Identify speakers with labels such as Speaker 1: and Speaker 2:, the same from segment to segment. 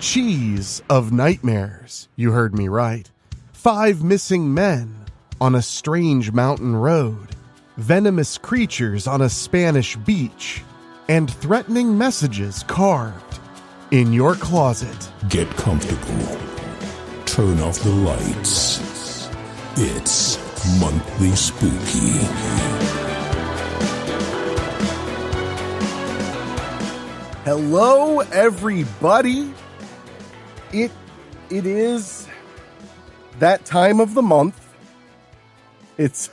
Speaker 1: Cheese of nightmares, you heard me right. 5 missing men on a strange mountain road. Venomous creatures on a Spanish beach. And threatening messages carved in your closet.
Speaker 2: Get comfortable. Turn off the lights. It's Monthly Spooky.
Speaker 1: Hello, everybody. It is that time of the month. It's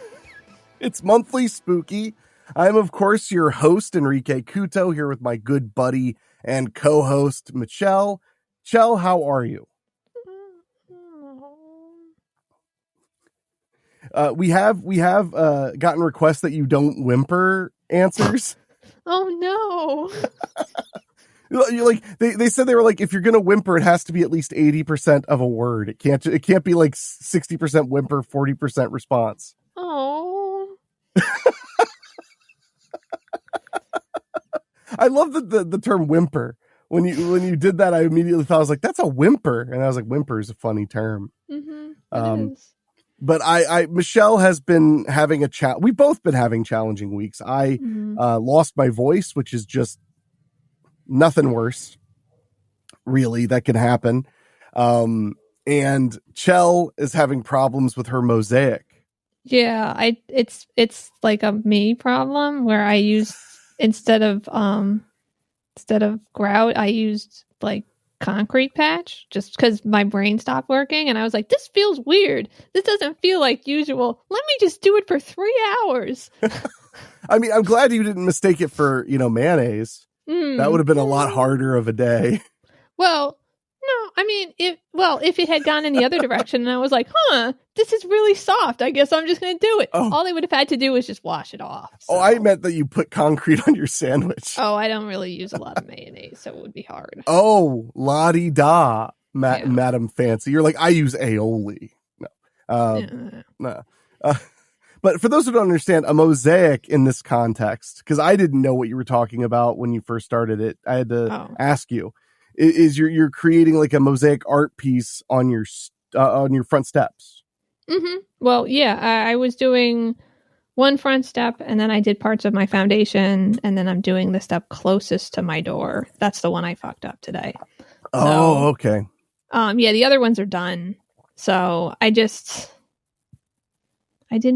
Speaker 1: Monthly Spooky. I'm, of course, your host, Enrique Couto, here with my good buddy and co-host, Michelle. Michelle, how are you? We have gotten requests that you don't whimper answers.
Speaker 3: Oh no!
Speaker 1: You're like they said, they were like, if you're gonna whimper, it has to be at least 80% of a word. It can't be like 60% whimper, 40% response.
Speaker 3: Oh.
Speaker 1: I love the term whimper. When you did that, I immediately thought, I was like, that's a whimper, and I was like, whimper is a funny term.
Speaker 3: Mm-hmm. It is.
Speaker 1: But Michelle has been having we've both been having challenging weeks. I lost my voice, which is just nothing worse, really, that can happen. And Chell is having problems with her mosaic.
Speaker 3: Yeah, it's like a me problem where I use instead of grout, I used like concrete patch just because my brain stopped working, and I was like, this feels weird. This doesn't feel like usual. Let me just do it for 3 hours.
Speaker 1: I mean, I'm glad you didn't mistake it for, mayonnaise. That would have been a lot harder of a day.
Speaker 3: Well, no, I mean, if it had gone in the other direction and I was like, this is really soft, I guess I'm just going to do it.
Speaker 1: Oh.
Speaker 3: All they would have had to do was just wash it off. So.
Speaker 1: Oh, I meant that you put concrete on your sandwich.
Speaker 3: Oh, I don't really use a lot of mayonnaise, so it would be hard.
Speaker 1: Oh, la-di-da, Madam Fancy. You're like, I use aioli. No. No. But for those who don't understand, a mosaic in this context, because I didn't know what you were talking about when you first started it, I had to ask you. Is you're creating like a mosaic art piece on your front steps?
Speaker 3: Mm-hmm. Well, yeah, I was doing one front step, and then I did parts of my foundation, and then I'm doing the step closest to my door. That's the one I fucked up today.
Speaker 1: Oh, okay.
Speaker 3: Yeah, the other ones are done. So I didn't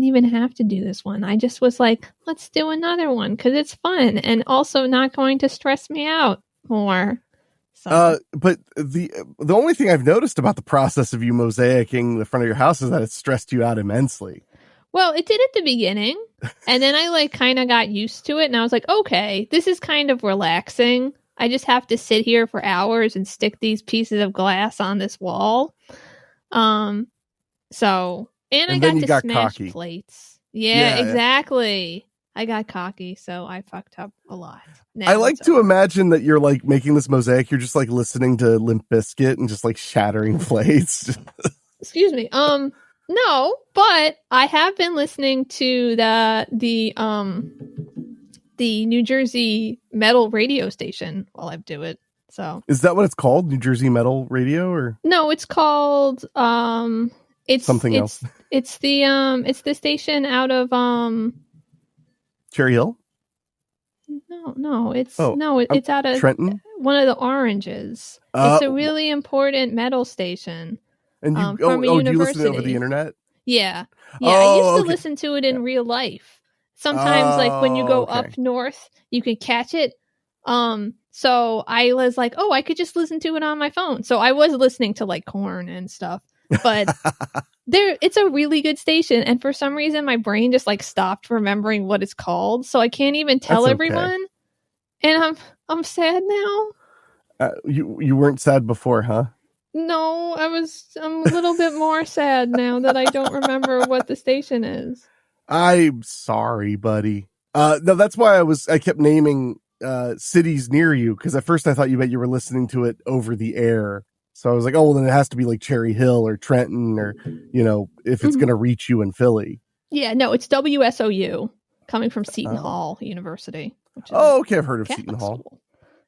Speaker 3: even have to do this one. I just was like, let's do another one because it's fun and also not going to stress me out more. So.
Speaker 1: But the only thing I've noticed about the process of you mosaicing the front of your house is that it stressed you out immensely.
Speaker 3: Well, it did at the beginning, and then I kind of got used to it, and I was like, okay, this is kind of relaxing. I just have to sit here for hours and stick these pieces of glass on this wall. And I got to smash cocky. Plates. Yeah, exactly. I got cocky, so I fucked up a lot.
Speaker 1: I like to imagine that you're like making this mosaic. You're just like listening to Limp Bizkit and just like shattering plates.
Speaker 3: Excuse me. No, but I have been listening to the New Jersey metal radio station while I do it. So
Speaker 1: is that what it's called? New Jersey Metal Radio, or no?
Speaker 3: It's called it's something else. It's the station out of
Speaker 1: Cherry Hill?
Speaker 3: No, it's out of
Speaker 1: Trenton.
Speaker 3: One of the Oranges. It's a really important metal station.
Speaker 1: And you do you listen to it over the internet?
Speaker 3: Yeah. I used to listen to it in real life. Sometimes, like when you go up north, you can catch it. So I was like, I could just listen to it on my phone. So I was listening to like Korn and stuff, but it's a really good station. And for some reason, my brain just like stopped remembering what it's called. So I can't even tell everyone. And I'm sad now.
Speaker 1: You weren't sad before, huh?
Speaker 3: No, I'm a little bit more sad now that I don't remember what the station is.
Speaker 1: I'm sorry, buddy. No, that's why I kept naming cities near you, because at first I thought you were listening to it over the air. So I was like, oh, well, then it has to be like Cherry Hill or Trenton, or, if it's going to reach you in Philly.
Speaker 3: Yeah, no, it's WSOU, coming from Seton Hall University.
Speaker 1: Okay, I've heard of Seton Hall.
Speaker 3: School.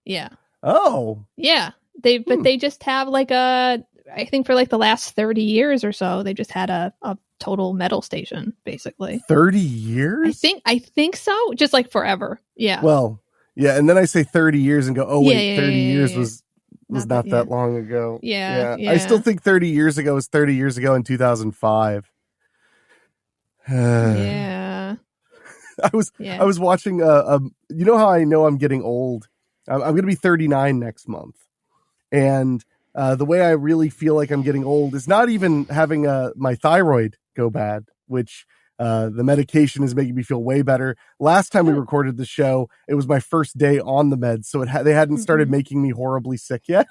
Speaker 3: Yeah.
Speaker 1: Oh.
Speaker 3: Yeah. They just have like I think for like the last 30 years or so, they've just had a total metal station, basically.
Speaker 1: 30 years?
Speaker 3: I think so. Just like forever. Yeah.
Speaker 1: Well, yeah. And then I say 30 years and go, oh, wait, 30 years was not that long ago.
Speaker 3: Yeah.
Speaker 1: I still think 30 years ago was 30 years ago in 2005.
Speaker 3: Yeah.
Speaker 1: I was watching, you know how I know I'm getting old? I'm going to be 39 next month. And the way I really feel like I'm getting old is not even having my thyroid go bad, which the medication is making me feel way better. Last time we recorded the show, it was my first day on the meds, so they hadn't started making me horribly sick yet.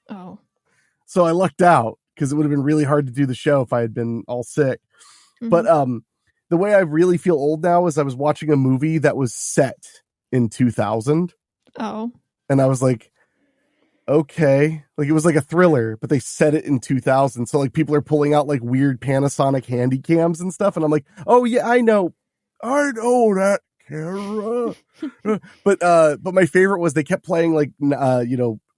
Speaker 3: Oh.
Speaker 1: So I lucked out because it would have been really hard to do the show if I had been all sick. But the way I really feel old now is I was watching a movie that was set in 2000.
Speaker 3: Oh.
Speaker 1: And I was like, okay, like it was like a thriller, but they set it in 2000. So like people are pulling out like weird Panasonic handy cams and stuff. And I'm like, oh yeah, I know that camera. but my favorite was they kept playing like,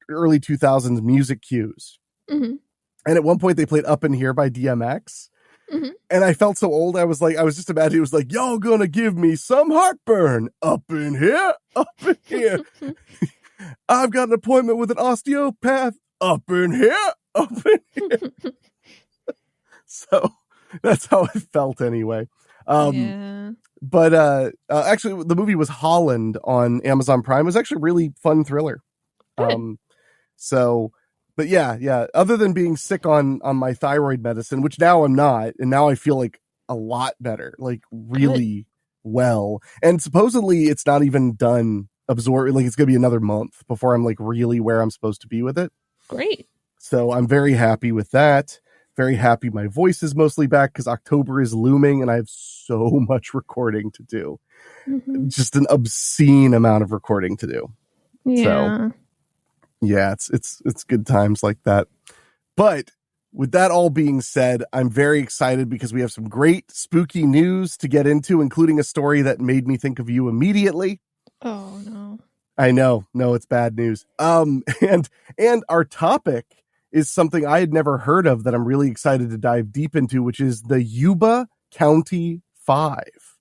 Speaker 1: early 2000s music cues. And at one point they played Up in Here by DMX. And I felt so old. I was just imagining it was like, y'all gonna give me some heartburn up in here. I've got an appointment with an osteopath up in here. So that's how it felt anyway. But actually the movie was Holland on Amazon Prime. It was actually a really fun thriller. But yeah. Other than being sick on my thyroid medicine, which now I'm not, and now I feel like a lot better, like really well. And supposedly it's not even done absorbing. Like it's gonna be another month before I'm like really where I'm supposed to be with it.
Speaker 3: Great.
Speaker 1: So I'm very happy with that. Very happy my voice is mostly back because October is looming and I have so much recording to do. Just an obscene amount of recording to do.
Speaker 3: Yeah.
Speaker 1: So yeah, it's good times like that. But with that all being said, I'm very excited because we have some great spooky news to get into, including a story that made me think of you immediately.
Speaker 3: Oh no.
Speaker 1: I know. No, it's bad news. And our topic is something I had never heard of that I'm really excited to dive deep into, which is the Yuba County Five.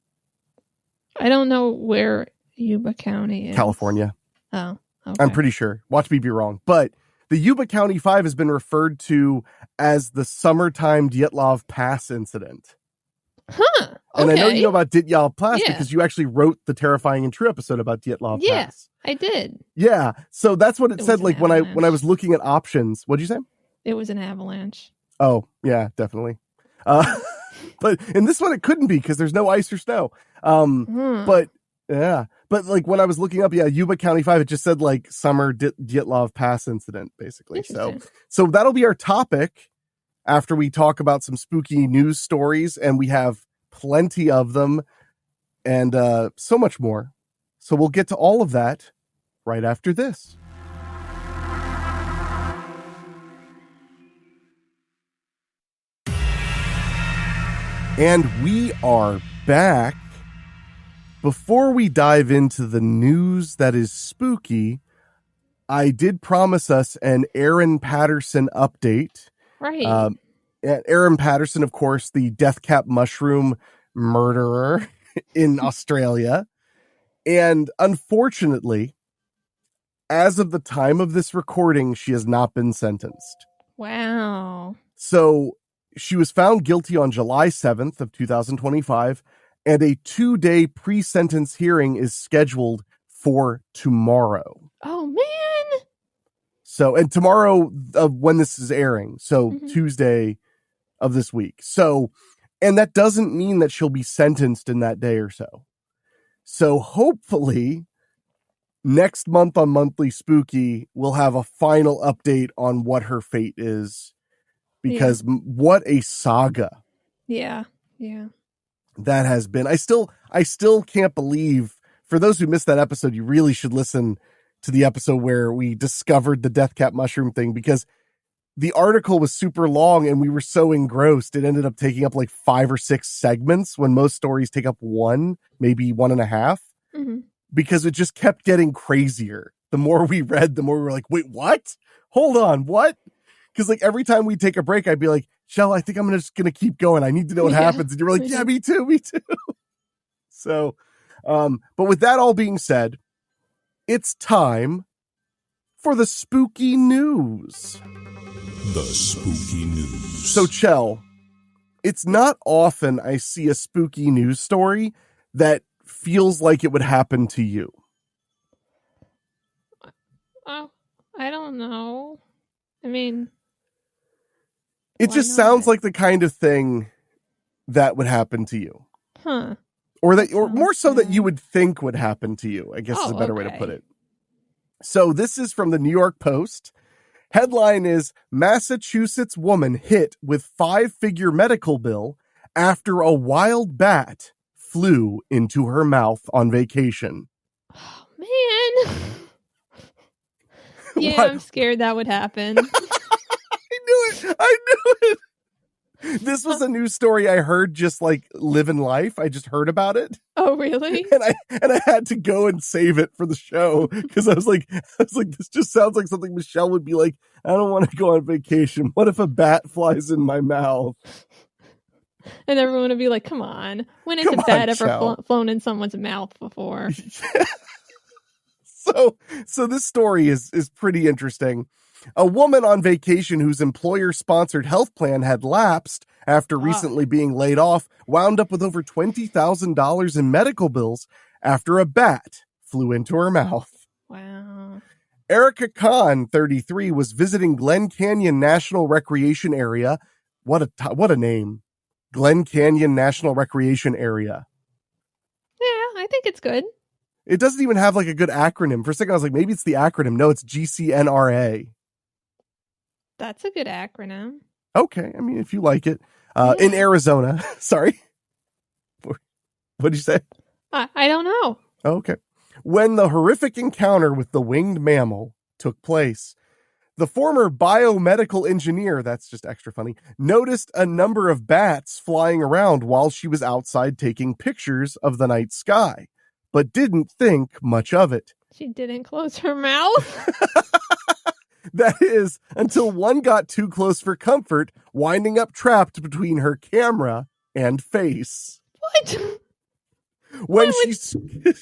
Speaker 3: I don't know where Yuba County is.
Speaker 1: California.
Speaker 3: Oh. Okay.
Speaker 1: I'm pretty sure. Watch me be wrong. But the Yuba County Five has been referred to as the summertime Dyatlov Pass incident.
Speaker 3: Huh. Okay.
Speaker 1: And I know you know about Dyatlov Pass because you actually wrote the Terrifying and True episode about Dyatlov Pass.
Speaker 3: Yes, I did.
Speaker 1: Yeah. So that's what it said. Like when I was looking at options, what'd you say?
Speaker 3: It was an avalanche.
Speaker 1: Oh, yeah, definitely. But in this one, it couldn't be because there's no ice or snow. But yeah. But like when I was looking up, Yuba County 5, it just said like summer Dyatlov Pass incident, basically. So that'll be our topic after we talk about some spooky news stories, and we have plenty of them and so much more. So we'll get to all of that right after this. And we are back. Before we dive into the news that is spooky, I did promise us an Erin Patterson update.
Speaker 3: Right.
Speaker 1: Erin Patterson, of course, the death cap mushroom murderer in Australia. And unfortunately, as of the time of this recording, she has not been sentenced.
Speaker 3: Wow.
Speaker 1: So she was found guilty on July 7th of 2025. And a 2-day pre-sentence hearing is scheduled for tomorrow.
Speaker 3: Oh, man.
Speaker 1: So, and tomorrow of when this is airing. So Tuesday of this week. So, and that doesn't mean that she'll be sentenced in that day or so. So hopefully next month on Monthly Spooky, we'll have a final update on what her fate is. Because what a saga.
Speaker 3: Yeah. Yeah.
Speaker 1: That has been. I still can't believe, for those who missed that episode, you really should listen to the episode where we discovered the death cap mushroom thing, because the article was super long and we were so engrossed. It ended up taking up like 5 or 6 segments when most stories take up 1, maybe 1.5, because it just kept getting crazier. The more we read, the more we were like, wait, what? hold on, what? Because like every time we take a break, I'd be like, Shell, I think I'm just going to keep going. I need to know what happens. And you're like, yeah, me too. So, but with that all being said, it's time for the spooky news.
Speaker 2: The spooky news.
Speaker 1: So, Chell, it's not often I see a spooky news story that feels like it would happen to you.
Speaker 3: Oh, I don't know. I mean,
Speaker 1: it just sounds like the kind of thing that would happen to you.
Speaker 3: Huh.
Speaker 1: Or more so that you would think would happen to you, I guess is a better way to put it. So this is from the New York Post. Headline is, Massachusetts woman hit with 5-figure medical bill after a wild bat flew into her mouth on vacation.
Speaker 3: Oh, man. Yeah, what? I'm scared that would happen.
Speaker 1: I knew it. This was a news story I heard just like living life. I just heard about it.
Speaker 3: Oh, really?
Speaker 1: And I had to go and save it for the show because I was like, this just sounds like something Michelle would be like, I don't want to go on vacation. What if a bat flies in my mouth?
Speaker 3: And everyone would be like, come on. When has a bat ever flown in someone's mouth before?
Speaker 1: So this story is pretty interesting. A woman on vacation whose employer-sponsored health plan had lapsed after recently being laid off wound up with over $20,000 in medical bills after a bat flew into her mouth.
Speaker 3: Wow.
Speaker 1: Erica Kahn, 33, was visiting Glen Canyon National Recreation Area. What a name. Glen Canyon National Recreation Area.
Speaker 3: Yeah, I think it's good.
Speaker 1: It doesn't even have like a good acronym. For a second, I was like, maybe it's the acronym. No, it's GCNRA.
Speaker 3: That's a good acronym.
Speaker 1: Okay. I mean, if you like it. In Arizona. Sorry. What did you say?
Speaker 3: I don't know.
Speaker 1: Okay. When the horrific encounter with the winged mammal took place, the former biomedical engineer, that's just extra funny, noticed a number of bats flying around while she was outside taking pictures of the night sky, but didn't think much of it.
Speaker 3: She didn't close her mouth?
Speaker 1: That is, until one got too close for comfort, winding up trapped between her camera and face.
Speaker 3: What?
Speaker 1: When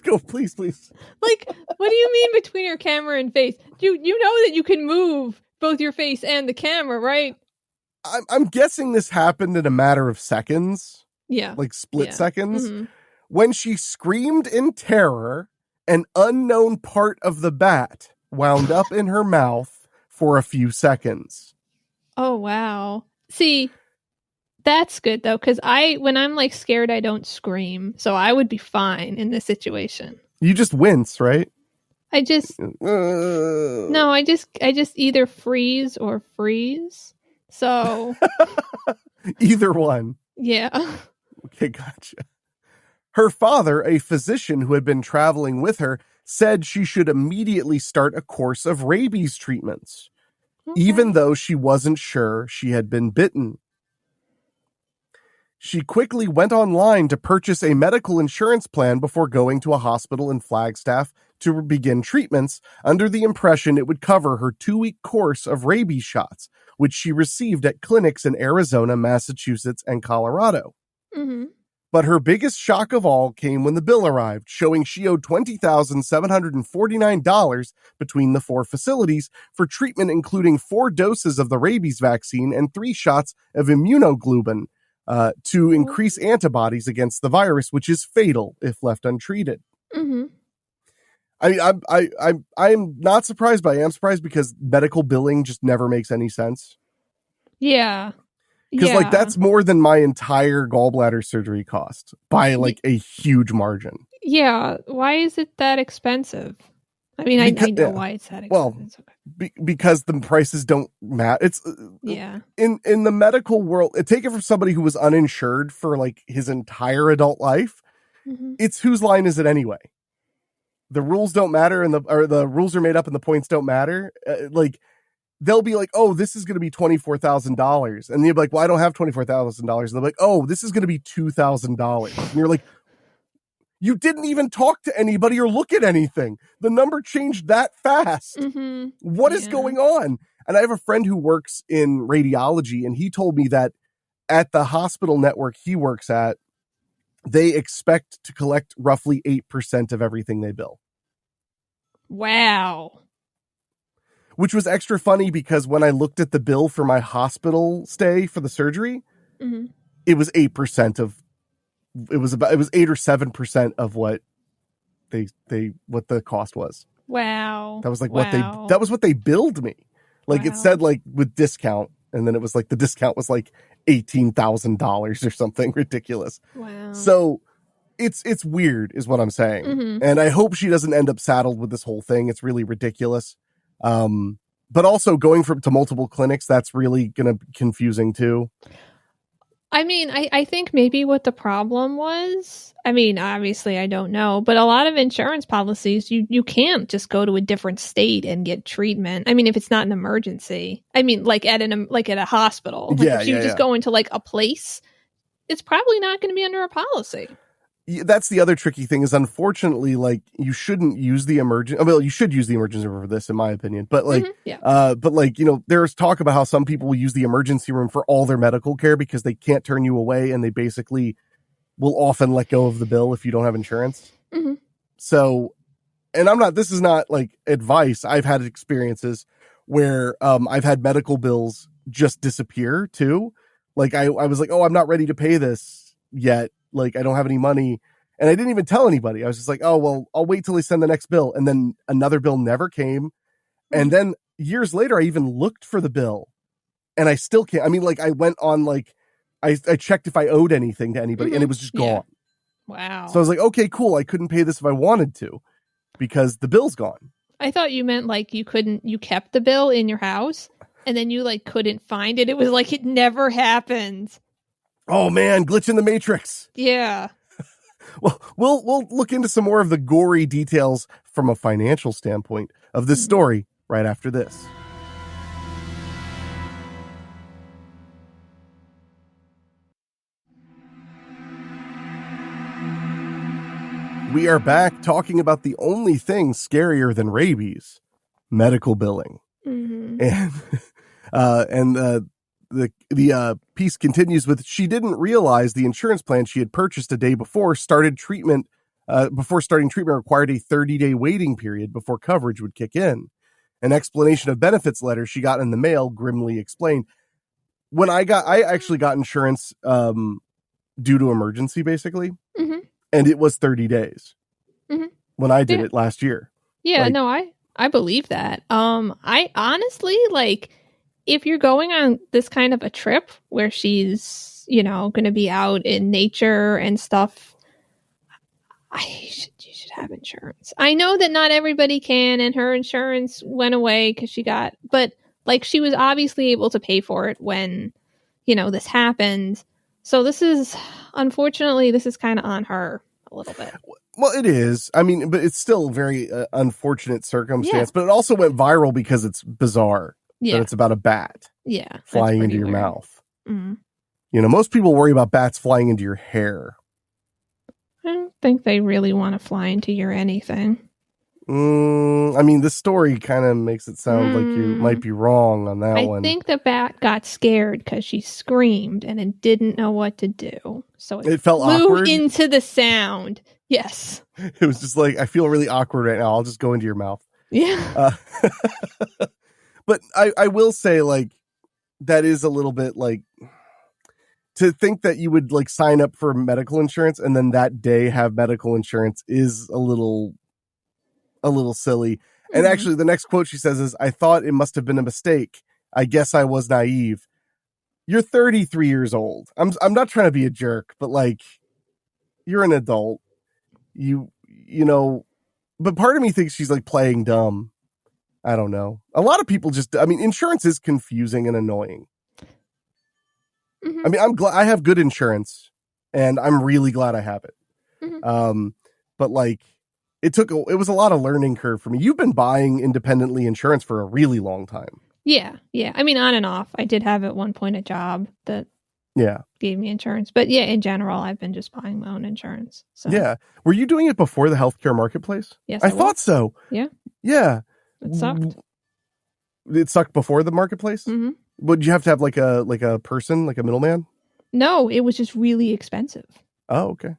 Speaker 1: go, please.
Speaker 3: Like, what do you mean between your camera and face? You know that you can move both your face and the camera, right?
Speaker 1: I'm guessing this happened in a matter of seconds.
Speaker 3: Yeah.
Speaker 1: Like split seconds. Mm-hmm. When she screamed in terror, an unknown part of the bat wound up in her mouth for a few seconds.
Speaker 3: Oh, wow. See, that's good, though, because when I'm, like, scared, I don't scream. So I would be fine in this situation.
Speaker 1: You just wince, right?
Speaker 3: I just either freeze or freeze. So.
Speaker 1: Either one.
Speaker 3: Yeah.
Speaker 1: Okay, gotcha. Her father, a physician who had been traveling with her, said she should immediately start a course of rabies treatments, even though she wasn't sure she had been bitten. She quickly went online to purchase a medical insurance plan before going to a hospital in Flagstaff to begin treatments under the impression it would cover her 2-week course of rabies shots, which she received at clinics in Arizona, Massachusetts, and Colorado.
Speaker 3: Mm-hmm.
Speaker 1: But her biggest shock of all came when the bill arrived, showing she owed $20,749 between the 4 facilities for treatment, including 4 doses of the rabies vaccine and 3 shots of immunoglobulin to increase antibodies against the virus, which is fatal if left untreated.
Speaker 3: Mm-hmm.
Speaker 1: I mean, I'm not surprised by it. I'm surprised because medical billing just never makes any sense.
Speaker 3: Yeah.
Speaker 1: Because, like, that's more than my entire gallbladder surgery cost by, like, a huge margin.
Speaker 3: Yeah. Why is it that expensive? I mean, I know why it's that expensive.
Speaker 1: Well, because the prices don't matter. It's in the medical world, take it from somebody who was uninsured for, like, his entire adult life.
Speaker 3: Mm-hmm.
Speaker 1: It's whose line is it anyway? The rules don't matter, or the rules are made up and the points don't matter. They'll be like, oh, this is going to be $24,000. And you'll be like, well, I don't have $24,000. And they're like, oh, this is going to be $2,000. And you're like, you didn't even talk to anybody or look at anything. The number changed that fast.
Speaker 3: Mm-hmm.
Speaker 1: What is going on? And I have a friend who works in radiology, and he told me that at the hospital network he works at, they expect to collect roughly 8% of everything they bill.
Speaker 3: Wow.
Speaker 1: Which was extra funny because when I looked at the bill for my hospital stay for the surgery, it was 8% of, it was 8 or 7% of what what the cost was.
Speaker 3: Wow.
Speaker 1: That was like that was what they billed me. Like it said like with discount, and then it was like the discount was like $18,000 or something ridiculous.
Speaker 3: Wow.
Speaker 1: So it's weird is what I'm saying. And I hope she doesn't end up saddled with this whole thing. It's really ridiculous. But also going to multiple clinics, that's really going to be confusing too.
Speaker 3: I mean, I think maybe what the problem was, I mean, obviously I don't know, but a lot of insurance policies, you can't just go to a different state and get treatment. I mean, if it's not an emergency, I mean, like at a hospital, like if you just go into like a place, it's probably not going to be under a policy.
Speaker 1: That's the other tricky thing is, unfortunately, like you shouldn't use the emergency. Well, you should use the emergency room for this, in my opinion. But like, but like, you know, there's talk about how some people will use the emergency room for all their medical care because they can't turn you away, and they basically will often let go of the bill if you don't have insurance. So, and this is not like advice. I've had experiences where I've had medical bills just disappear too. Like I was like, oh, I'm not ready to pay this yet. Like, I don't have any money. And I didn't even tell anybody. I was just like, oh, well, I'll wait till they send the next bill. And then another bill never came. And then years later, I even looked for the bill. And I still can't. I mean, like, I went on, like, I checked if I owed anything to anybody, and it was just gone.
Speaker 3: Wow.
Speaker 1: So I was like, okay, cool. I couldn't pay this if I wanted to because the bill's gone.
Speaker 3: I thought you meant, like, you kept the bill in your house, and then you, like, couldn't find it. It was like it never happened.
Speaker 1: Oh man, glitch in the matrix.
Speaker 3: Yeah.
Speaker 1: Well, we'll look into some more of the gory details from a financial standpoint of this story right after this. We are back talking about the only thing scarier than rabies, medical billing. And the piece continues with, she didn't realize the insurance plan she had purchased a day before starting treatment required a 30-day waiting period before coverage would kick in. An explanation of benefits letter she got in the mail grimly explained. When I actually got insurance due to emergency, basically, and it was 30 days when I did it last year.
Speaker 3: Yeah, no, I believe that. I honestly, like, if you're going on this kind of a trip where she's, you know, going to be out in nature and stuff, you should have insurance. I know that not everybody can, and her insurance went away because but like she was obviously able to pay for it when, you know, this happened. So unfortunately, this is kind of on her a little bit.
Speaker 1: Well, it is. I mean, but it's still a very unfortunate circumstance, but it also went viral because it's bizarre. Yeah. That it's about a bat flying into your mouth. You know, most people worry about bats flying into your hair.
Speaker 3: I don't think they really want to fly into your anything.
Speaker 1: I mean, this story kind of makes it sound like you might be wrong on that one.
Speaker 3: I think the bat got scared because she screamed and it didn't know what to do. So it flew awkward into the sound. Yes.
Speaker 1: It was just like, I feel really awkward right now. I'll just go into your mouth.
Speaker 3: Yeah.
Speaker 1: But I will say, like, that is a little bit like, to think that you would like sign up for medical insurance and then that day have medical insurance is a little silly. And actually the next quote she says is, I thought it must have been a mistake. I guess I was naive. You're 33 years old. I'm not trying to be a jerk, but like, you're an adult. You know, but part of me thinks she's like playing dumb. I don't know. A lot of people insurance is confusing and annoying. I mean, I'm glad I have good insurance and I'm really glad I have it. But like it was a lot of learning curve for me. You've been buying independently insurance for a really long time.
Speaker 3: Yeah. I mean, on and off. I did have at one point a job that gave me insurance. But yeah, in general, I've been just buying my own insurance. So.
Speaker 1: Yeah. Were you doing it before the healthcare marketplace?
Speaker 3: Yes.
Speaker 1: I thought so.
Speaker 3: Yeah.
Speaker 1: Yeah.
Speaker 3: It sucked.
Speaker 1: It sucked before the marketplace?
Speaker 3: Mm-hmm.
Speaker 1: Would you have to have like a person, like a middleman?
Speaker 3: No, it was just really expensive.
Speaker 1: Oh, okay.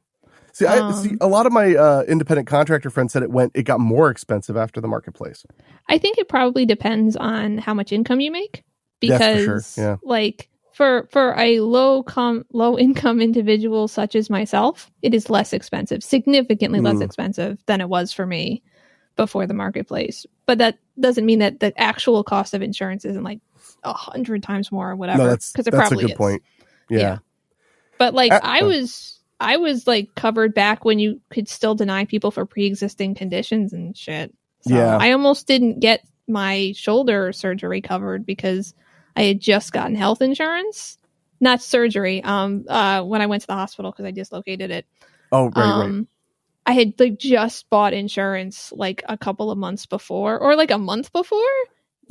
Speaker 1: See, a lot of my independent contractor friends said it got more expensive after the marketplace.
Speaker 3: I think it probably depends on how much income you make, because
Speaker 1: yes, for sure. Yeah.
Speaker 3: like for a low income individual such as myself, it is less expensive, significantly less expensive than it was for me before the marketplace. But that doesn't mean that the actual cost of insurance isn't like 100 times more or whatever.
Speaker 1: No, that's
Speaker 3: probably
Speaker 1: a good point. Yeah.
Speaker 3: But like I was like covered back when you could still deny people for pre-existing conditions and shit. So I almost didn't get my shoulder surgery covered because I had just gotten health insurance, not surgery. When I went to the hospital because I dislocated it.
Speaker 1: Oh, right.
Speaker 3: I had like just bought insurance like a couple of months before, or like a month before.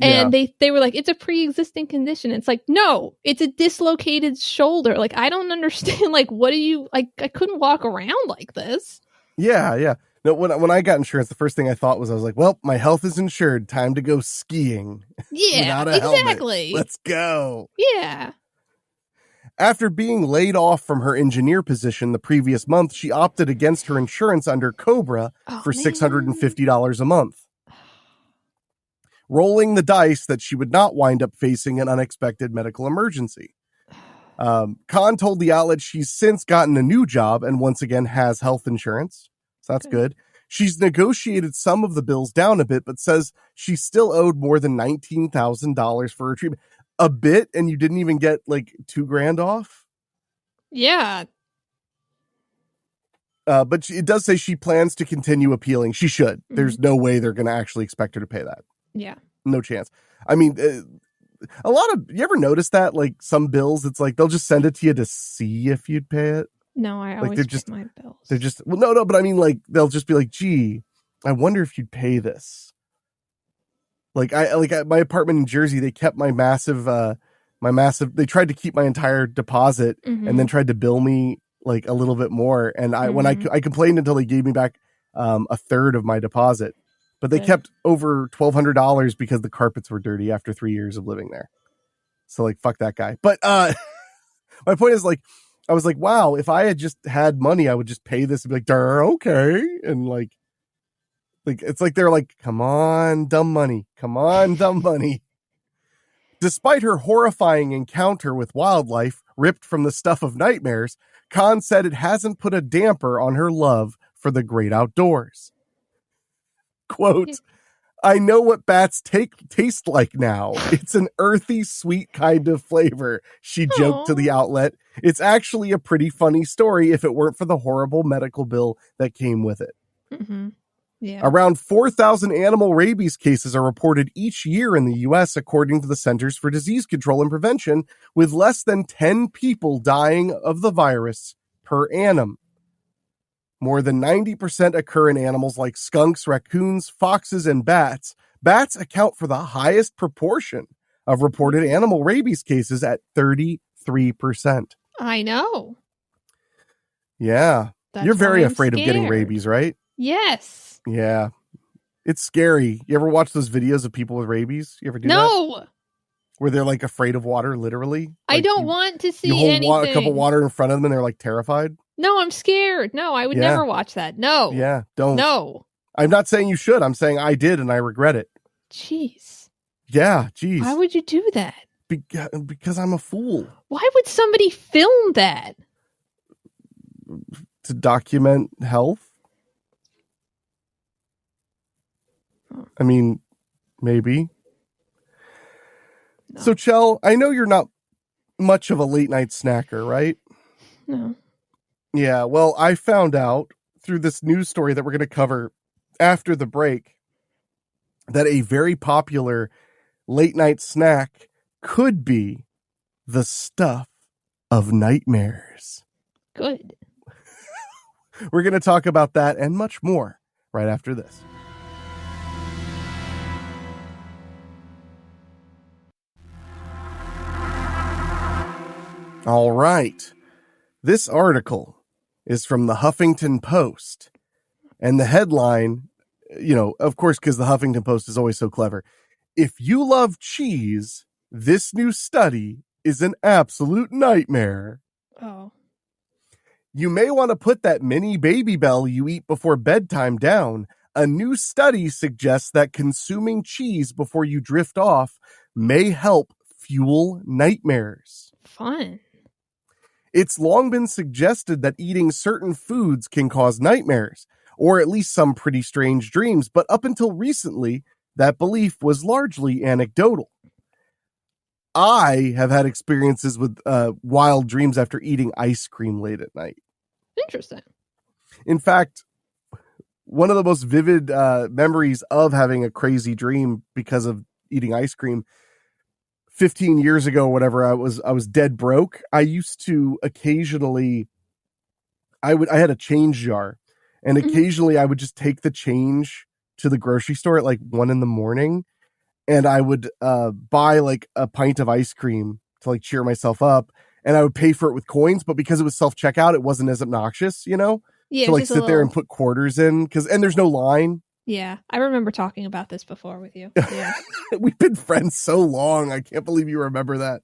Speaker 3: And they were like, it's a pre-existing condition. It's like, no, it's a dislocated shoulder. Like, I don't understand. Like, what do you, like, I couldn't walk around like this.
Speaker 1: Yeah. No, when I got insurance, the first thing I thought was, I was like, well, my health is insured. Time to go skiing.
Speaker 3: Yeah,
Speaker 1: without a
Speaker 3: exactly.
Speaker 1: Helmet. Let's go.
Speaker 3: Yeah.
Speaker 1: After being laid off from her engineer position the previous month, she opted against her insurance under Cobra for $650 a month, rolling the dice that she would not wind up facing an unexpected medical emergency. Khan told the outlet she's since gotten a new job and once again has health insurance. So that's good. She's negotiated some of the bills down a bit, but says she still owed more than $19,000 for her treatment. A bit, and you didn't even get like $2,000 off?
Speaker 3: Yeah.
Speaker 1: But it does say she plans to continue appealing. She should. Mm-hmm. There's no way they're going to actually expect her to pay that.
Speaker 3: Yeah.
Speaker 1: No chance. I mean, you ever notice that? Like some bills, it's like they'll just send it to you to see if you'd pay it.
Speaker 3: No, I always pay my bills.
Speaker 1: They're just, well, no, but I mean, like, they'll just be like, gee, I wonder if you'd pay this. Like, at my apartment in Jersey, they kept my massive, they tried to keep my entire deposit and then tried to bill me like a little bit more. And when I complained until they gave me back a third of my deposit, but they kept over $1,200 because the carpets were dirty after 3 years of living there. So like, fuck that guy. But my point is, like, I was like, wow, if I had just had money, I would just pay this and be like, okay. And like, it's like, they're like, come on, dumb money. Come on, dumb money. Despite her horrifying encounter with wildlife ripped from the stuff of nightmares, Khan said it hasn't put a damper on her love for the great outdoors. Quote, I know what bats taste like now. It's an earthy, sweet kind of flavor, she joked to the outlet. It's actually a pretty funny story if it weren't for the horrible medical bill that came with it.
Speaker 3: Mm-hmm. Yeah.
Speaker 1: Around 4,000 animal rabies cases are reported each year in the U.S., according to the Centers for Disease Control and Prevention, with less than 10 people dying of the virus per annum. More than 90% occur in animals like skunks, raccoons, foxes, and bats. Bats account for the highest proportion of reported animal rabies cases at 33%.
Speaker 3: I know.
Speaker 1: Yeah. You're very afraid of getting rabies, right?
Speaker 3: Yes.
Speaker 1: Yeah. It's scary. You ever watch those videos of people with rabies? You ever do that?
Speaker 3: No.
Speaker 1: Where they're like afraid of water, literally?
Speaker 3: I don't want to see anything.
Speaker 1: You hold a cup of water in front of them and they're like terrified?
Speaker 3: No, I'm scared. No, I would never watch that. No.
Speaker 1: Yeah, don't.
Speaker 3: No.
Speaker 1: I'm not saying you should. I'm saying I did and I regret it.
Speaker 3: Jeez.
Speaker 1: Yeah, jeez.
Speaker 3: Why would you do that?
Speaker 1: Because I'm a fool.
Speaker 3: Why would somebody film that?
Speaker 1: To document health? I mean, maybe. No. So, Chell, I know you're not much of a late night snacker, right?
Speaker 3: No.
Speaker 1: Yeah, well, I found out through this news story that we're going to cover after the break that a very popular late night snack could be the stuff of nightmares.
Speaker 3: Good.
Speaker 1: We're going to talk about that and much more right after this. All right. This article is from the Huffington Post. And the headline, of course, because the Huffington Post is always so clever. If you love cheese, this new study is an absolute nightmare.
Speaker 3: Oh.
Speaker 1: You may want to put that mini Baby Bell you eat before bedtime down. A new study suggests that consuming cheese before you drift off may help fuel nightmares.
Speaker 3: Fun.
Speaker 1: It's long been suggested that eating certain foods can cause nightmares, or at least some pretty strange dreams, but up until recently, that belief was largely anecdotal. I have had experiences with wild dreams after eating ice cream late at night.
Speaker 3: Interesting.
Speaker 1: In fact, one of the most vivid memories of having a crazy dream because of eating ice cream, 15 years ago, whatever, I was dead broke. I used to occasionally, I had a change jar, and occasionally I would just take the change to the grocery store at like 1 a.m. and I would buy like a pint of ice cream to like cheer myself up, and I would pay for it with coins, but because it was self-checkout, it wasn't as obnoxious, you know?
Speaker 3: Yeah,
Speaker 1: to like sit there and put quarters in, and there's no line.
Speaker 3: Yeah, I remember talking about this before with you. Yeah.
Speaker 1: We've been friends so long. I can't believe you remember that.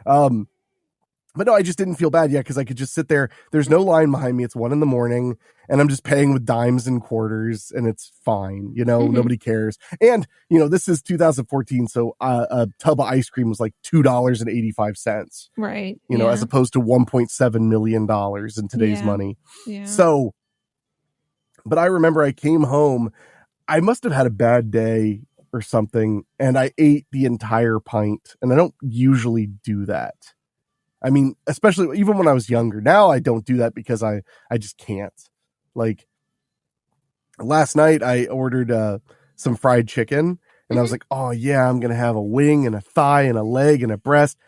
Speaker 1: But no, I just didn't feel bad yet because I could just sit there. There's no line behind me. It's 1 a.m. and I'm just paying with dimes and quarters, and it's fine. You know, nobody cares. And, you know, this is 2014, so a tub of ice cream was like $2.85.
Speaker 3: Right.
Speaker 1: You know, as opposed to $1.7 million in today's money.
Speaker 3: Yeah.
Speaker 1: So, but I remember I came home. I must have had a bad day or something, and I ate the entire pint. And I don't usually do that. I mean, especially even when I was younger. Now I don't do that because I just can't. Like last night I ordered some fried chicken, and I was like, oh yeah, I'm going to have a wing and a thigh and a leg and a breast.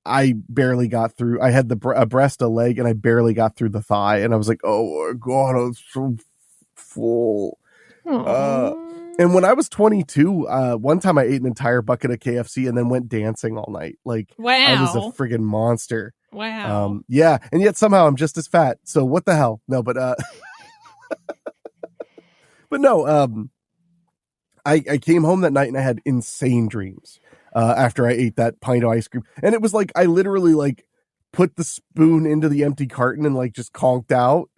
Speaker 1: I barely got through. I had a breast, a leg, and I barely got through the thigh. And I was like, oh my God, I'm so full. And when I was 22, one time I ate an entire bucket of KFC and then went dancing all night. Like,
Speaker 3: wow.
Speaker 1: I was a friggin' monster.
Speaker 3: Wow.
Speaker 1: Yeah. And yet somehow I'm just as fat. So what the hell? No, but, but no, I came home that night and I had insane dreams, after I ate that pint of ice cream. And it was like, I literally like put the spoon into the empty carton and like just conked out.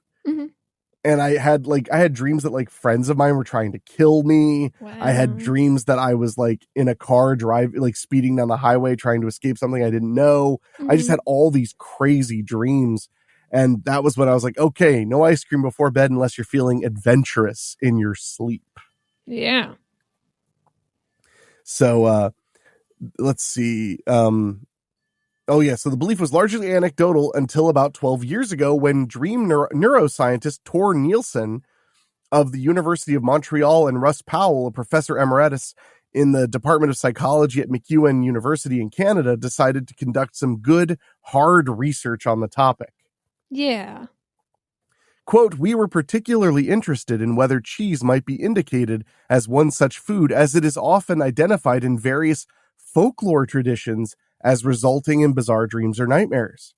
Speaker 1: And I had dreams that like friends of mine were trying to kill me.
Speaker 3: Wow.
Speaker 1: I had dreams that I was like in a car speeding down the highway trying to escape something I didn't know. I just had all these crazy dreams. And that was when I was like, okay, no ice cream before bed unless you're feeling adventurous in your sleep.
Speaker 3: Yeah.
Speaker 1: So let's see. Oh, yeah. So the belief was largely anecdotal until about 12 years ago when dream neuroscientist Tor Nielsen of the University of Montreal and Russ Powell, a professor emeritus in the Department of Psychology at MacEwan University in Canada, decided to conduct some good, hard research on the topic.
Speaker 3: Yeah.
Speaker 1: Quote, we were particularly interested in whether cheese might be indicated as one such food, as it is often identified in various folklore traditions as resulting in bizarre dreams or nightmares.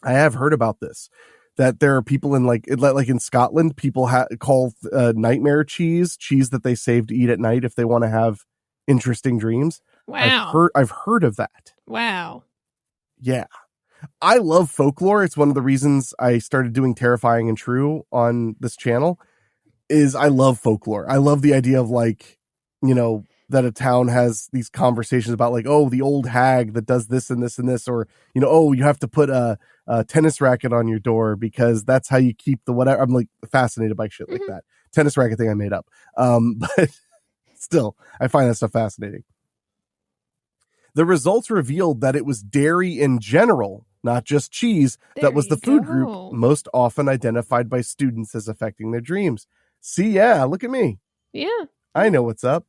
Speaker 1: I have heard about this, that there are people in like in Scotland, people call nightmare cheese that they save to eat at night if they want to have interesting dreams.
Speaker 3: Wow.
Speaker 1: I've heard of that.
Speaker 3: Wow.
Speaker 1: Yeah. I love folklore. It's one of the reasons I started doing Terrifying and True on this channel. Is I love folklore. I love the idea of like, you know, that a town has these conversations about like, oh, the old hag that does this and this and this, or, you know, oh, you have to put a tennis racket on your door because that's how you keep the whatever. I'm like fascinated by shit like that. Tennis racket thing I made up. But still, I find that stuff fascinating. The results revealed that it was dairy in general, not just cheese, that was the food group most often identified by students as affecting their dreams. See, yeah, look at me.
Speaker 3: Yeah.
Speaker 1: I know what's up.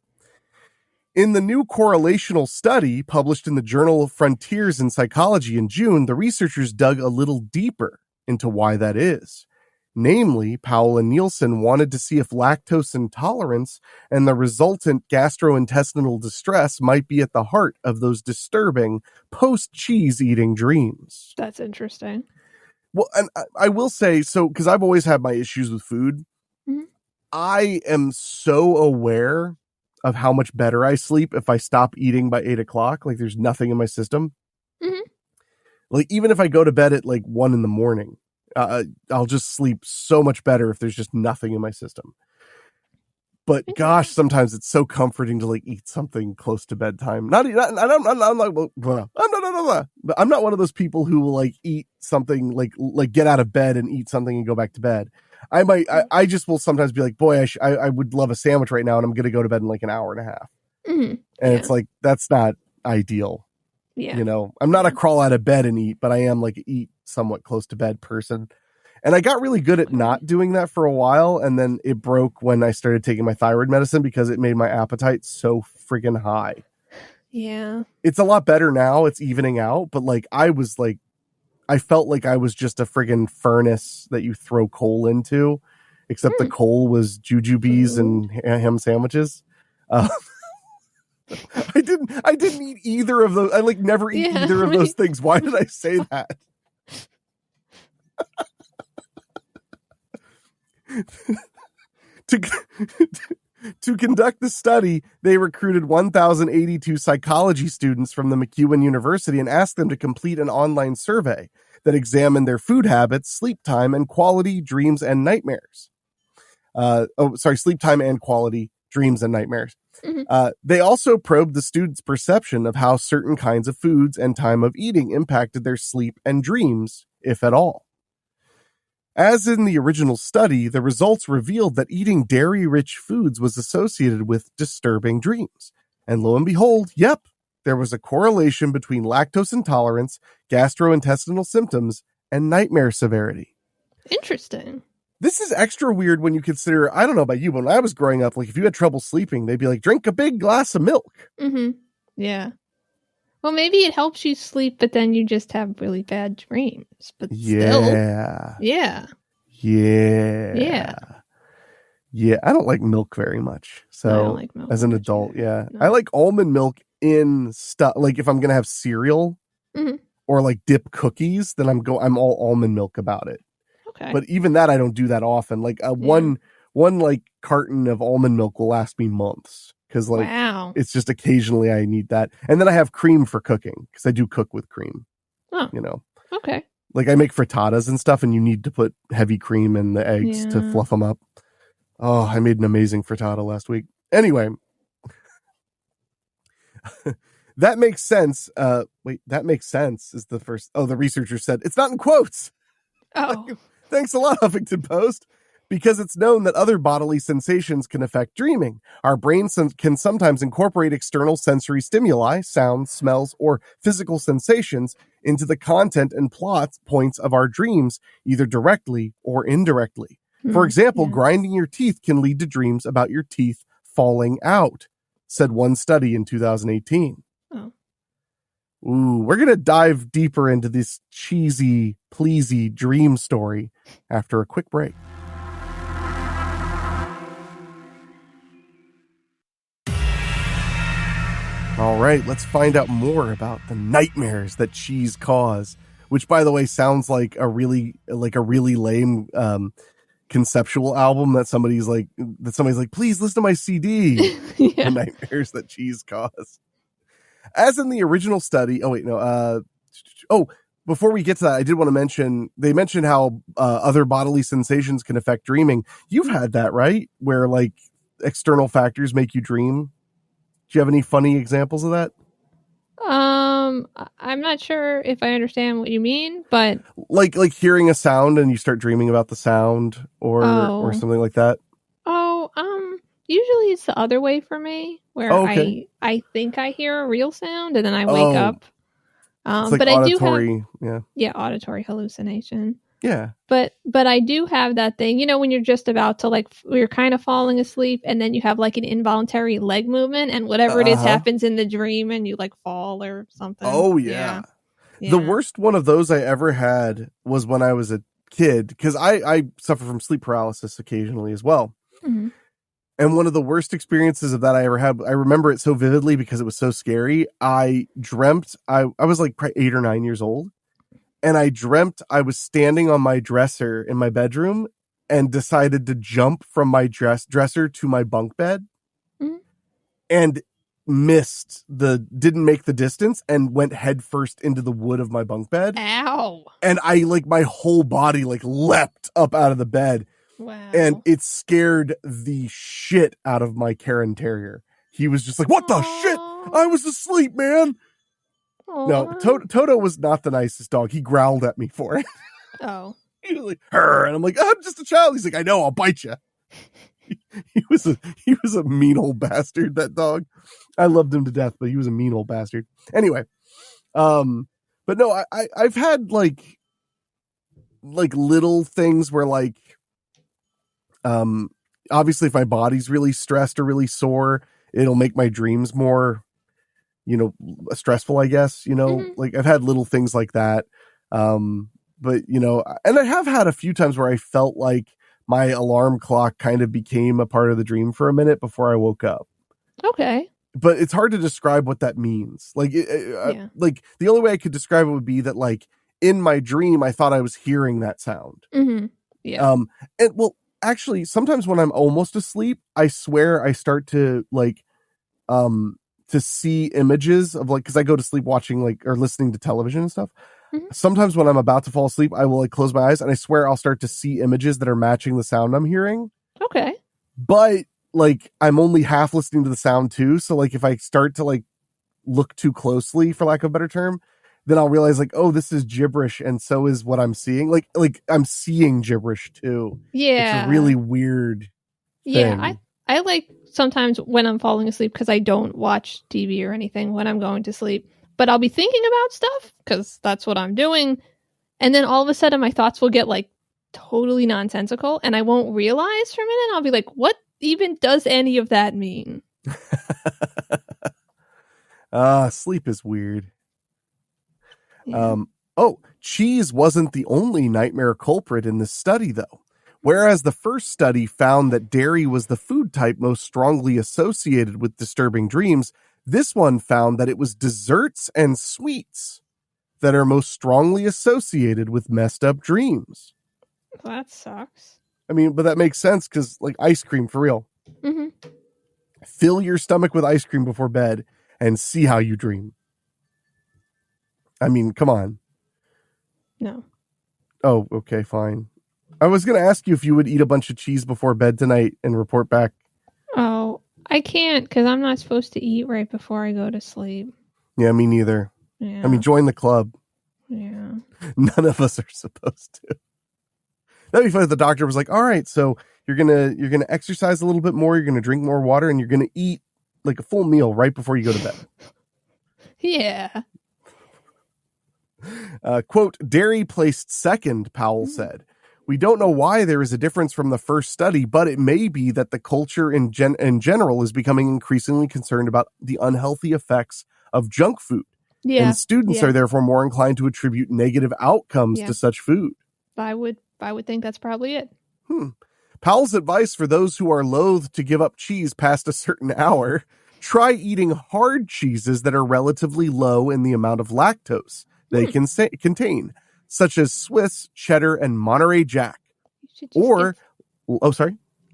Speaker 1: In the new correlational study published in the Journal of Frontiers in Psychology in June, the researchers dug a little deeper into why that is. Namely, Powell and Nielsen wanted to see if lactose intolerance and the resultant gastrointestinal distress might be at the heart of those disturbing post-cheese eating dreams.
Speaker 3: That's interesting.
Speaker 1: Well, and I will say, so, because I've always had my issues with food, I am so aware of how much better I sleep if I stop eating by 8:00. Like there's nothing in my system.
Speaker 3: Mm-hmm.
Speaker 1: Like even if I go to bed at like 1 a.m, I'll just sleep so much better if there's just nothing in my system. But gosh, sometimes it's so comforting to like eat something close to bedtime. I'm not one of those people who will like eat something like get out of bed and eat something and go back to bed. I just will sometimes be like, boy, I would love a sandwich right now, and I'm going to go to bed in like an hour and a half.
Speaker 3: Mm-hmm.
Speaker 1: And it's like, that's not ideal.
Speaker 3: Yeah.
Speaker 1: You know, I'm not a crawl out of bed and eat, but I am like eat somewhat close to bed person. And I got really good at not doing that for a while. And then it broke when I started taking my thyroid medicine because it made my appetite so friggin' high.
Speaker 3: Yeah.
Speaker 1: It's a lot better now. It's evening out. But like, I felt like I was just a friggin' furnace that you throw coal into, except the coal was jujubes and ham sandwiches. I didn't eat either of those. I like never eat either of those things. Why did I say that? To conduct the study, they recruited 1,082 psychology students from the McEwen University and asked them to complete an online survey that examined their food habits, sleep time, and quality, dreams, and nightmares. Sleep time and quality, dreams, and nightmares. Mm-hmm. They also probed the students' perception of how certain kinds of foods and time of eating impacted their sleep and dreams, if at all. As in the original study, the results revealed that eating dairy-rich foods was associated with disturbing dreams. And lo and behold, yep, there was a correlation between lactose intolerance, gastrointestinal symptoms, and nightmare severity.
Speaker 3: Interesting.
Speaker 1: This is extra weird when you consider, I don't know about you, but when I was growing up, like if you had trouble sleeping, they'd be like, drink a big glass of milk.
Speaker 3: Mm-hmm. Yeah. Well, maybe it helps you sleep, but then you just have really bad dreams. But still. Yeah.
Speaker 1: Yeah. I don't like milk very much. So
Speaker 3: I don't like milk
Speaker 1: as an adult, no. I like almond milk in stuff. Like if I'm going to have cereal or like dip cookies, then I'm all almond milk about it.
Speaker 3: Okay.
Speaker 1: But even that, I don't do that often. Like one like carton of almond milk will last me months. Because like it's just occasionally I need that. And then I have cream for cooking because I do cook with cream.
Speaker 3: Oh.
Speaker 1: You know.
Speaker 3: Okay.
Speaker 1: Like I make frittatas and stuff and you need to put heavy cream in the eggs to fluff them up. Oh, I made an amazing frittata last week. Anyway. That makes sense. That makes sense is the first. Oh, the researcher said it's not in quotes.
Speaker 3: Oh.
Speaker 1: Thanks a lot, Huffington Post. Because it's known that other bodily sensations can affect dreaming. Our brains can sometimes incorporate external sensory stimuli, sounds, smells, or physical sensations into the content and plot points of our dreams, either directly or indirectly. For example, grinding your teeth can lead to dreams about your teeth falling out, said one study in 2018.
Speaker 3: Oh.
Speaker 1: Ooh, we're going to dive deeper into this cheesy, pleasy dream story after a quick break. All right, let's find out more about the nightmares that cheese cause, which, by the way, sounds like a really lame conceptual album that somebody's like, please listen to my CD. The nightmares that cheese cause. As in the original study. Before we get to that, I did want to mention, they mentioned how other bodily sensations can affect dreaming. You've had that, right? Where like external factors make you dream. Do you have any funny examples of that?
Speaker 3: I'm not sure if I understand what you mean, but
Speaker 1: like hearing a sound and you start dreaming about the sound or something like that.
Speaker 3: Usually it's the other way for me, where I think I hear a real sound and then I wake up.
Speaker 1: It's like
Speaker 3: but
Speaker 1: auditory,
Speaker 3: I do have auditory hallucination.
Speaker 1: Yeah.
Speaker 3: But I do have that thing, when you're just about to you're kind of falling asleep and then you have like an involuntary leg movement and whatever it is happens in the dream and you like fall or something.
Speaker 1: Oh yeah. The worst one of those I ever had was when I was a kid, because I suffer from sleep paralysis occasionally as well. Mm-hmm. And one of the worst experiences of that I ever had, I remember it so vividly because it was so scary. I dreamt, I was like probably 8 or 9 years old. And I dreamt I was standing on my dresser in my bedroom and decided to jump from my dresser to my bunk bed. Mm-hmm. and didn't make the distance and went headfirst into the wood of my bunk bed.
Speaker 3: Ow.
Speaker 1: And I my whole body leapt up out of the bed.
Speaker 3: Wow.
Speaker 1: And it scared the shit out of my Karen Terrier. He was just like, what the shit? I was asleep, man. Aww. No, Toto was not the nicest dog. He growled at me for it.
Speaker 3: Oh.
Speaker 1: He was like, "Her," and I'm like, I'm just a child. He's like, I know, I'll bite you. He was a mean old bastard, that dog. I loved him to death, but he was a mean old bastard. Anyway, but no, I've had like little things where obviously if my body's really stressed or really sore, it'll make my dreams more, stressful, I guess, like I've had little things like that. But and I have had a few times where I felt like my alarm clock kind of became a part of the dream for a minute before I woke up.
Speaker 3: Okay.
Speaker 1: But it's hard to describe what that means. Like the only way I could describe it would be that in my dream, I thought I was hearing that sound.
Speaker 3: Mm-hmm. Yeah.
Speaker 1: And actually, sometimes when I'm almost asleep, I swear I start to to see images of because I go to sleep watching or listening to television and stuff. Mm-hmm. Sometimes when I'm about to fall asleep, I will close my eyes and I swear I'll start to see images that are matching the sound I'm hearing.
Speaker 3: Okay.
Speaker 1: But I'm only half listening to the sound too. So if I start to look too closely, for lack of a better term, then I'll realize oh, this is gibberish. And so is what I'm seeing. Like I'm seeing gibberish too.
Speaker 3: Yeah.
Speaker 1: It's a really weird thing.
Speaker 3: Yeah. I sometimes when I'm falling asleep, because I don't watch TV or anything when I'm going to sleep, but I'll be thinking about stuff because that's what I'm doing. And then all of a sudden my thoughts will get totally nonsensical and I won't realize for a minute. I'll be like, what even does any of that mean?
Speaker 1: Sleep is weird.
Speaker 3: Yeah.
Speaker 1: Cheese wasn't the only nightmare culprit in this study, though. Whereas the first study found that dairy was the food type most strongly associated with disturbing dreams, this one found that it was desserts and sweets that are most strongly associated with messed up dreams.
Speaker 3: That sucks.
Speaker 1: I mean, but that makes sense because ice cream, for real.
Speaker 3: Mm-hmm.
Speaker 1: Fill your stomach with ice cream before bed and see how you dream. I mean, come on.
Speaker 3: No.
Speaker 1: Oh, okay, fine. I was going to ask you if you would eat a bunch of cheese before bed tonight and report back.
Speaker 3: Oh, I can't because I'm not supposed to eat right before I go to sleep.
Speaker 1: Yeah, me neither.
Speaker 3: Yeah.
Speaker 1: I mean, join the club.
Speaker 3: Yeah.
Speaker 1: None of us are supposed to. That'd be funny if the doctor was like, all right, so you're gonna exercise a little bit more, you're gonna drink more water, and you're gonna eat a full meal right before you go to bed.
Speaker 3: Yeah.
Speaker 1: Quote, dairy placed second, Powell said. We don't know why there is a difference from the first study, but it may be that the culture in general is becoming increasingly concerned about the unhealthy effects of junk food.
Speaker 3: Yeah.
Speaker 1: And students are therefore more inclined to attribute negative outcomes to such food.
Speaker 3: I would think that's probably it.
Speaker 1: Powell's advice for those who are loath to give up cheese past a certain hour: try eating hard cheeses that are relatively low in the amount of lactose they can contain, such as Swiss, cheddar, and Monterey Jack. Sorry?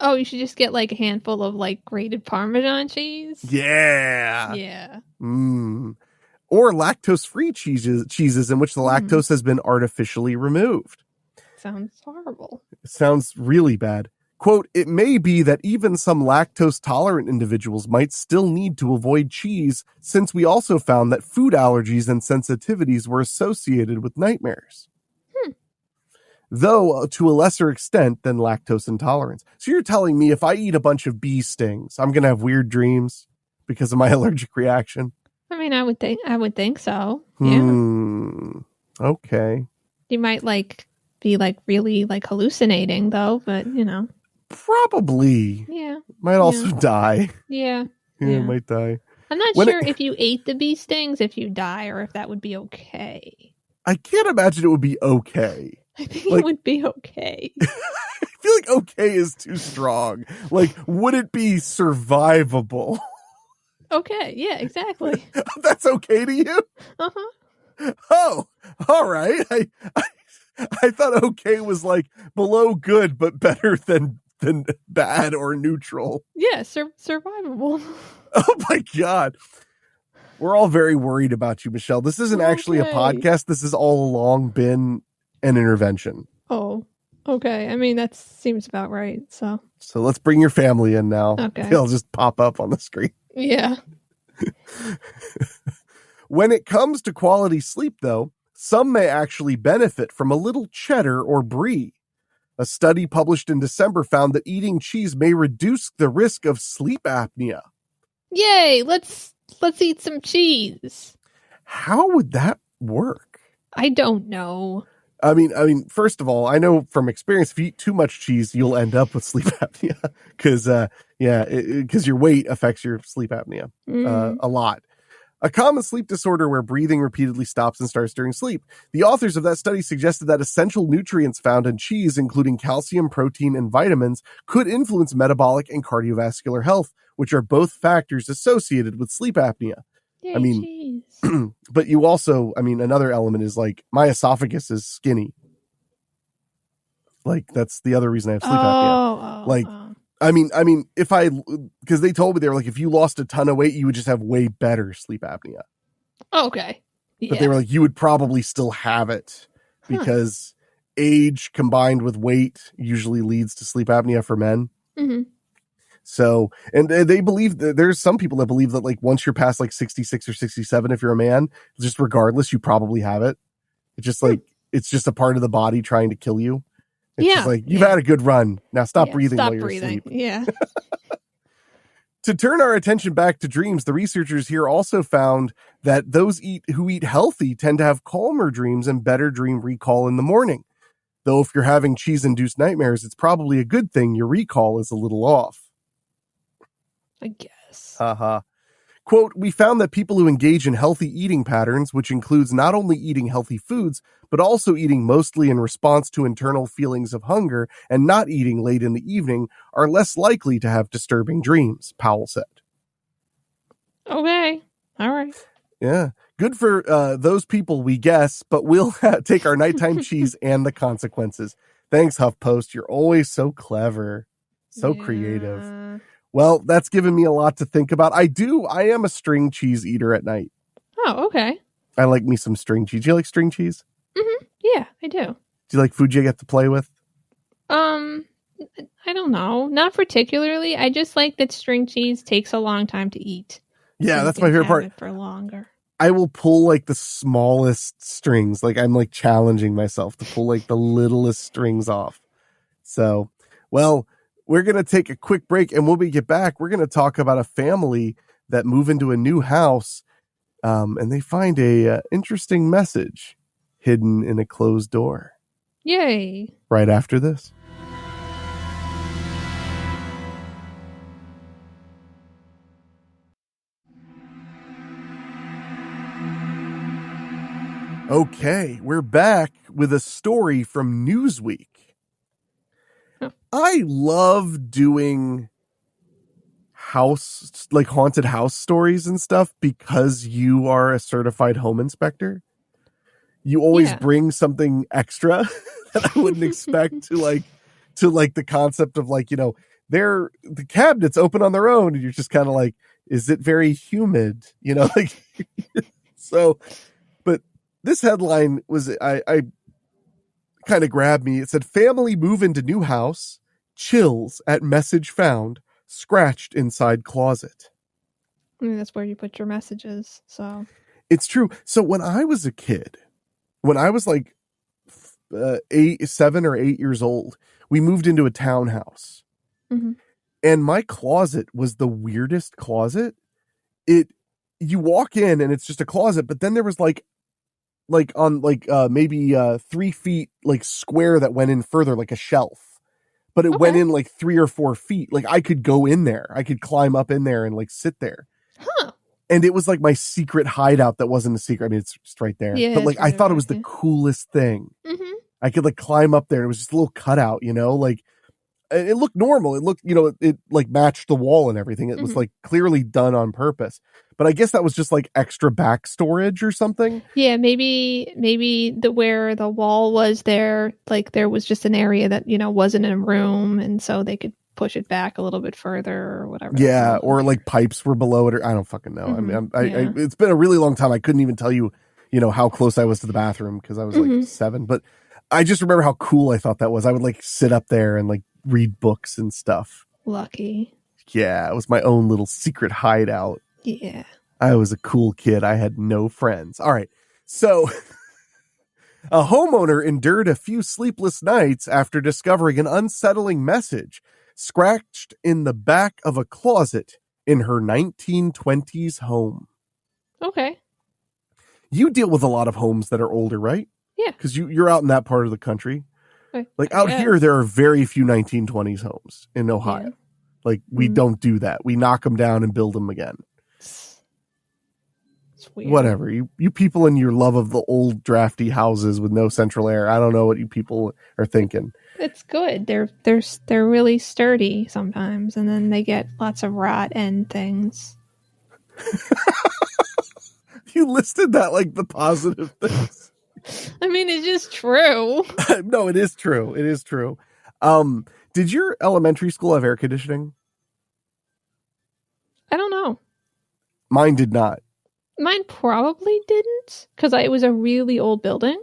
Speaker 3: Oh, you should just get a handful of grated Parmesan cheese.
Speaker 1: Yeah.
Speaker 3: Yeah.
Speaker 1: Or lactose-free cheeses in which the lactose has been artificially removed.
Speaker 3: Sounds horrible.
Speaker 1: It sounds really bad. Quote, it may be that even some lactose-tolerant individuals might still need to avoid cheese, since we also found that food allergies and sensitivities were associated with nightmares. Though to a lesser extent than lactose intolerance. So you're telling me if I eat a bunch of bee stings, I'm going to have weird dreams because of my allergic reaction?
Speaker 3: I mean, I would think so. Yeah.
Speaker 1: Okay.
Speaker 3: You might be really hallucinating though, but
Speaker 1: probably.
Speaker 3: Yeah.
Speaker 1: Might also die.
Speaker 3: Yeah.
Speaker 1: Might die.
Speaker 3: I'm not sure if you ate the bee stings, if you die, or if that would be okay.
Speaker 1: I can't imagine it would be okay.
Speaker 3: I think it would be okay.
Speaker 1: I feel like okay is too strong. Would it be survivable?
Speaker 3: Okay, yeah, exactly.
Speaker 1: That's okay to you?
Speaker 3: Uh-huh.
Speaker 1: Oh, all right. I thought okay was below good, but better than than bad or neutral.
Speaker 3: Yeah, survivable.
Speaker 1: Oh my God. We're all very worried about you, Michelle. This isn't actually a podcast. This has all along been an intervention.
Speaker 3: Oh, okay. I mean, that seems about right. So
Speaker 1: let's bring your family in now.
Speaker 3: Okay.
Speaker 1: They'll just pop up on the screen.
Speaker 3: Yeah.
Speaker 1: When it comes to quality sleep, though, some may actually benefit from a little cheddar or brie. A study published in December found that eating cheese may reduce the risk of sleep apnea.
Speaker 3: Yay! Let's eat some cheese.
Speaker 1: How would that work?
Speaker 3: I don't know.
Speaker 1: I mean, first of all, I know from experience, if you eat too much cheese, you'll end up with sleep apnea because your weight affects your sleep apnea a lot. A common sleep disorder where breathing repeatedly stops and starts during sleep. The authors of that study suggested that essential nutrients found in cheese, including calcium, protein, and vitamins, could influence metabolic and cardiovascular health, which are both factors associated with sleep apnea.
Speaker 3: Yay, cheese.
Speaker 1: But you also, another element is like my esophagus is skinny. Like that's the other reason I have sleep apnea. Because they told me they were like, if you lost a ton of weight, you would just have way better sleep apnea.
Speaker 3: Okay. Yeah.
Speaker 1: But they were like, you would probably still have it because age combined with weight usually leads to sleep apnea for men.
Speaker 3: Mm-hmm.
Speaker 1: So, and they believe that there's some people that believe that like once you're past like 66 or 67, if you're a man, just regardless, you probably have it. It's just like, it's just a part of the body trying to kill you. It's just like, you've had a good run. Now stop breathing while you're asleep.
Speaker 3: Yeah.
Speaker 1: To turn our attention back to dreams, the researchers here also found that those who eat healthy tend to have calmer dreams and better dream recall in the morning. Though if you're having cheese-induced nightmares, it's probably a good thing your recall is a little off.
Speaker 3: I guess.
Speaker 1: Quote, we found that people who engage in healthy eating patterns, which includes not only eating healthy foods, but also eating mostly in response to internal feelings of hunger and not eating late in the evening, are less likely to have disturbing dreams, Powell said.
Speaker 3: Okay. All right.
Speaker 1: Yeah. Good for those people, we guess, but we'll take our nighttime cheese and the consequences. Thanks, HuffPost. You're always so clever. So creative. Well, that's given me a lot to think about. I am a string cheese eater at night.
Speaker 3: Oh, okay.
Speaker 1: I like me some string cheese. Do you like string cheese?
Speaker 3: Mm-hmm. Yeah, I do.
Speaker 1: Do you like food you get to play with?
Speaker 3: I don't know. Not particularly. I just like that string cheese takes a long time to eat.
Speaker 1: Yeah,
Speaker 3: so
Speaker 1: that's my favorite part.
Speaker 3: For longer.
Speaker 1: I will pull like the smallest strings. Like I'm like challenging myself to pull like the littlest strings off. So, well, we're going to take a quick break, and when we get back, we're going to talk about a family that move into a new house, and they find a interesting message hidden in a closed door.
Speaker 3: Yay.
Speaker 1: Right after this. Okay, we're back with a story from Newsweek. I love doing haunted house stories and stuff because you are a certified home inspector. You always bring something extra that I wouldn't expect to the concept of the cabinets open on their own. And you're just kind of like, is it very humid? So, but this headline was, I kind of grabbed me. It said, family move into new house, chills at message found, scratched inside closet.
Speaker 3: I mean, that's where you put your messages. So
Speaker 1: it's true. So when I was a kid, when I was like 7 or 8 years old, we moved into a townhouse, and my closet was the weirdest closet. You walk in and it's just a closet, but then there was maybe 3 feet square that went in further, like a shelf. But it went in 3 or 4 feet. Like I could go in there. I could climb up in there and sit there.
Speaker 3: Huh.
Speaker 1: And it was like my secret hideout that wasn't a secret. I mean, it's just right there.
Speaker 3: Yeah,
Speaker 1: but I thought it was the coolest thing.
Speaker 3: Mm-hmm.
Speaker 1: I could climb up there. It was just a little cutout, it looked normal. It looked, it like matched the wall and everything. It was like clearly done on purpose. But I guess that was just like extra back storage or something.
Speaker 3: Yeah, maybe where the wall was there, like there was just an area that, wasn't a room, and so they could push it back a little bit further or whatever.
Speaker 1: Yeah, or like pipes were below it, or I don't fucking know. I mean, it's been a really long time. I couldn't even tell you, how close I was to the bathroom because I was like 7. But I just remember how cool I thought that was. I would like sit up there and like read books and stuff.
Speaker 3: Lucky.
Speaker 1: Yeah, it was my own little secret hideout.
Speaker 3: Yeah.
Speaker 1: I was a cool kid. I had no friends. All right. So a homeowner endured a few sleepless nights after discovering an unsettling message scratched in the back of a closet in her 1920s home.
Speaker 3: Okay.
Speaker 1: You deal with a lot of homes that are older, right?
Speaker 3: Yeah.
Speaker 1: Because you're out in that part of the country.
Speaker 3: Okay.
Speaker 1: Like out here, there are very few 1920s homes in Ohio. Yeah. Like we don't do that. We knock them down and build them again.
Speaker 3: It's weird.
Speaker 1: Whatever. You people and your love of the old drafty houses with no central air. I don't know what you people are thinking.
Speaker 3: It's good. They're really sturdy sometimes, and then they get lots of rot and things.
Speaker 1: You listed that like the positive things.
Speaker 3: I mean, it's just true.
Speaker 1: No, it is true. It is true. Did your elementary school have air conditioning?
Speaker 3: I don't know.
Speaker 1: Mine did not.
Speaker 3: Mine probably didn't, because it was a really old building.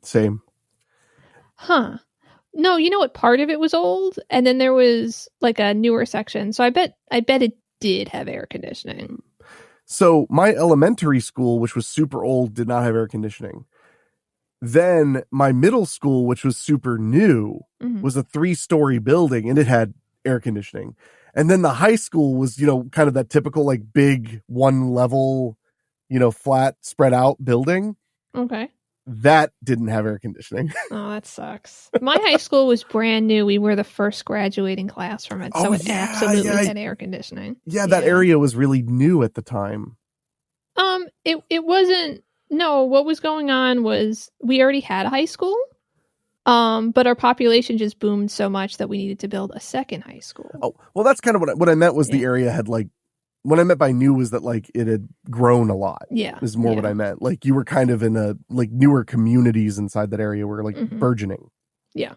Speaker 1: Same.
Speaker 3: Huh. No, you know what? Part of it was old, and then there was like a newer section. So I bet it did have air conditioning.
Speaker 1: So my elementary school, which was super old, did not have air conditioning. Then my middle school, which was super new, was a 3-story building, and it had air conditioning. And then the high school was, kind of that typical like big 1-level, flat spread out building.
Speaker 3: Okay.
Speaker 1: That didn't have air conditioning.
Speaker 3: Oh, that sucks. My high school was brand new. We were the first graduating class from it. So it absolutely had air conditioning.
Speaker 1: Yeah, that area was really new at the time.
Speaker 3: It wasn't. No, what was going on was we already had a high school. But our population just boomed so much that we needed to build a second high school.
Speaker 1: Oh, well, that's kind of what I meant was the area had like, what I meant by new was that like it had grown a lot.
Speaker 3: Yeah.
Speaker 1: Is more what I meant. Like you were kind of in a like newer communities inside that area were like burgeoning.
Speaker 3: Yeah.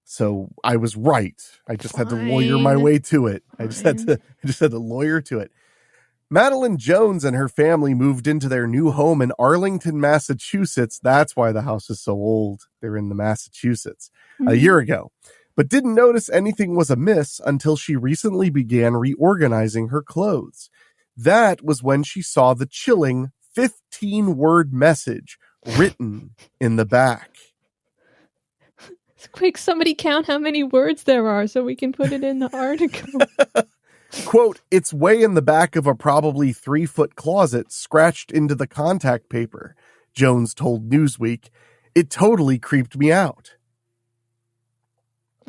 Speaker 1: So I was right. I just had to lawyer my way to it. I just had to lawyer to it. Madeline Jones and her family moved into their new home in Arlington, Massachusetts. That's why the house is so old. They're in the Massachusetts a year ago, but didn't notice anything was amiss until she recently began reorganizing her clothes. That was when she saw the chilling 15-word message written in the back.
Speaker 3: Quick, somebody count how many words there are so we can put it in the article.
Speaker 1: Quote, "It's way in the back of a probably 3-foot closet scratched into the contact paper," Jones told Newsweek. "It totally creeped me out."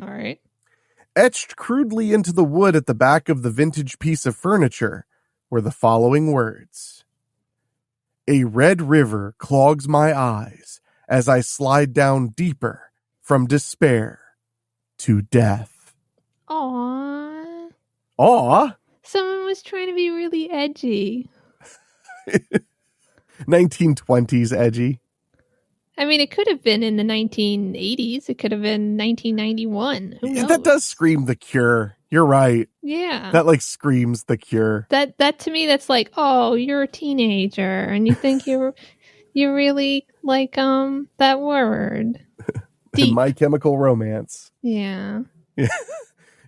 Speaker 3: All right.
Speaker 1: Etched crudely into the wood at the back of the vintage piece of furniture were the following words. "A red river clogs my eyes as I slide down deeper from despair to death."
Speaker 3: Aww.
Speaker 1: Aw.
Speaker 3: Someone was trying to be really edgy.
Speaker 1: 1920s edgy.
Speaker 3: I mean, it could have been in the 1980s. It could have been 1991. Who knows?
Speaker 1: That does scream The Cure. You're right.
Speaker 3: Yeah.
Speaker 1: That like screams The Cure.
Speaker 3: That to me, that's like, oh, you're a teenager and you think you really like that word.
Speaker 1: My Chemical Romance.
Speaker 3: Yeah.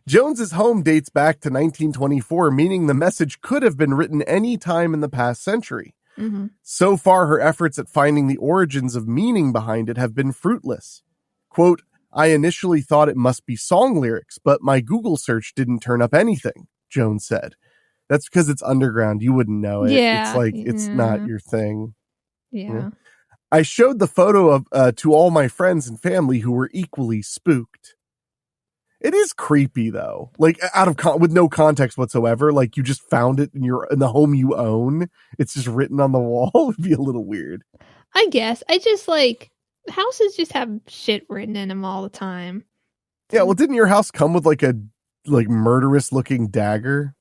Speaker 1: Jones's home dates back to 1924, meaning the message could have been written any time in the past century. So far, her efforts at finding the origins of meaning behind it have been fruitless. Quote, "I initially thought it must be song lyrics, but my Google search didn't turn up anything," Jones said. That's because it's underground. You wouldn't know it.
Speaker 3: Yeah.
Speaker 1: It's like, it's not your thing.
Speaker 3: Yeah.
Speaker 1: I showed the photo of to all my friends and family who were equally spooked. It is creepy though, like with no context whatsoever. Like you just found it in the home you own. It's just written on the wall. It would be a little weird.
Speaker 3: I guess I just like houses just have shit written in them all the time.
Speaker 1: Yeah, well, didn't your house come with like a murderous looking dagger?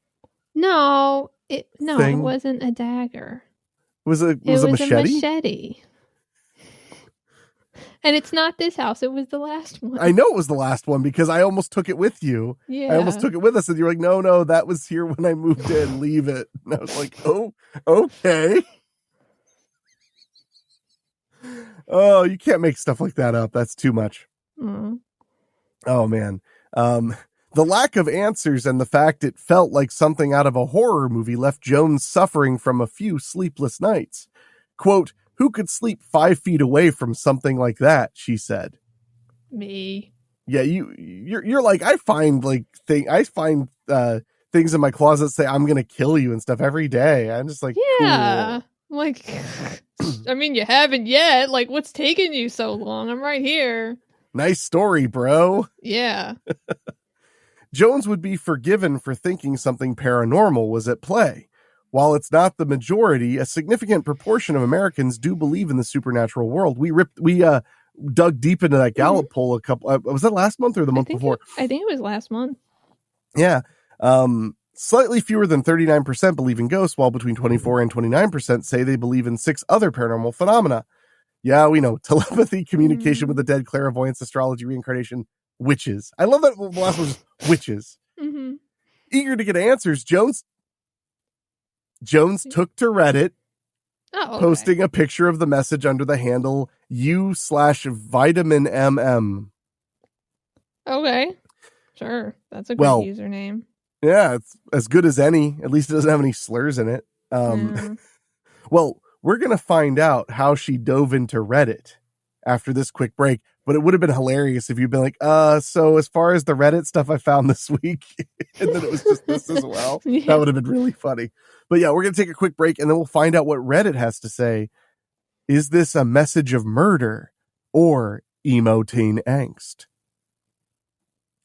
Speaker 3: No, it wasn't a dagger.
Speaker 1: It was a machete?
Speaker 3: A machete. And it's not this house. It was the last one.
Speaker 1: I know it was the last one because I almost took it with you.
Speaker 3: Yeah.
Speaker 1: I almost took it with us, and you're like, no, that was here when I moved in. Leave it. And I was like, oh, okay. Oh, you can't make stuff like that up. That's too much.
Speaker 3: Mm.
Speaker 1: Oh, man. The lack of answers and the fact it felt like something out of a horror movie left Jones suffering from a few sleepless nights. Quote, "Who could sleep 5 feet away from something like that?" she said.
Speaker 3: Me.
Speaker 1: Yeah, you're like, I find things in my closet say I'm gonna kill you and stuff every day. I'm just like,
Speaker 3: yeah,
Speaker 1: cool.
Speaker 3: Like, I mean, you haven't yet. Like, what's taking you so long? I'm right here.
Speaker 1: Nice story, bro.
Speaker 3: Yeah.
Speaker 1: Jones would be forgiven for thinking something paranormal was at play. While it's not the majority, a significant proportion of Americans do believe in the supernatural world. We dug deep into that Gallup poll was that last month or the month before?
Speaker 3: I think it was last month.
Speaker 1: Yeah. Slightly fewer than 39% believe in ghosts, while between 24 and 29% say they believe in 6 other paranormal phenomena. Yeah, we know. Telepathy, communication with the dead, clairvoyance, astrology, reincarnation, witches. I love that the last one was witches.
Speaker 3: Mm-hmm.
Speaker 1: Eager to get answers, Jones took to Reddit, posting a picture of the message under the handle u/vitaminmm.
Speaker 3: Okay. Sure. That's a great username.
Speaker 1: Yeah, it's as good as any. At least it doesn't have any slurs in it. Well, we're going to find out how she dove into Reddit after this quick break. But it would have been hilarious if you'd been like, so as far as the Reddit stuff I found this week, and then it was just this as well. Yeah. That would have been really funny. But yeah, we're going to take a quick break and then we'll find out what Reddit has to say. Is this a message of murder or emo teen angst?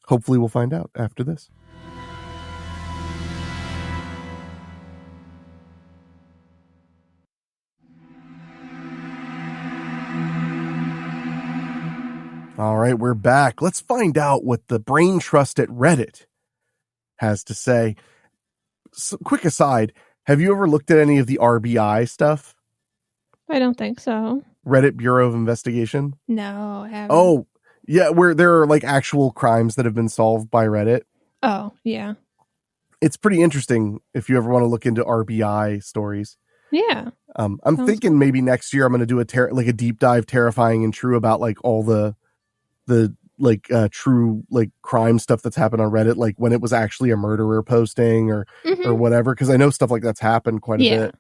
Speaker 1: Hopefully we'll find out after this. All right, we're back. Let's find out what the brain trust at Reddit has to say. So, quick aside, have you ever looked at any of the RBI stuff?
Speaker 3: I don't think so.
Speaker 1: Reddit Bureau of Investigation?
Speaker 3: No, I haven't.
Speaker 1: Oh, yeah, where there are like actual crimes that have been solved by Reddit.
Speaker 3: Oh, yeah.
Speaker 1: It's pretty interesting if you ever want to look into RBI stories.
Speaker 3: Yeah.
Speaker 1: I'm thinking maybe next year I'm going to do a deep dive, terrifying and true about like all the true like crime stuff that's happened on Reddit, like when it was actually a murderer posting or whatever, because I know stuff like that's happened quite a bit.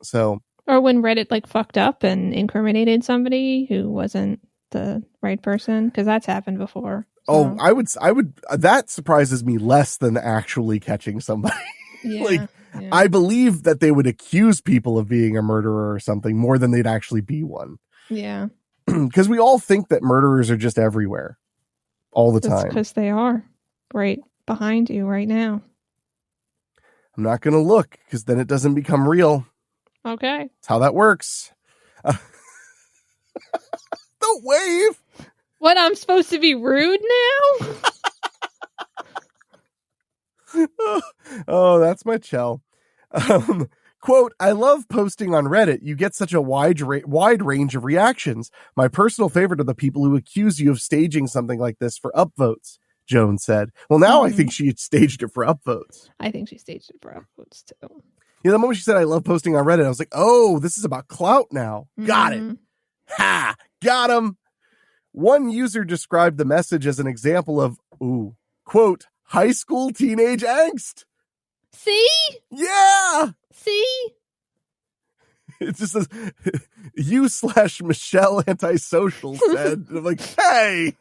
Speaker 1: So, or
Speaker 3: when Reddit like fucked up and incriminated somebody who wasn't the right person, because that's happened before. So.
Speaker 1: Oh, I would that surprises me less than actually catching somebody. Yeah, I believe that they would accuse people of being a murderer or something more than they'd actually be one.
Speaker 3: Yeah.
Speaker 1: Because we all think that murderers are just everywhere all the time.
Speaker 3: Because they are right behind you right now.
Speaker 1: I'm not going to look because then it doesn't become real.
Speaker 3: Okay.
Speaker 1: That's how that works. Don't wave.
Speaker 3: What, I'm supposed to be rude now?
Speaker 1: Oh, that's my Chell. Quote, "I love posting on Reddit. You get such a wide range of reactions. My personal favorite are the people who accuse you of staging something like this for upvotes," Jones said. Well, now I think she staged it for upvotes.
Speaker 3: I think she staged it for upvotes, too.
Speaker 1: Yeah, the moment she said, "I love posting on Reddit," I was like, oh, this is about clout now. Got it. Ha! Got him. One user described the message as an example of, quote, high school teenage angst.
Speaker 3: See?
Speaker 1: Yeah!
Speaker 3: See?
Speaker 1: It just says, you/Michelle Antisocial said. And I'm like, hey!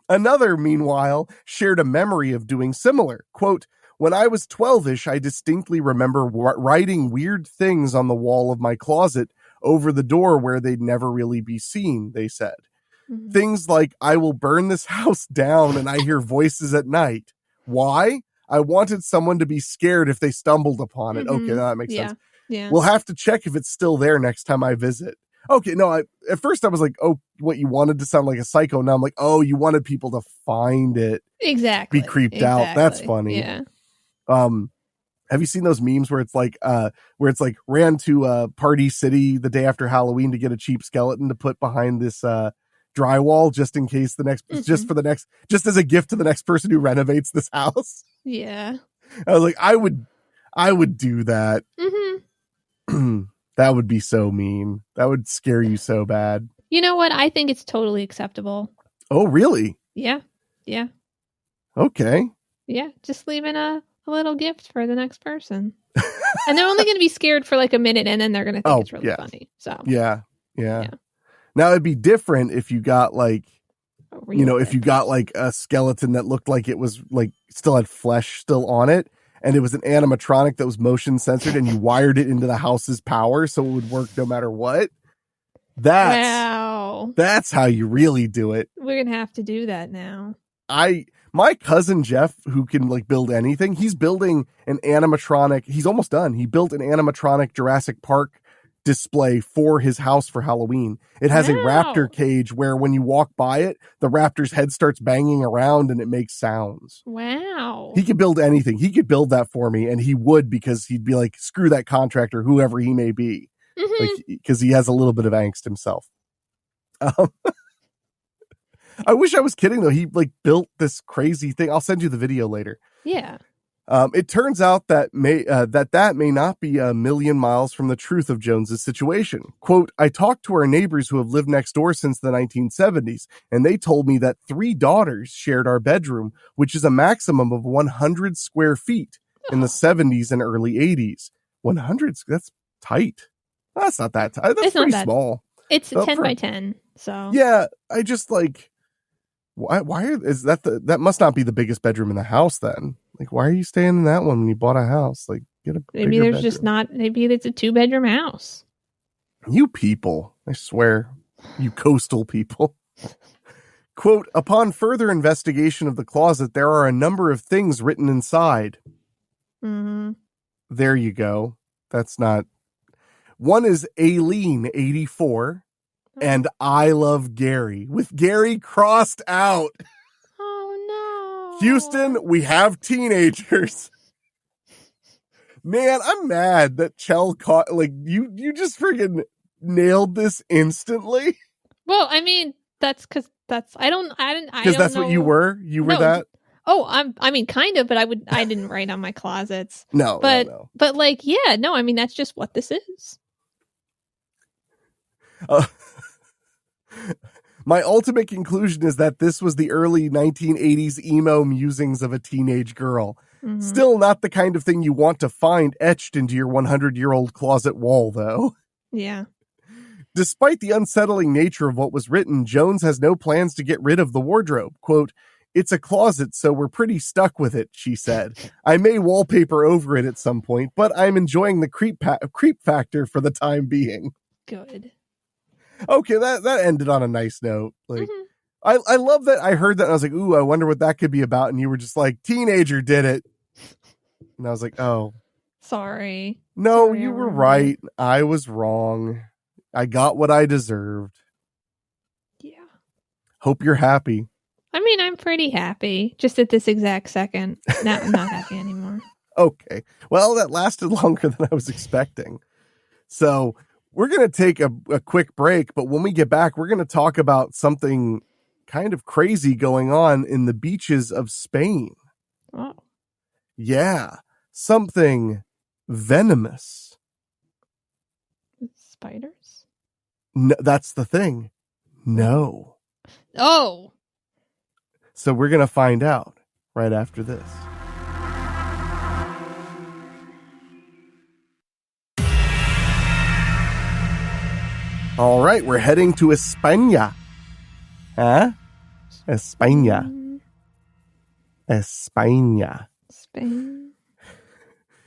Speaker 1: Another, meanwhile, shared a memory of doing similar. Quote, "When I was 12-ish, I distinctly remember writing weird things on the wall of my closet over the door where they'd never really be seen," they said. Mm-hmm. Things like, "I will burn this house down and I hear voices at night. Why? I wanted someone to be scared if they stumbled upon it." Okay, that makes sense. Yeah. We'll have to check if it's still there next time I visit. Okay, no, at first I was like, oh, what, you wanted to sound like a psycho. Now I'm like, oh, you wanted people to find it.
Speaker 3: Exactly.
Speaker 1: Be creeped out. That's funny.
Speaker 3: Yeah.
Speaker 1: Have you seen those memes where it's like ran to Party City the day after Halloween to get a cheap skeleton to put behind this drywall just in case just as a gift to the next person who renovates this house?
Speaker 3: Yeah.
Speaker 1: I was like, I would do that.
Speaker 3: Mm-hmm.
Speaker 1: That would be so mean. That would scare you so bad.
Speaker 3: You know what? I think it's totally acceptable.
Speaker 1: Oh, really?
Speaker 3: Yeah. Yeah.
Speaker 1: Okay.
Speaker 3: Yeah. Just leaving a little gift for the next person. And they're only going to be scared for like a minute and then they're going to think it's really funny. So
Speaker 1: yeah. Now it'd be different if you got like, if you got like a skeleton that looked like it was like still had flesh still on it. And it was an animatronic that was motion censored and you wired it into the house's power so it would work no matter what. That's how you really do it.
Speaker 3: We're going to have to do that now.
Speaker 1: My cousin Jeff, who can like build anything, he's building an animatronic. He's almost done. He built an animatronic Jurassic Park display for his house for Halloween. It has a raptor cage where when you walk by it, the raptor's head starts banging around and it makes sounds.
Speaker 3: Wow.
Speaker 1: He could build anything. He could build that for me, and he would, because he'd be like, screw that contractor, whoever he may be.
Speaker 3: Mm-hmm.
Speaker 1: Like, because he has a little bit of angst himself. I wish I was kidding though. He like built this crazy thing. I'll send you the video later.
Speaker 3: Yeah.
Speaker 1: It turns out that may not be a million miles from the truth of Jones's situation. Quote, I talked to our neighbors who have lived next door since the 1970s, and they told me that 3 daughters shared our bedroom, which is a maximum of 100 square feet in the 70s and early 80s. 100, that's tight. That's not that tight. That's pretty small.
Speaker 3: It's 10 by 10. So
Speaker 1: yeah, I just like, that must not be the biggest bedroom in the house then. Like, why are you staying in that one when you bought a house? Like, get a
Speaker 3: maybe there's bedroom. Just not. Maybe it's a 2-bedroom house.
Speaker 1: You people, I swear, you coastal people. Quote, upon further investigation of the closet, there are a number of things written inside.
Speaker 3: Mm-hmm.
Speaker 1: There you go. That's not. One is Aileen 84 and I love Gary with Gary crossed out. Houston, we have teenagers. Man, I'm mad that Chell caught, like, you just friggin' nailed this instantly.
Speaker 3: Well, I mean, that's because that's, I don't
Speaker 1: because that's know. What you were? You were that?
Speaker 3: Oh, I mean, kind of, but I didn't write on my closets.
Speaker 1: No.
Speaker 3: But like, yeah, no, I mean, that's just what this is.
Speaker 1: My ultimate conclusion is that this was the early 1980s emo musings of a teenage girl. Mm-hmm. Still not the kind of thing you want to find etched into your 100-year-old closet wall, though.
Speaker 3: Yeah.
Speaker 1: Despite the unsettling nature of what was written, Jones has no plans to get rid of the wardrobe. Quote, it's a closet, so we're pretty stuck with it, she said. I may wallpaper over it at some point, but I'm enjoying the creep factor for the time being.
Speaker 3: Good.
Speaker 1: Okay, that ended on a nice note. Like, I love that. I heard that and I was like, ooh, I wonder what that could be about. And you were just like, teenager did it. And I was like, oh.
Speaker 3: Sorry.
Speaker 1: No, you were right. I was wrong. I got what I deserved.
Speaker 3: Yeah.
Speaker 1: Hope you're happy.
Speaker 3: I mean, I'm pretty happy. Just at this exact second. No, I'm not happy anymore.
Speaker 1: Okay. Well, that lasted longer than I was expecting. So we're going to take a quick break, but when we get back, we're going to talk about something kind of crazy going on in the beaches of Spain.
Speaker 3: Oh.
Speaker 1: Yeah. Something venomous.
Speaker 3: Spiders?
Speaker 1: No, that's the thing. No.
Speaker 3: Oh.
Speaker 1: So we're going to find out right after this. All right, we're heading to España. Huh? España. España.
Speaker 3: Spain.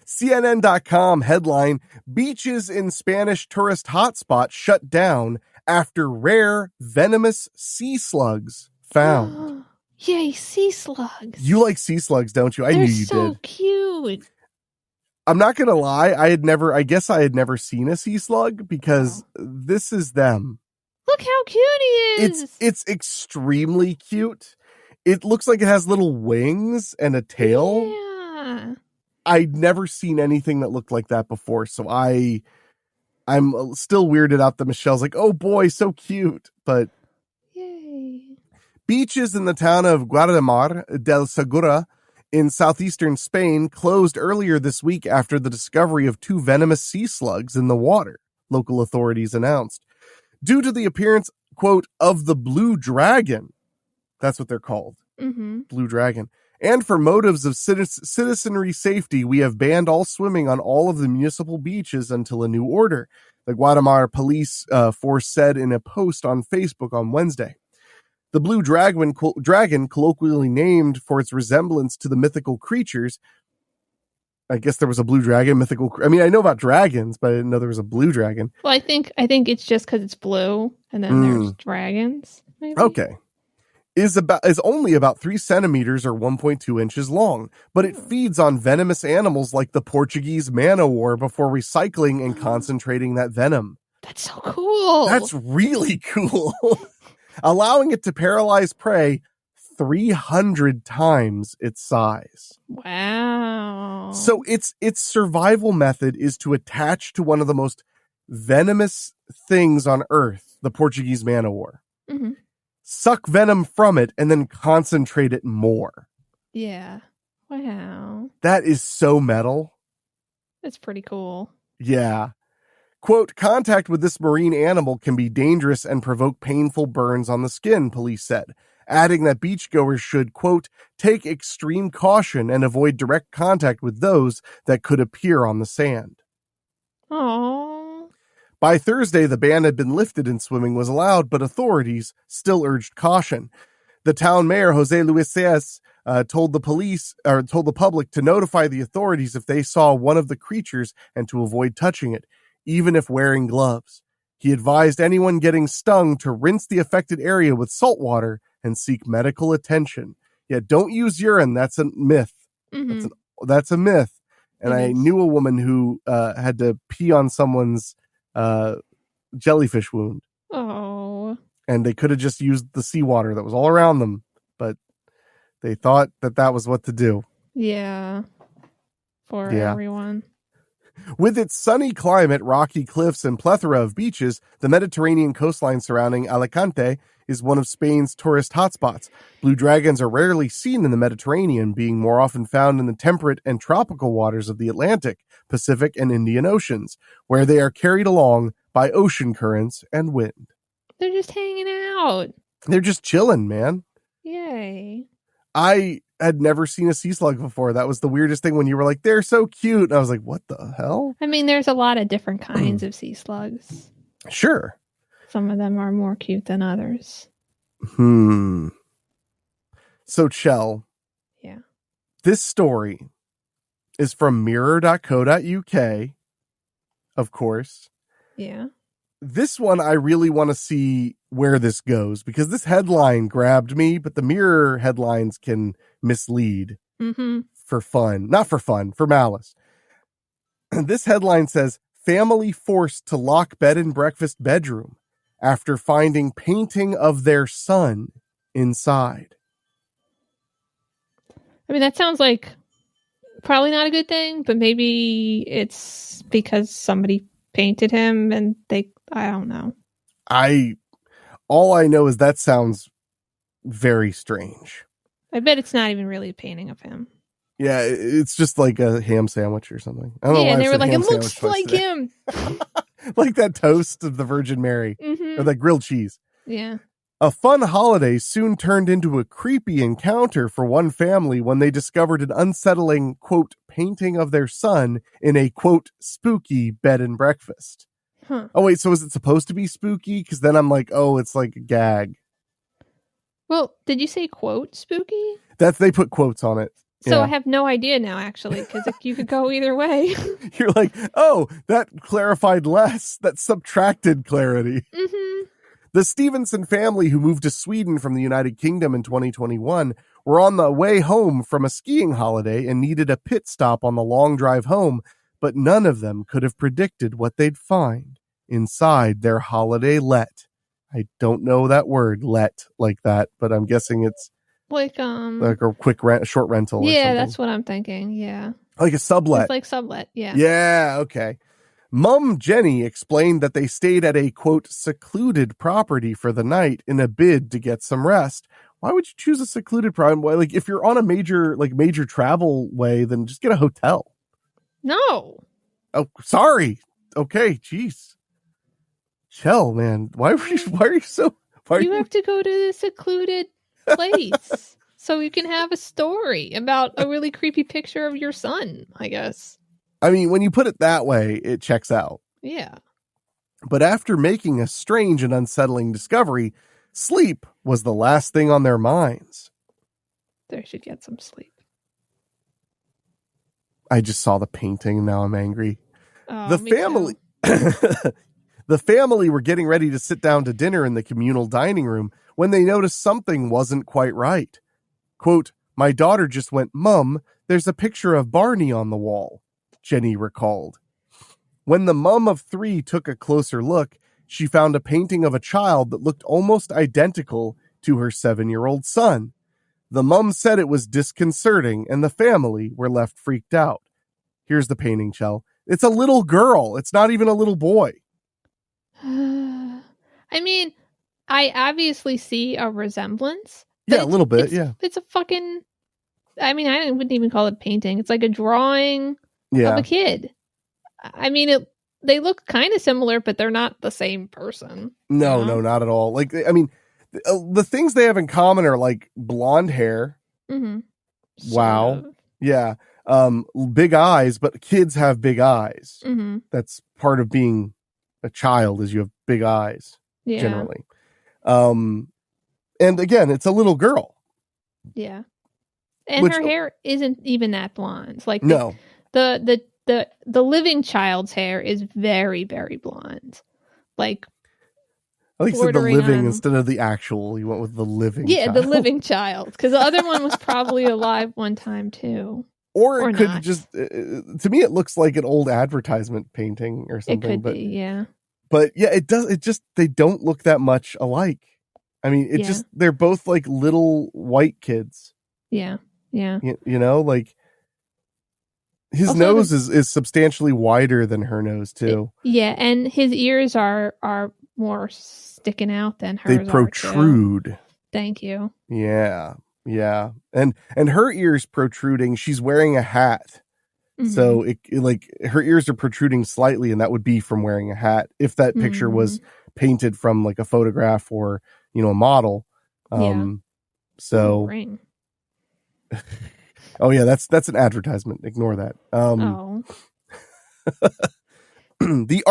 Speaker 1: CNN.com headline, beaches in Spanish tourist hotspot shut down after rare venomous sea slugs found.
Speaker 3: Yay, sea slugs.
Speaker 1: You like sea slugs, don't you? I knew you did.
Speaker 3: They're so cute.
Speaker 1: I'm not going to lie. I guess I had never seen a sea slug because this is them.
Speaker 3: Look how cute he is.
Speaker 1: It's extremely cute. It looks like it has little wings and a tail.
Speaker 3: Yeah.
Speaker 1: I'd never seen anything that looked like that before. So I'm still weirded out that Michelle's like, oh boy, so cute. But
Speaker 3: yay.
Speaker 1: Beaches in the town of Guardamar del Segura in southeastern Spain closed earlier this week after the discovery of 2 venomous sea slugs in the water, local authorities announced. Due to the appearance, quote, of the blue dragon. That's what they're called.
Speaker 3: Mm-hmm.
Speaker 1: Blue dragon. And for motives of citizenry safety, we have banned all swimming on all of the municipal beaches until a new order, the Guatemala police force said in a post on Facebook on Wednesday. The blue dragon, colloquially named for its resemblance to the mythical creatures. I guess there was a blue dragon, I know about dragons, but I didn't know there was a blue dragon.
Speaker 3: Well, I think it's just because it's blue, and then there's dragons. Maybe?
Speaker 1: Okay. Is only about 3 centimeters or 1.2 inches long, but it feeds on venomous animals like the Portuguese man-o-war before recycling and concentrating that venom.
Speaker 3: That's so cool.
Speaker 1: That's really cool. Allowing it to paralyze prey 300 times its size.
Speaker 3: Wow.
Speaker 1: So its survival method is to attach to one of the most venomous things on Earth, the Portuguese man-o-war.
Speaker 3: Mm-hmm.
Speaker 1: Suck venom from it, and then concentrate it more.
Speaker 3: Yeah. Wow.
Speaker 1: That is so metal.
Speaker 3: That's pretty cool.
Speaker 1: Yeah. Quote, contact with this marine animal can be dangerous and provoke painful burns on the skin, police said, adding that beachgoers should, quote, take extreme caution and avoid direct contact with those that could appear on the sand.
Speaker 3: Aww.
Speaker 1: By Thursday, the ban had been lifted and swimming was allowed, but authorities still urged caution. The town mayor, Jose Luis Saez, told the public to notify the authorities if they saw one of the creatures and to avoid touching it, even if wearing gloves. He advised anyone getting stung to rinse the affected area with salt water and seek medical attention. Yeah, don't use urine. That's a myth.
Speaker 3: Mm-hmm.
Speaker 1: That's a myth. And I knew a woman who had to pee on someone's jellyfish wound.
Speaker 3: Oh.
Speaker 1: And they could have just used the seawater that was all around them, but they thought that was what to do.
Speaker 3: Yeah. For everyone.
Speaker 1: With its sunny climate, rocky cliffs, and plethora of beaches, the Mediterranean coastline surrounding Alicante is one of Spain's tourist hotspots. Blue dragons are rarely seen in the Mediterranean, being more often found in the temperate and tropical waters of the Atlantic, Pacific, and Indian Oceans, where they are carried along by ocean currents and wind.
Speaker 3: They're just hanging out.
Speaker 1: They're just chilling, man.
Speaker 3: Yay.
Speaker 1: I had never seen a sea slug before. That was the weirdest thing when you were like, they're so cute. And I was like, what the hell?
Speaker 3: I mean, there's a lot of different kinds of sea slugs.
Speaker 1: Sure.
Speaker 3: Some of them are more cute than others.
Speaker 1: So, Chell.
Speaker 3: Yeah.
Speaker 1: This story is from mirror.co.uk, of course.
Speaker 3: Yeah.
Speaker 1: This one, I really want to see where this goes because this headline grabbed me, but the Mirror headlines can mislead for fun. Not for fun, for malice. This headline says, family forced to lock bed and breakfast bedroom after finding painting of their son inside.
Speaker 3: I mean, that sounds like probably not a good thing, but maybe it's because somebody painted him and I don't know.
Speaker 1: All I know is that sounds very strange.
Speaker 3: I bet it's not even really a painting of him.
Speaker 1: Yeah, it's just like a ham sandwich or something. I don't know why
Speaker 3: and they were like, it looks like him.
Speaker 1: Like that toast of the Virgin Mary or that grilled cheese.
Speaker 3: Yeah.
Speaker 1: A fun holiday soon turned into a creepy encounter for one family when they discovered an unsettling, quote, painting of their son in a, quote, spooky bed and breakfast.
Speaker 3: Huh.
Speaker 1: Oh, wait, so is it supposed to be spooky? Because then I'm like, oh, it's like a gag.
Speaker 3: Well, did you say, quote, spooky?
Speaker 1: They put quotes on it.
Speaker 3: So
Speaker 1: yeah.
Speaker 3: I have no idea now, actually, because you could go either way.
Speaker 1: You're like, oh, that clarified less. That subtracted clarity.
Speaker 3: Mm-hmm.
Speaker 1: The Stevenson family, who moved to Sweden from the United Kingdom in 2021, were on the way home from a skiing holiday and needed a pit stop on the long drive home but none of them could have predicted what they'd find inside their holiday let. I don't know that word, let, like that, but I'm guessing it's
Speaker 3: like
Speaker 1: a quick short rental.
Speaker 3: Yeah,
Speaker 1: or something.
Speaker 3: That's what I'm thinking. Yeah,
Speaker 1: like a sublet.
Speaker 3: It's like sublet. Yeah.
Speaker 1: Yeah. Okay. Mum Jenny explained that they stayed at a, quote, secluded property for the night in a bid to get some rest. Why would you choose a secluded property? Like, if you're on a major travel way, then just get a hotel.
Speaker 3: No.
Speaker 1: Oh, sorry. Okay. Jeez. Chill, man. Why are you so...
Speaker 3: You have to go to the secluded place so you can have a story about a really creepy picture of your son, I guess.
Speaker 1: I mean, when you put it that way, it checks out.
Speaker 3: Yeah.
Speaker 1: But after making a strange and unsettling discovery, sleep was the last thing on their minds.
Speaker 3: They should get some sleep.
Speaker 1: I just saw the painting and now I'm angry.
Speaker 3: Oh,
Speaker 1: the family The family were getting ready to sit down to dinner in the communal dining room when they noticed something wasn't quite right. Quote, "My daughter just went, 'Mum, there's a picture of Barney on the wall,'" Jenny recalled. When the mum of 3 took a closer look, she found a painting of a child that looked almost identical to her 7-year-old son. The mum said it was disconcerting, and the family were left freaked out. Here's the painting, Chell. It's a little girl. It's not even a little boy.
Speaker 3: I mean, I obviously see a resemblance.
Speaker 1: Yeah, a little bit, yeah.
Speaker 3: It's a fucking... I mean, I wouldn't even call it a painting. It's like a drawing of a kid. I mean, they look kind of similar, but they're not the same person.
Speaker 1: No, not at all. Like, I mean, the things they have in common are like blonde hair.
Speaker 3: Mm-hmm.
Speaker 1: Wow.
Speaker 3: Sort of.
Speaker 1: Yeah. Big eyes, but kids have big eyes.
Speaker 3: Mm-hmm.
Speaker 1: That's part of being a child, is you have big eyes, generally. And again, it's a little girl.
Speaker 3: Yeah. And her hair isn't even that blonde. Like
Speaker 1: no.
Speaker 3: The living child's hair is very, very blonde. Like,
Speaker 1: I think you said the living instead of the actual. You went with the living child.
Speaker 3: Yeah, the living child. Because the other one was probably alive one time, too.
Speaker 1: Or it could not. Just... to me, it looks like an old advertisement painting or something.
Speaker 3: It could be, yeah.
Speaker 1: But, yeah, it does. It just... They don't look that much alike. I mean, it just... They're both, like, little white kids.
Speaker 3: Yeah, yeah.
Speaker 1: You know, like... His nose is substantially wider than her nose, too.
Speaker 3: Yeah, and his ears are more sticking out than hers.
Speaker 1: They protrude.
Speaker 3: Too. Thank you.
Speaker 1: Yeah, yeah. And her ears protruding, she's wearing a hat. Mm-hmm. So, it like, her ears are protruding slightly, and that would be from wearing a hat. If that picture was painted from, like, a photograph or, you know, a model. So...
Speaker 3: Ring.
Speaker 1: Oh yeah, that's an advertisement. Ignore that. The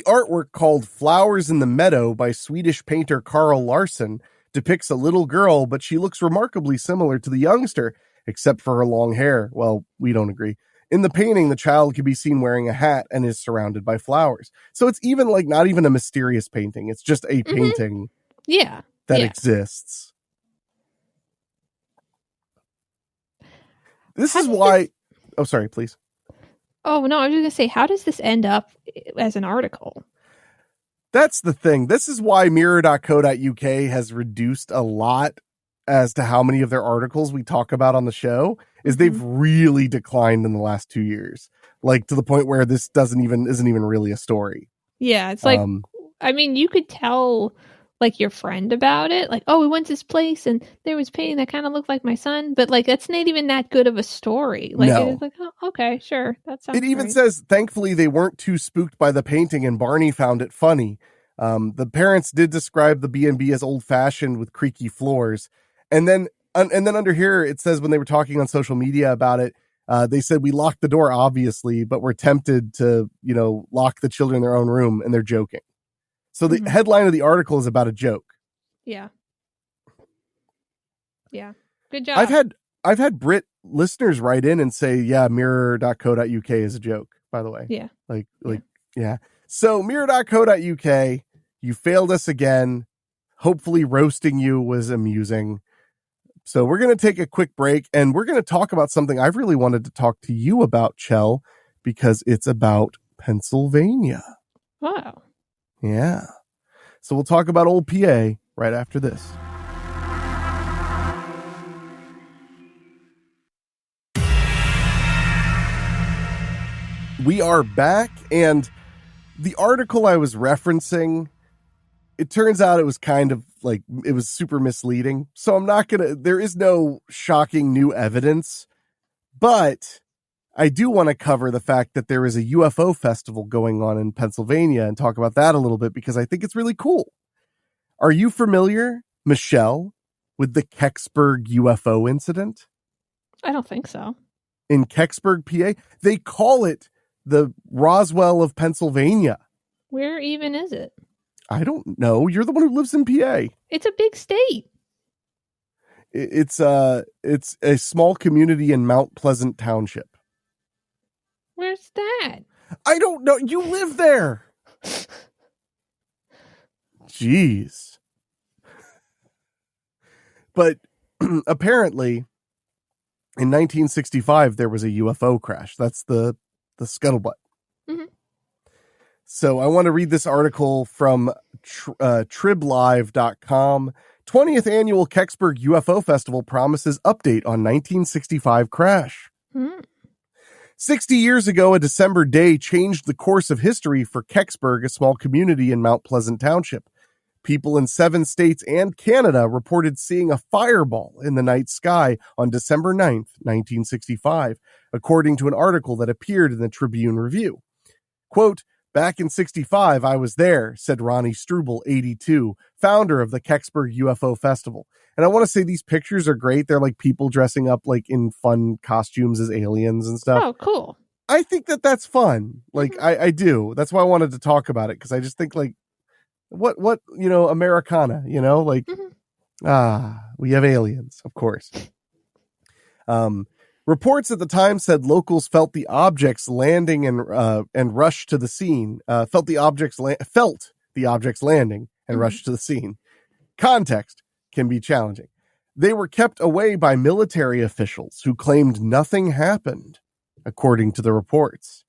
Speaker 1: artwork called "Flowers in the Meadow" by Swedish painter Carl Larsson depicts a little girl, but she looks remarkably similar to the youngster, except for her long hair. Well, we don't agree. In the painting, the child can be seen wearing a hat and is surrounded by flowers. So it's even like not even a mysterious painting. It's just a painting that exists. This is why... Oh, sorry, please.
Speaker 3: Oh, no, I was just going to say, how does this end up as an article?
Speaker 1: That's the thing. This is why mirror.co.uk has reduced a lot as to how many of their articles we talk about on the show, is they've really declined in the last 2 years. Like, to the point where this isn't even really a story.
Speaker 3: Yeah, it's like, I mean, you could tell... like your friend about it, like, oh, we went to this place and there was painting that kind of looked like my son, but like that's not even that good of a story. Like it's like, oh, okay, sure, that sounds.
Speaker 1: It even says, thankfully they weren't too spooked by the painting and Barney found it funny. The parents did describe the B&B as old-fashioned with creaky floors, and then under here it says when they were talking on social media about it, they said we locked the door obviously, but we're tempted to lock the children in their own room, and they're joking. So the headline of the article is about a joke.
Speaker 3: Yeah. Yeah. Good job.
Speaker 1: I've had Brit listeners write in and say, yeah, mirror.co.uk is a joke, by the way.
Speaker 3: Yeah.
Speaker 1: Yeah. So mirror.co.uk, you failed us again. Hopefully roasting you was amusing. So we're going to take a quick break, and we're going to talk about something I've really wanted to talk to you about, Chell, because it's about Pennsylvania.
Speaker 3: Wow.
Speaker 1: Yeah. So we'll talk about old PA right after this. We are back, and the article I was referencing, it turns out it was kind of like, it was super misleading. So I'm not going to, there is no shocking new evidence, but I do want to cover the fact that there is a UFO festival going on in Pennsylvania and talk about that a little bit because I think it's really cool. Are you familiar, Michelle, with the Kecksburg UFO incident?
Speaker 3: I don't think so.
Speaker 1: In Kecksburg, PA? They call it the Roswell of Pennsylvania.
Speaker 3: Where even is it?
Speaker 1: I don't know. You're the one who lives in PA.
Speaker 3: It's a big state.
Speaker 1: It's a small community in Mount Pleasant Township.
Speaker 3: Where's that?
Speaker 1: I don't know. You live there. Jeez. But apparently, in 1965, there was a UFO crash. That's the scuttlebutt.
Speaker 3: Mm-hmm.
Speaker 1: So I want to read this article from triblive.com. 20th Annual Kecksburg UFO Festival promises update on 1965 crash. 60 years ago, a December day changed the course of history for Kecksburg, a small community in Mount Pleasant Township. People in 7 states and Canada reported seeing a fireball in the night sky on December 9th, 1965, according to an article that appeared in the Tribune Review. Quote, "Back in 65, I was there," said Ronnie Struble, 82, founder of the Kecksburg UFO Festival. And I want to say these pictures are great. They're like people dressing up like in fun costumes as aliens and stuff.
Speaker 3: Oh, cool.
Speaker 1: I think that's fun. Like, I do. That's why I wanted to talk about it, because I just think, like, what Americana, like, we have aliens, of course. Reports at the time said locals felt the objects landing and rushed to the scene. Felt the objects landing and rushed to the scene. Context can be challenging. They were kept away by military officials who claimed nothing happened, according to the reports.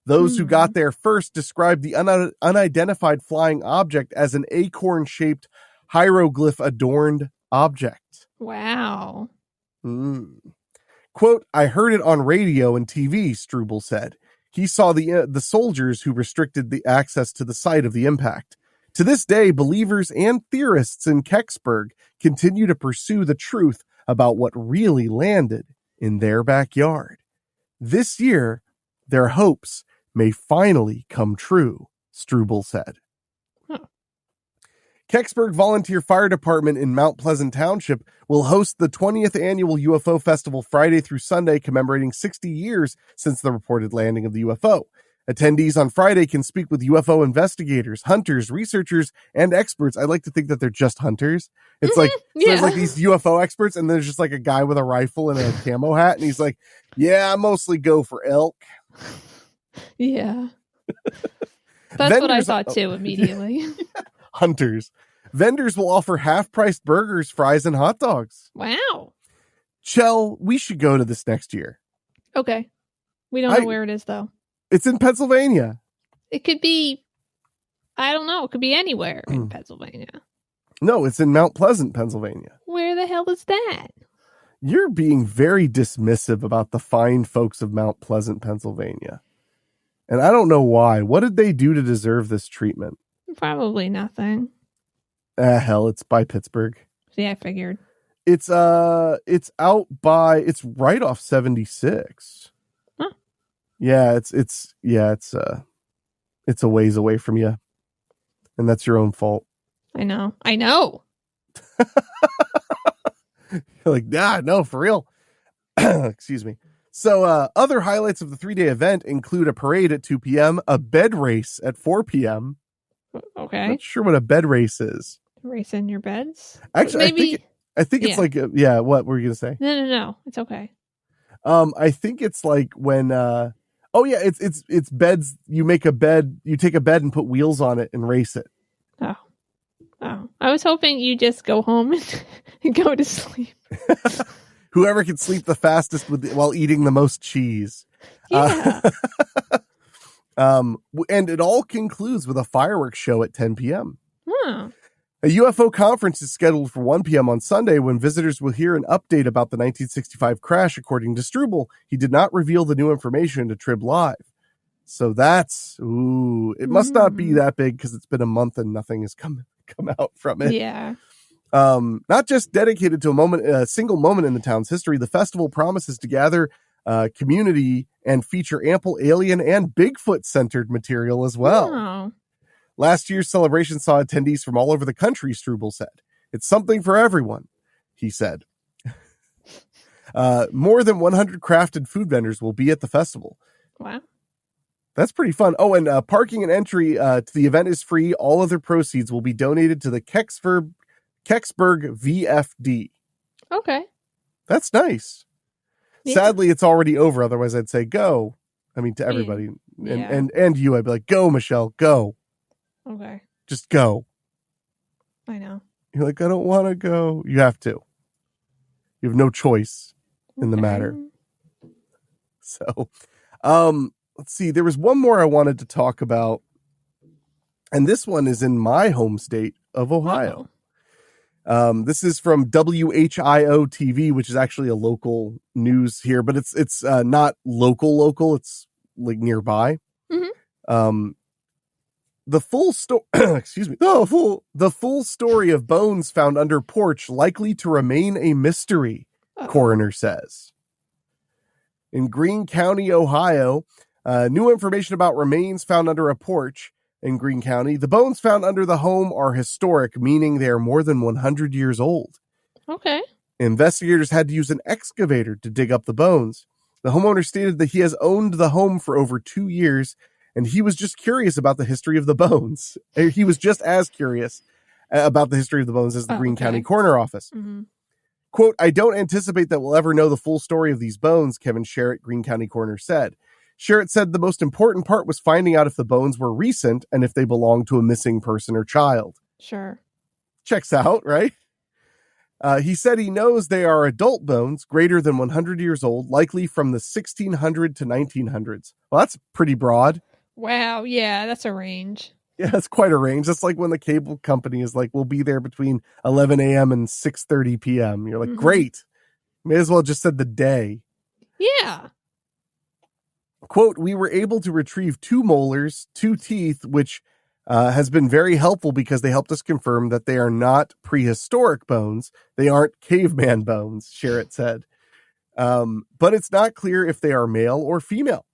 Speaker 1: Those who got there first described the unidentified flying object as an acorn-shaped hieroglyph-adorned object.
Speaker 3: Wow.
Speaker 1: Quote, "I heard it on radio and TV," Struble said. He saw the soldiers who restricted the access to the site of the impact. To this day, believers and theorists in Kecksburg continue to pursue the truth about what really landed in their backyard. This year, their hopes may finally come true, Struble said. Kecksburg Volunteer Fire Department in Mount Pleasant Township will host the 20th Annual UFO Festival Friday through Sunday, commemorating 60 years since the reported landing of the UFO. Attendees on Friday can speak with UFO investigators, hunters, researchers, and experts. I like to think that they're just hunters. It's like, there's like these UFO experts, and there's just like a guy with a rifle and a camo hat, and he's like, "Yeah, I mostly go for elk."
Speaker 3: Yeah. That's what I thought too, immediately.
Speaker 1: Hunters. Vendors will offer half-priced burgers, fries, and hot dogs.
Speaker 3: Wow.
Speaker 1: Chell, we should go to this next year.
Speaker 3: Okay. We don't know where it is, though.
Speaker 1: It's in Pennsylvania.
Speaker 3: It could be, I don't know, it could be anywhere in Pennsylvania.
Speaker 1: No, it's in Mount Pleasant, Pennsylvania.
Speaker 3: Where the hell is that?
Speaker 1: You're being very dismissive about the fine folks of Mount Pleasant, Pennsylvania. And I don't know why. What did they do to deserve this treatment?
Speaker 3: Probably nothing.
Speaker 1: Hell, it's by Pittsburgh.
Speaker 3: See, I figured.
Speaker 1: It's it's right off 76.
Speaker 3: Huh.
Speaker 1: Yeah, it's a ways away from you. And that's your own fault.
Speaker 3: I know.
Speaker 1: You're like, no, for real. Excuse me. So other highlights of the 3-day event include a parade at 2 p.m., a bed race at 4 p.m.
Speaker 3: Okay.
Speaker 1: Not sure what a bed race is.
Speaker 3: Race in your beds?
Speaker 1: Actually,
Speaker 3: maybe,
Speaker 1: I think it's like, what were you going to say?
Speaker 3: No. It's okay.
Speaker 1: I think it's like when, it's beds. You make a bed, you take a bed and put wheels on it and race it.
Speaker 3: Oh. I was hoping you just go home and go to sleep.
Speaker 1: Whoever can sleep the fastest while eating the most cheese.
Speaker 3: Yeah.
Speaker 1: And it all concludes with a fireworks show at 10 p.m.
Speaker 3: Huh.
Speaker 1: A UFO conference is scheduled for 1 p.m. on Sunday when visitors will hear an update about the 1965 crash, according to Struble. He did not reveal the new information to Trib Live. So it must not be that big because it's been a month and nothing has come out from it.
Speaker 3: Yeah.
Speaker 1: Not just dedicated to a single moment in the town's history, the festival promises to gather community and feature ample alien and Bigfoot-centered material as well.
Speaker 3: Oh.
Speaker 1: Last year's celebration saw attendees from all over the country, Struble said. It's something for everyone, he said. More than 100 crafted food vendors will be at the festival.
Speaker 3: Wow.
Speaker 1: That's pretty fun. Oh, and parking and entry to the event is free. All other proceeds will be donated to the Kecksburg VFD.
Speaker 3: Okay.
Speaker 1: That's nice. Yeah. Sadly, it's already over. Otherwise, I'd say go. I mean, to everybody.
Speaker 3: Yeah.
Speaker 1: And you, I'd be like, go, Michelle, go.
Speaker 3: Okay.
Speaker 1: Just go.
Speaker 3: I know.
Speaker 1: You're like, I don't want to go. You have to. You have no choice in the matter. So, let's see. There was one more I wanted to talk about. And this one is in my home state of Ohio. Oh. This is from WHIO TV, which is actually a local news here, but it's not local. It's like nearby. Mm-hmm. The full story, the full story of bones found under porch likely to remain a mystery, coroner says. In Greene County, Ohio, new information about remains found under a porch in Greene County. The bones found under the home are historic, meaning they are more than 100 years old.
Speaker 3: Okay.
Speaker 1: Investigators had to use an excavator to dig up the bones. The homeowner stated that he has owned the home for over 2 years, and he was just curious about the history of the bones. He was just as curious about the history of the bones as the Greene County Coroner Office. Mm-hmm. Quote, I don't anticipate that we'll ever know the full story of these bones, Kevin Sherritt, Greene County Coroner, said. Sherritt said the most important part was finding out if the bones were recent and if they belonged to a missing person or child.
Speaker 3: Sure.
Speaker 1: Checks out, right? He said he knows they are adult bones, greater than 100 years old, likely from the 1600 to 1900s. Well, that's pretty broad.
Speaker 3: Wow, yeah, that's a range.
Speaker 1: Yeah, that's quite a range. That's like when the cable company is like, we'll be there between 11 a.m. and 6:30 p.m. You're like, great. May as well just said the day.
Speaker 3: Yeah.
Speaker 1: Quote, we were able to retrieve 2 molars, 2 teeth, which has been very helpful because they helped us confirm that they are not prehistoric bones. They aren't caveman bones, Sherritt said. But it's not clear if they are male or female.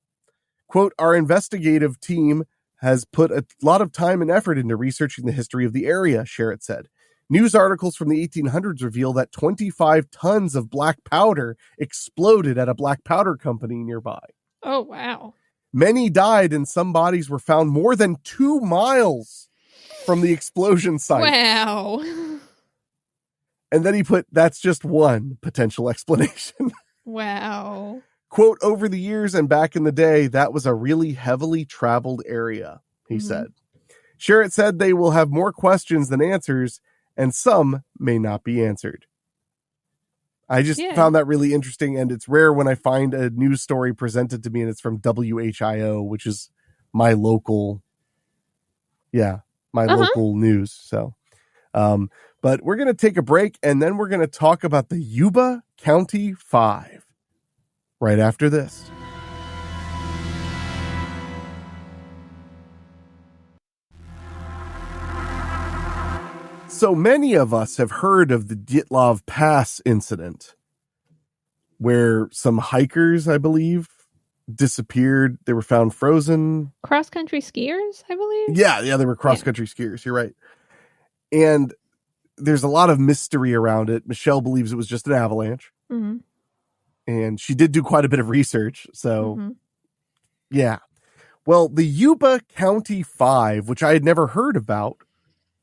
Speaker 1: Quote, our investigative team has put a lot of time and effort into researching the history of the area, Sherritt said. News articles from the 1800s reveal that 25 tons of black powder exploded at a black powder company nearby.
Speaker 3: Oh, wow.
Speaker 1: Many died and some bodies were found more than 2 miles from the explosion site.
Speaker 3: Wow.
Speaker 1: And then he put, that's just one potential explanation.
Speaker 3: Wow.
Speaker 1: Quote, over the years and back in the day, that was a really heavily traveled area, he said. Sherritt said they will have more questions than answers, and some may not be answered. I just found that really interesting, and it's rare when I find a news story presented to me and it's from WHIO, which is my local, local news. So, but we're going to take a break, and then we're going to talk about the Yuba County Five right after this. So many of us have heard of the Dyatlov Pass incident where some hikers, I believe, disappeared. They were found frozen.
Speaker 3: Cross-country skiers, I believe?
Speaker 1: Yeah, they were cross-country skiers. You're right. And there's a lot of mystery around it. Michelle believes it was just an avalanche. Mm-hmm. And she did do quite a bit of research. So, yeah. Well, the Yuba County Five, which I had never heard about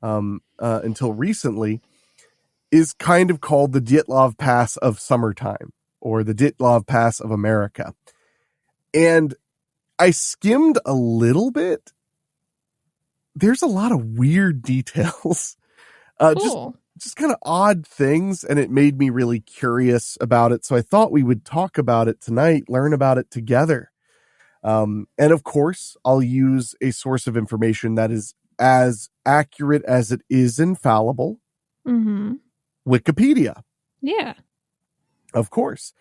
Speaker 1: until recently, is kind of called the Dyatlov Pass of summertime, or the Dyatlov Pass of America. And I skimmed a little bit. There's a lot of weird details.
Speaker 3: Cool.
Speaker 1: just kind of odd things, and it made me really curious about it. So I thought we would talk about it tonight, learn about it together. And of course, I'll use a source of information that is as accurate as it is infallible.
Speaker 3: Mm-hmm.
Speaker 1: Wikipedia.
Speaker 3: Yeah.
Speaker 1: Of course.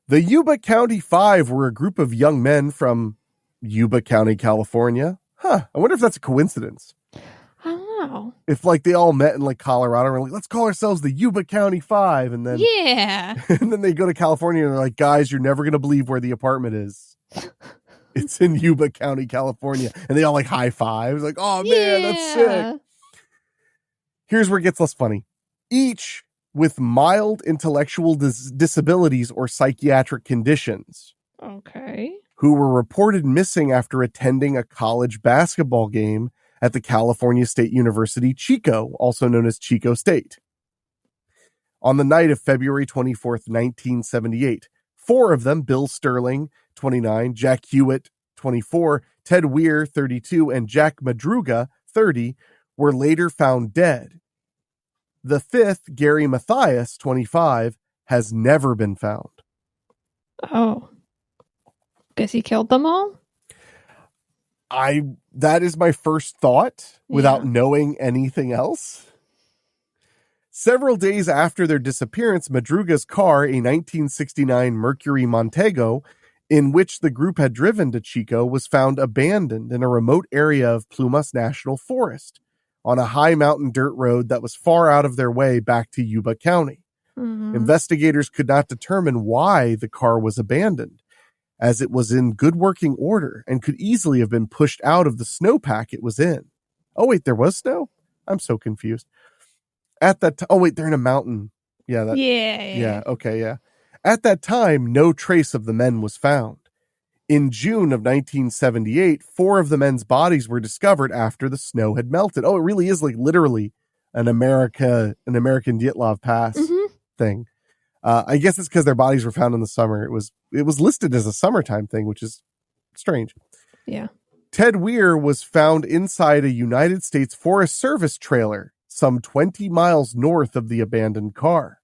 Speaker 1: The Yuba County Five were a group of young men from Yuba County, California. I wonder if that's a coincidence.
Speaker 3: I don't know.
Speaker 1: If like they all met in like Colorado and were like, let's call ourselves the Yuba County Five. And then, and then they go to California and they're like, guys, you're never going to believe where the apartment is. It's in Yuba County, California. And they all like high fives. Like, oh man, that's sick. Here's where it gets less funny. Each with mild intellectual disabilities or psychiatric conditions.
Speaker 3: Okay.
Speaker 1: Who were reported missing after attending a college basketball game at the California State University, Chico, also known as Chico State. On the night of February 24th, 1978, 4 of them, Bill Sterling, 29, Jack Hewitt, 24, Ted Weir, 32, and Jack Madruga, 30, were later found dead. The 5th, Gary Mathias, 25, has never been found.
Speaker 3: Oh. Guess he killed them all?
Speaker 1: That is my first thought without knowing anything else. Several days after their disappearance, Madruga's car, a 1969 Mercury Montego, in which the group had driven to Chico, was found abandoned in a remote area of Plumas National Forest on a high mountain dirt road that was far out of their way back to Yuba County.
Speaker 3: Mm-hmm.
Speaker 1: Investigators could not determine why the car was abandoned, as it was in good working order and could easily have been pushed out of the snowpack it was in. Oh, wait, there was snow? I'm so confused. At that time, oh, wait, they're in a mountain. Yeah. Yeah. Okay. Yeah. At that time, no trace of the men was found. In June of 1978, 4 of the men's bodies were discovered after the snow had melted. Oh, it really is like literally an American Dyatlov Pass thing. I guess it's because their bodies were found in the summer. It was listed as a summertime thing, which is strange.
Speaker 3: Yeah.
Speaker 1: Ted Weir was found inside a United States Forest Service trailer some 20 miles north of the abandoned car.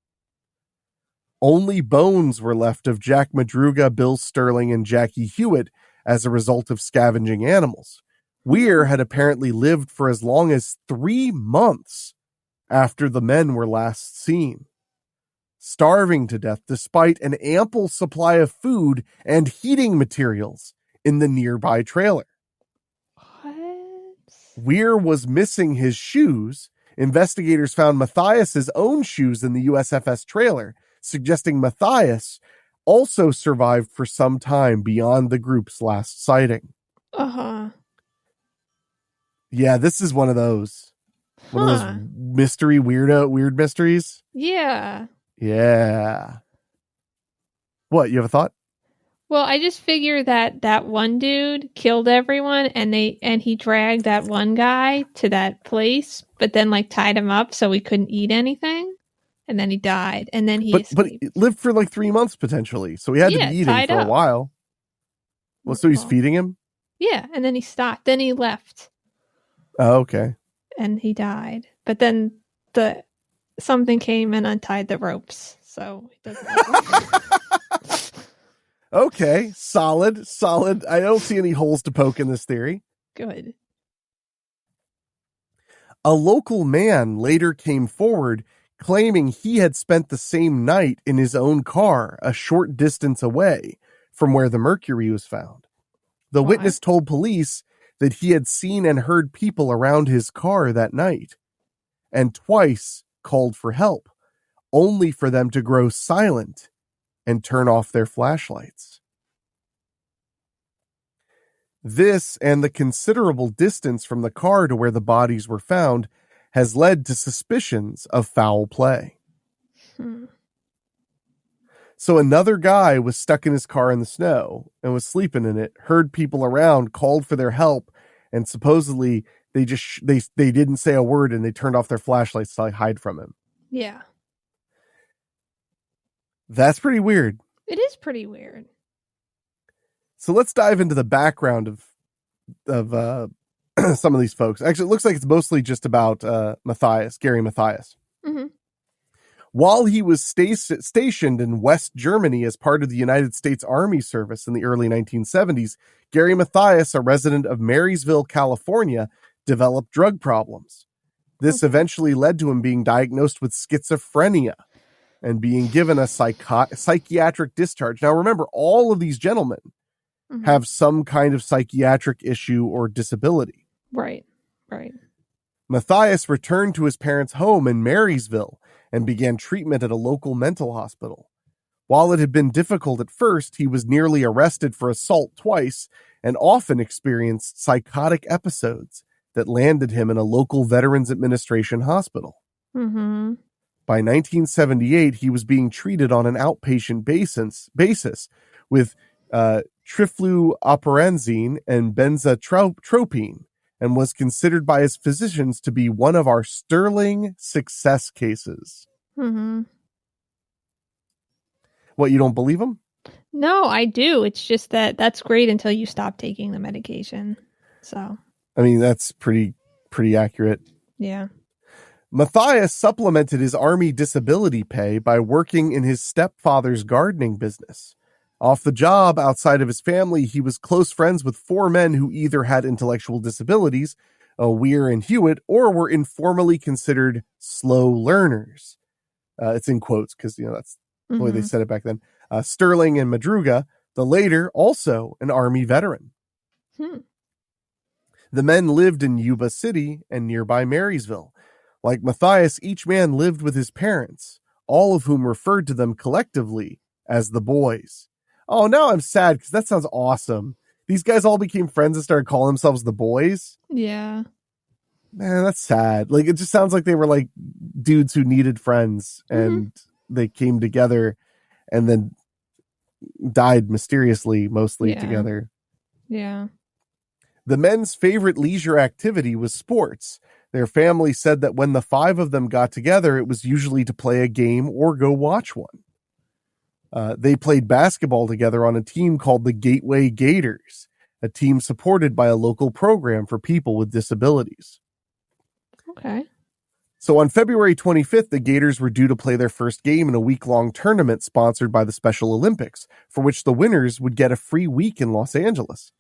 Speaker 1: Only bones were left of Jack Madruga, Bill Sterling, and Jackie Hewitt as a result of scavenging animals. Weir had apparently lived for as long as 3 months after the men were last seen, starving to death despite an ample supply of food and heating materials in the nearby trailer.
Speaker 3: What?
Speaker 1: Weir was missing his shoes. Investigators found Mathias's own shoes in the USFS trailer, suggesting Mathias also survived for some time beyond the group's last sighting. Yeah, this is one of those. One of those weird mysteries.
Speaker 3: Yeah.
Speaker 1: Yeah. What, you have a thought?
Speaker 3: Well, I just figure that one dude killed everyone and he dragged that one guy to that place, but then like tied him up so he couldn't eat anything. And then he died. And then he escaped.
Speaker 1: But lived for like 3 months potentially. So he had to be eating for a while. Well, so he's feeding him?
Speaker 3: Yeah. And then he stopped. Then he left.
Speaker 1: Oh, okay.
Speaker 3: And he died. But then something came and untied the ropes. So it doesn't
Speaker 1: Okay. Solid. I don't see any holes to poke in this theory.
Speaker 3: Good.
Speaker 1: A local man later came forward claiming he had spent the same night in his own car a short distance away from where the Mercury was found. The witness told police that he had seen and heard people around his car that night and twice called for help, only for them to grow silent and turn off their flashlights. This and the considerable distance from the car to where the bodies were found has led to suspicions of foul play. So another guy was stuck in his car in the snow and was sleeping in it, heard people around, called for their help, and supposedly they didn't say a word and they turned off their flashlights to hide from him.
Speaker 3: Yeah.
Speaker 1: That's pretty weird.
Speaker 3: It is pretty weird.
Speaker 1: So let's dive into the background of some of these folks. Actually, it looks like it's mostly just about Gary Mathias.
Speaker 3: Mm-hmm.
Speaker 1: While he was stationed in West Germany as part of the United States Army service in the early 1970s, Gary Mathias, a resident of Marysville, California, developed drug problems. This eventually led to him being diagnosed with schizophrenia and being given a psychiatric discharge. Now, remember, all of these gentlemen have some kind of psychiatric issue or disability.
Speaker 3: Right.
Speaker 1: Mathias returned to his parents' home in Marysville and began treatment at a local mental hospital. While it had been difficult at first, he was nearly arrested for assault twice and often experienced psychotic episodes that landed him in a local Veterans Administration hospital.
Speaker 3: Mm-hmm.
Speaker 1: By 1978, he was being treated on an outpatient basis with trifluoperazine and benzotropine, and was considered by his physicians to be one of our sterling success cases.
Speaker 3: Mm-hmm.
Speaker 1: What, you don't believe him?
Speaker 3: No, I do. It's just that's great until you stop taking the medication. So,
Speaker 1: I mean, that's pretty accurate.
Speaker 3: Yeah.
Speaker 1: Mathias supplemented his Army disability pay by working in his stepfather's gardening business. Off the job, outside of his family, he was close friends with 4 men who either had intellectual disabilities, Weir and Hewitt, or were informally considered slow learners. It's in quotes because, that's the way they said it back then. Sterling and Madruga, the later also an Army veteran. The men lived in Yuba City and nearby Marysville. Like Mathias, each man lived with his parents, all of whom referred to them collectively as the boys. Oh, now I'm sad because that sounds awesome. These guys all became friends and started calling themselves the boys.
Speaker 3: Yeah.
Speaker 1: Man, that's sad. Like, it just sounds like they were like dudes who needed friends and they came together and then died mysteriously, mostly together.
Speaker 3: Yeah.
Speaker 1: The men's favorite leisure activity was sports. Their family said that when the 5 of them got together, it was usually to play a game or go watch one. They played basketball together on a team called the Gateway Gators, a team supported by a local program for people with disabilities.
Speaker 3: Okay.
Speaker 1: So on February 25th, the Gators were due to play their first game in a week-long tournament sponsored by the Special Olympics, for which the winners would get a free week in Los Angeles.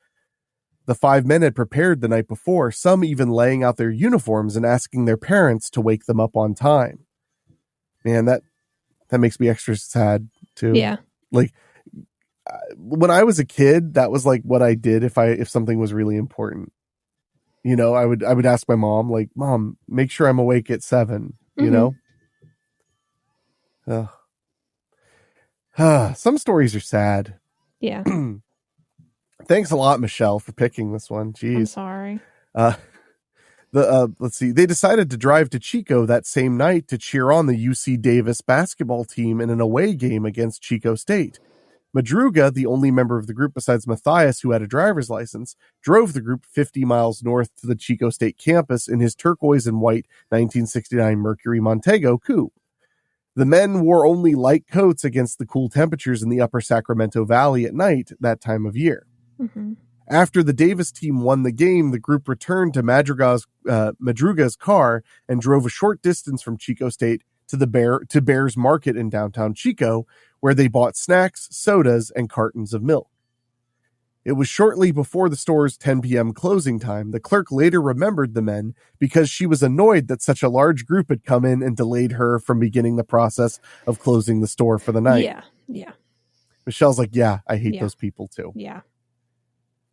Speaker 1: The 5 men had prepared the night before, some even laying out their uniforms and asking their parents to wake them up on time. Man, that makes me extra sad too.
Speaker 3: Yeah.
Speaker 1: Like when I was a kid, that was like what I did if something was really important. I would ask my mom, like, Mom, make sure I'm awake at 7, Some stories are sad.
Speaker 3: Yeah.
Speaker 1: Thanks a lot, Michelle, for picking this one. Jeez.
Speaker 3: I'm sorry.
Speaker 1: Let's see. They decided to drive to Chico that same night to cheer on the UC Davis basketball team in an away game against Chico State. Madruga, the only member of the group besides Mathias who had a driver's license, drove the group 50 miles north to the Chico State campus in his turquoise and white 1969 Mercury Montego coupe. The men wore only light coats against the cool temperatures in the upper Sacramento Valley at night that time of year.
Speaker 3: Mm-hmm.
Speaker 1: After the Davis team won the game, the group returned to Madruga's car and drove a short distance from Chico State to Bears Market in downtown Chico, where they bought snacks, sodas, and cartons of milk. It was shortly before the store's 10 p.m. closing time. The clerk later remembered the men because she was annoyed that such a large group had come in and delayed her from beginning the process of closing the store for the night.
Speaker 3: Yeah.
Speaker 1: Michelle's like, yeah, I hate those people too.
Speaker 3: Yeah.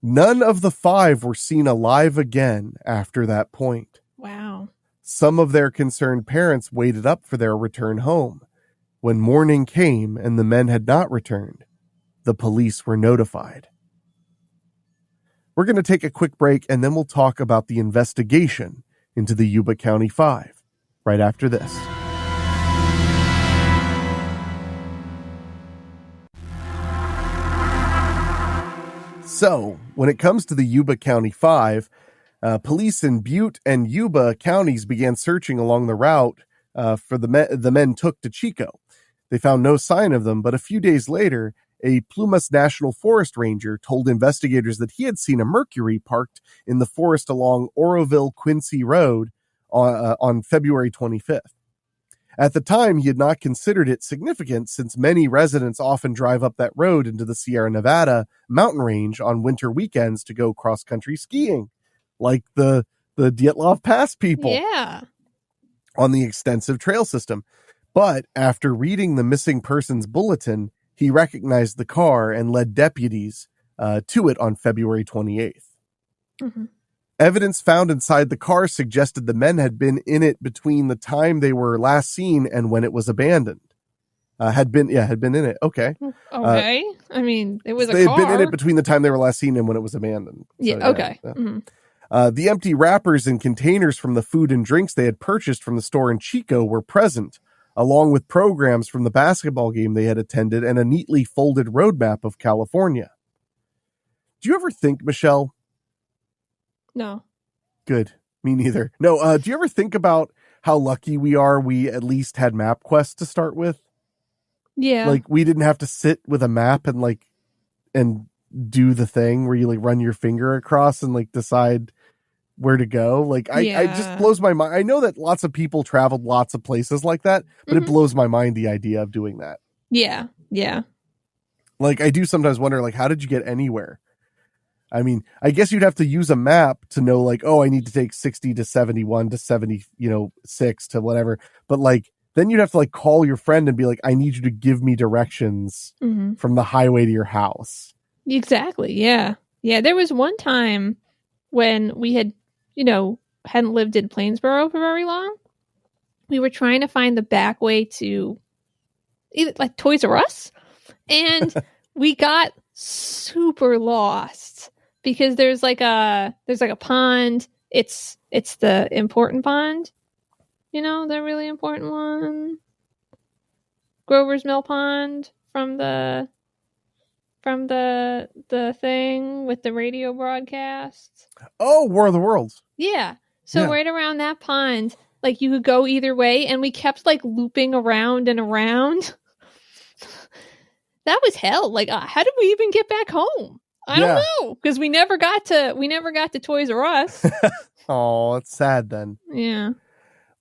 Speaker 1: None of the 5 were seen alive again after that point.
Speaker 3: Wow.
Speaker 1: Some of their concerned parents waited up for their return home. When morning came and the men had not returned, the police were notified. We're going to take a quick break and then we'll talk about the investigation into the Yuba County Five right after this. So, when it comes to the Yuba County Five, police in Butte and Yuba counties began searching along the route for the men took to Chico. They found no sign of them, but a few days later, a Plumas National Forest ranger told investigators that he had seen a Mercury parked in the forest along Oroville-Quincy Road on February 25th. At the time, he had not considered it significant since many residents often drive up that road into the Sierra Nevada mountain range on winter weekends to go cross-country skiing, like the Dyatlov Pass people.
Speaker 3: Yeah.
Speaker 1: On the extensive trail system. But after reading the missing persons bulletin, he recognized the car and led deputies to it on February 28th. Mm-hmm. Evidence found inside the car suggested the men had been in it between the time they were last seen and when it was abandoned. Had been in it. Okay.
Speaker 3: Okay. I mean, it was a car.
Speaker 1: They had been in it between the time they were last seen and when it was abandoned.
Speaker 3: So, okay. Yeah.
Speaker 1: Mm-hmm. The empty wrappers and containers from the food and drinks they had purchased from the store in Chico were present, along with programs from the basketball game they had attended and a neatly folded roadmap of California. Do you ever think, Michelle?
Speaker 3: No.
Speaker 1: Good. Me neither. No. Do you ever think about how lucky we are we at least had MapQuest to start with?
Speaker 3: Yeah.
Speaker 1: Like, we didn't have to sit with a map and do the thing where you run your finger across and decide where to go. Like, I just blows my mind. I know that lots of people traveled lots of places like that, but it blows my mind, the idea of doing that.
Speaker 3: Yeah. Yeah.
Speaker 1: Like, I do sometimes wonder, how did you get anywhere? I mean, I guess you'd have to use a map to know, I need to take 60 to 71 to 76 to whatever. But then you'd have to call your friend and be like, I need you to give me directions from the highway to your house.
Speaker 3: Exactly. Yeah. Yeah. There was one time when we had, hadn't lived in Plainsboro for very long. We were trying to find the back way to either Toys R Us, and we got super lost because there's a pond. It's the important pond, the really important one, Grover's Mill Pond from the thing with the radio broadcasts.
Speaker 1: Oh, War of the Worlds.
Speaker 3: Yeah. So right around that pond, you could go either way, and we kept looping around and around. That was hell. How did we even get back home? I don't know, because we never got to Toys R Us.
Speaker 1: Oh, it's sad then.
Speaker 3: Yeah.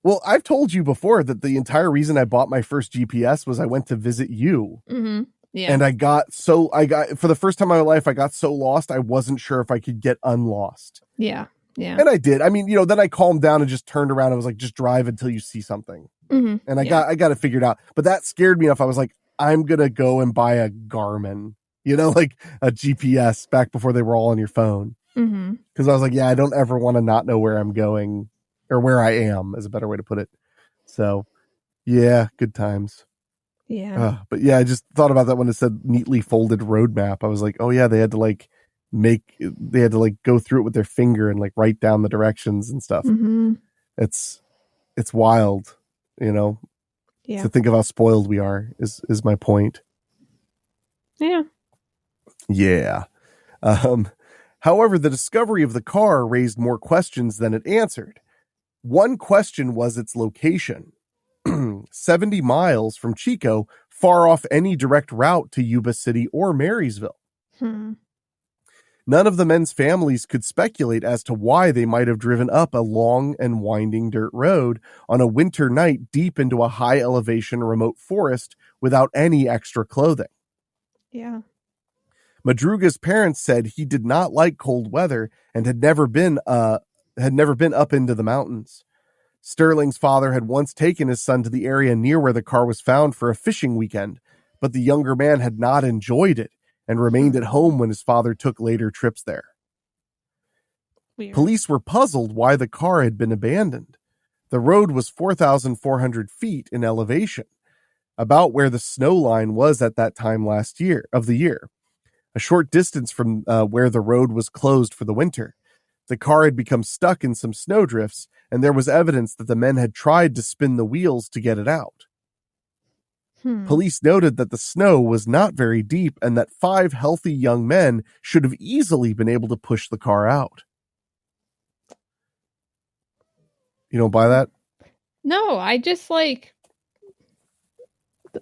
Speaker 1: Well, I've told you before that the entire reason I bought my first GPS was I went to visit you.
Speaker 3: Mm-hmm. Yeah.
Speaker 1: And I got for the first time in my life, I got so lost, I wasn't sure if I could get unlost.
Speaker 3: Yeah. Yeah.
Speaker 1: And I did. I mean, then I calmed down and just turned around and was like, just drive until you see something.
Speaker 3: Mm-hmm.
Speaker 1: And I got it figured out. But that scared me enough. I was like, I'm going to go and buy a Garmin, a GPS back before they were all on your phone.
Speaker 3: Mm-hmm.
Speaker 1: Because I was like, I don't ever want to not know where I'm going, or where I am is a better way to put it. So, yeah, good times.
Speaker 3: Yeah.
Speaker 1: But I just thought about that when it said neatly folded roadmap. I was like, oh yeah, they had to go through it with their finger and write down the directions and stuff.
Speaker 3: Mm-hmm.
Speaker 1: It's wild,
Speaker 3: Yeah.
Speaker 1: To think of how spoiled we are is my point.
Speaker 3: Yeah.
Speaker 1: Yeah. However, the discovery of the car raised more questions than it answered. One question was its location. 70 miles from Chico, far off any direct route to Yuba City or Marysville. None of the men's families could speculate as to why they might have driven up a long and winding dirt road on a winter night deep into a high elevation remote forest without any extra clothing.
Speaker 3: Yeah.
Speaker 1: Madruga's parents said he did not like cold weather and had never been up into the mountains. Sterling's father had once taken his son to the area near where the car was found for a fishing weekend, but the younger man had not enjoyed it and remained at home when his father took later trips there.
Speaker 3: Weird.
Speaker 1: Police were puzzled why the car had been abandoned. The road was 4,400 feet in elevation, about where the snow line was at that time of the year, a short distance from where the road was closed for the winter. The car had become stuck in some snowdrifts, and there was evidence that the men had tried to spin the wheels to get it out. Police noted that the snow was not very deep and that 5 healthy young men should have easily been able to push the car out. You don't buy that?
Speaker 3: No, I just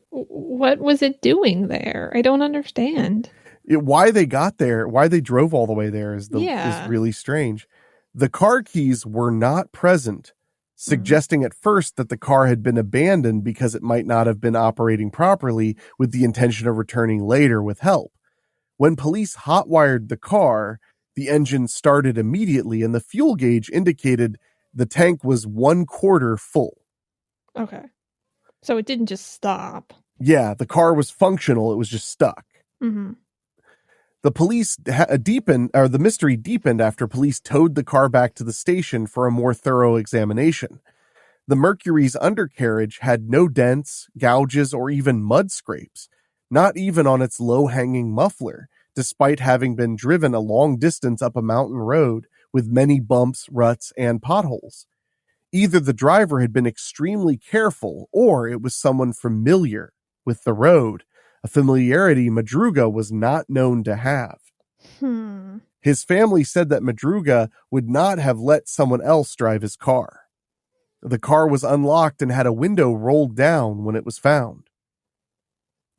Speaker 3: what was it doing there? I don't understand.
Speaker 1: Why they got there, why they drove all the way there is really strange. The car keys were not present suggesting at first that the car had been abandoned because it might not have been operating properly with the intention of returning later with help. When police hotwired the car, the engine started immediately and the fuel gauge indicated the tank was 1/4 full.
Speaker 3: Okay. So it didn't just stop.
Speaker 1: Yeah, the car was functional. It was just stuck.
Speaker 3: Mm-hmm.
Speaker 1: The mystery deepened after police towed the car back to the station for a more thorough examination. The Mercury's undercarriage had no dents, gouges, or even mud scrapes, not even on its low-hanging muffler, despite having been driven a long distance up a mountain road with many bumps, ruts, and potholes. Either the driver had been extremely careful, or it was someone familiar with the road, a familiarity Madruga was not known to have. His family said that Madruga would not have let someone else drive his car. The car was unlocked and had a window rolled down when it was found.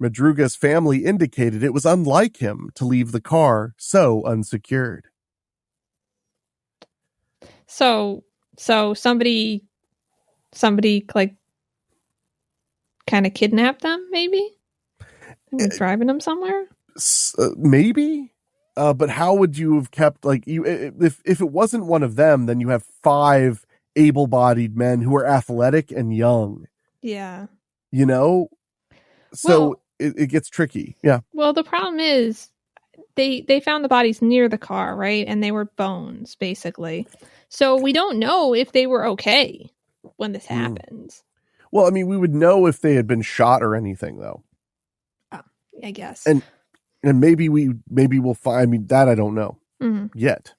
Speaker 1: Madruga's family indicated it was unlike him to leave the car so unsecured.
Speaker 3: So somebody like kind of kidnapped them, maybe? Driving them somewhere?
Speaker 1: Maybe. But how would you have kept, like, you if it wasn't one of them, then you have 5 able-bodied men who are athletic and young.
Speaker 3: Yeah.
Speaker 1: You know? So it gets tricky. Yeah.
Speaker 3: Well, the problem is they found the bodies near the car, right? And they were bones, basically. So we don't know if they were okay when this happened.
Speaker 1: Well, I mean, we would know if they had been shot or anything, though.
Speaker 3: Oh, I guess.
Speaker 1: And maybe we'll find. I mean, that I don't know yet.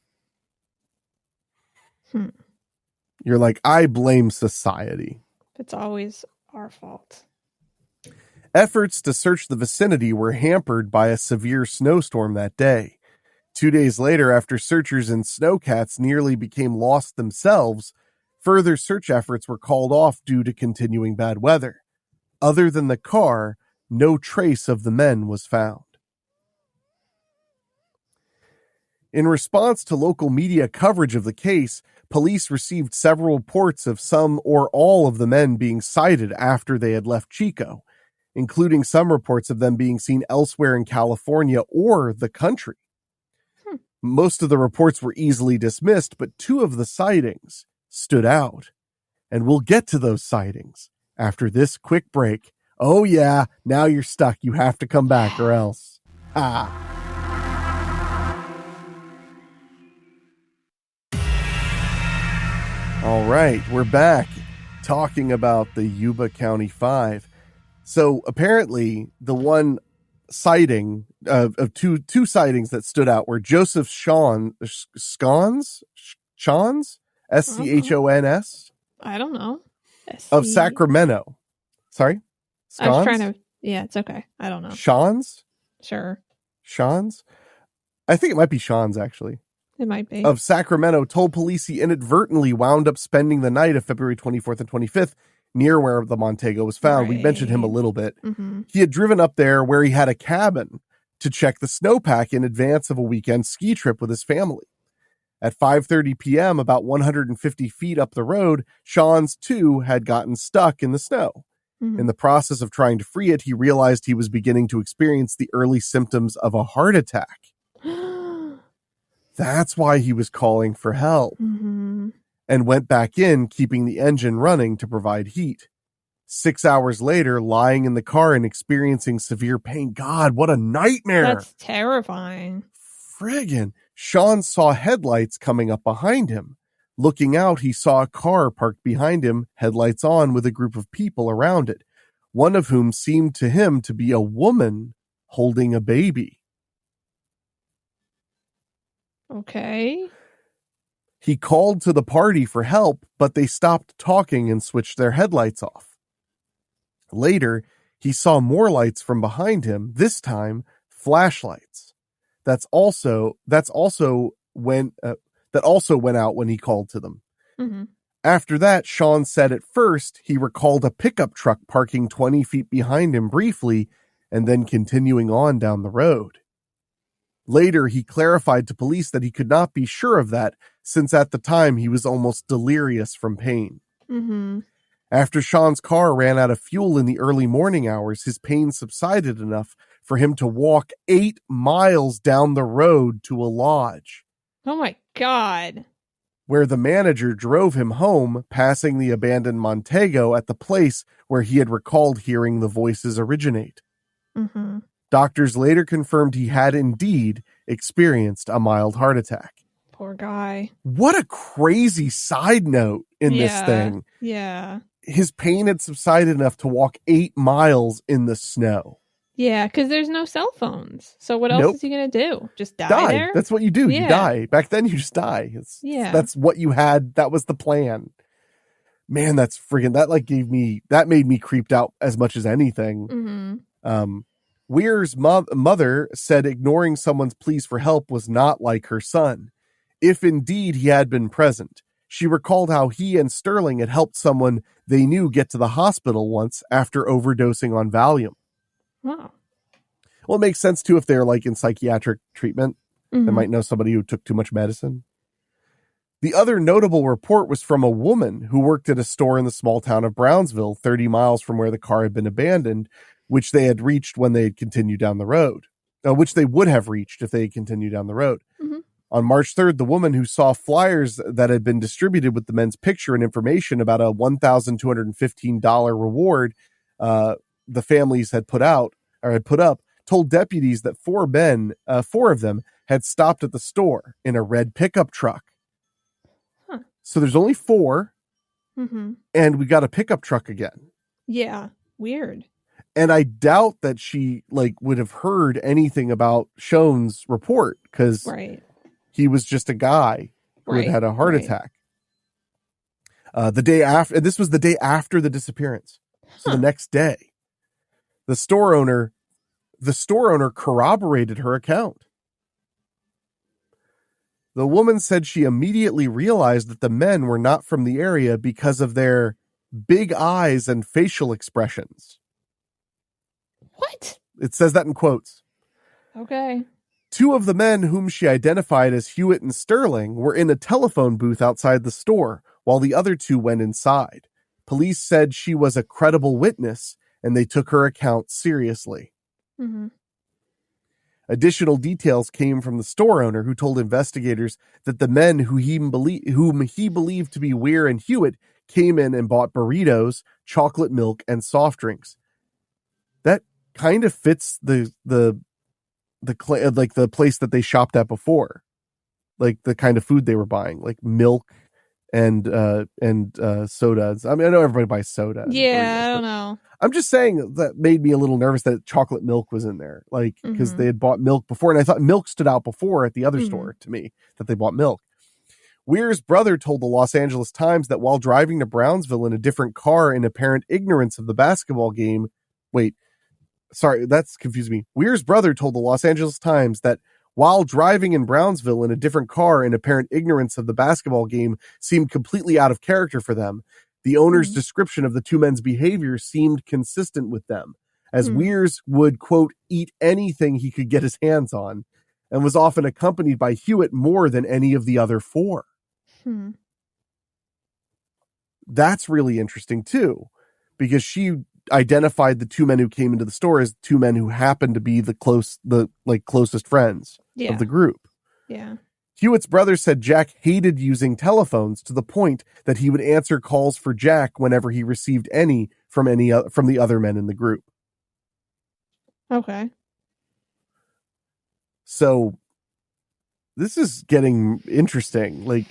Speaker 1: You're like, I blame society.
Speaker 3: It's always our fault.
Speaker 1: Efforts to search the vicinity were hampered by a severe snowstorm that day. 2 days later, after searchers and snowcats nearly became lost themselves, further search efforts were called off due to continuing bad weather. Other than the car, no trace of the men was found. In response to local media coverage of the case, police received several reports of some or all of the men being sighted after they had left Chico, including some reports of them being seen elsewhere in California or the country. Most of the reports were easily dismissed, but 2 of the sightings stood out. And we'll get to those sightings after this quick break. Oh yeah, now you're stuck. You have to come back or else. All right, we're back talking about the Yuba County Five. So apparently the one sighting of two sightings that stood out were Joseph Schons, Schons? S-C-H-O-N-S?
Speaker 3: I don't know.
Speaker 1: Of Sacramento. Sorry? Schons?
Speaker 3: I was trying to... Yeah, it's okay. I don't know.
Speaker 1: Schons?
Speaker 3: Sure.
Speaker 1: Schons? I think it might be Schons, actually.
Speaker 3: It might be.
Speaker 1: Of Sacramento told police he inadvertently wound up spending the night of February 24th and 25th near where the Montego was found. Right. We mentioned him a little bit. He had driven up there where he had a cabin to check the snowpack in advance of a weekend ski trip with his family. At 5:30 p.m., about 150 feet up the road, Schons, too, had gotten stuck in the snow. In the process of trying to free it, he realized he was beginning to experience the early symptoms of a heart attack. That's why he was calling for help. And went back in, keeping the engine running to provide heat. 6 hours later, lying in the car and experiencing severe pain. God, what a nightmare.
Speaker 3: That's terrifying.
Speaker 1: Friggin'. Sean saw headlights coming up behind him. Looking out, he saw a car parked behind him, headlights on, with a group of people around it, one of whom seemed to him to be a woman holding a baby.
Speaker 3: Okay.
Speaker 1: He called to the party for help, but they stopped talking and switched their headlights off. Later, he saw more lights from behind him, this time flashlights. That also went out when he called to them. After that, Sean said at first he recalled a pickup truck parking 20 feet behind him briefly and then continuing on down the road. Later, he clarified to police that he could not be sure of that since at the time he was almost delirious from pain.
Speaker 3: Mm-hmm.
Speaker 1: After Sean's car ran out of fuel in the early morning hours, his pain subsided enough for him to walk 8 miles down the road to a lodge.
Speaker 3: Oh my God.
Speaker 1: Where the manager drove him home, passing the abandoned Montego at the place where he had recalled hearing the voices originate.
Speaker 3: Mm-hmm.
Speaker 1: Doctors later confirmed he had indeed experienced a mild heart attack.
Speaker 3: Poor guy.
Speaker 1: What a crazy side note in this thing.
Speaker 3: Yeah.
Speaker 1: His pain had subsided enough to walk 8 miles in the snow.
Speaker 3: Yeah, because there's no cell phones. So what else is he going to do? Just die there?
Speaker 1: That's what you do.
Speaker 3: Yeah.
Speaker 1: You die. Back then, you just die. That's what you had. That was the plan. Man, that's friggin', that made me creeped out as much as anything.
Speaker 3: Mm-hmm.
Speaker 1: Weir's mother said ignoring someone's pleas for help was not like her son. If indeed he had been present, she recalled how he and Sterling had helped someone they knew get to the hospital once after overdosing on Valium.
Speaker 3: Wow.
Speaker 1: Well, it makes sense, too, if they're in psychiatric treatment.
Speaker 3: Mm-hmm.
Speaker 1: They might know somebody who took too much medicine. The other notable report was from a woman who worked at a store in the small town of Brownsville, 30 miles from where the car had been abandoned, which they had reached when they had continued down the road, which they would have reached if they had continued down the road.
Speaker 3: Mm-hmm.
Speaker 1: On March 3rd, the woman who saw flyers that had been distributed with the men's picture and information about a $1,215 reward the families had put up, told deputies that 4 of them had stopped at the store in a red pickup truck.
Speaker 3: Huh.
Speaker 1: So there's only 4,
Speaker 3: mm-hmm.
Speaker 1: and we got a pickup truck again.
Speaker 3: Yeah, weird.
Speaker 1: And I doubt that she would have heard anything about Schoen's report because he was just a guy who had a heart attack. The day after, and this was the day after the disappearance. So the next day, the store owner corroborated her account. The woman said she immediately realized that the men were not from the area because of their big eyes and facial expressions.
Speaker 3: What?
Speaker 1: It says that in quotes.
Speaker 3: Okay.
Speaker 1: 2 of the men whom she identified as Hewitt and Sterling were in a telephone booth outside the store, while the other 2 went inside. Police said she was a credible witness, and they took her account seriously.
Speaker 3: Mm-hmm.
Speaker 1: Additional details came from the store owner, who told investigators that the men whom he believed to be Weir and Hewitt came in and bought burritos, chocolate milk, and soft drinks. That kind of fits the place that they shopped at before, the kind of food they were buying, milk and sodas. I mean, I know everybody buys soda.
Speaker 3: Yeah, I don't know.
Speaker 1: I'm just saying that made me a little nervous that chocolate milk was in there, because they had bought milk before, and I thought milk stood out before at the other store to me that they bought milk. Weir's brother told the Los Angeles Times that while driving to Brownsville in a different car in apparent ignorance of the basketball game, that's confusing me. Weir's brother told the Los Angeles Times that while driving in Brownsville in a different car in apparent ignorance of the basketball game seemed completely out of character for them, the owner's description of the 2 men's behavior seemed consistent with them, as Weir's would, quote, eat anything he could get his hands on, and was often accompanied by Hewitt more than any of the other 4. That's really interesting, too, because she identified the 2 men who came into the store as 2 men who happened to be the closest friends of the group.
Speaker 3: Yeah.
Speaker 1: Hewitt's brother said Jack hated using telephones to the point that he would answer calls for Jack whenever he received any from the other men in the group.
Speaker 3: Okay.
Speaker 1: So this is getting interesting.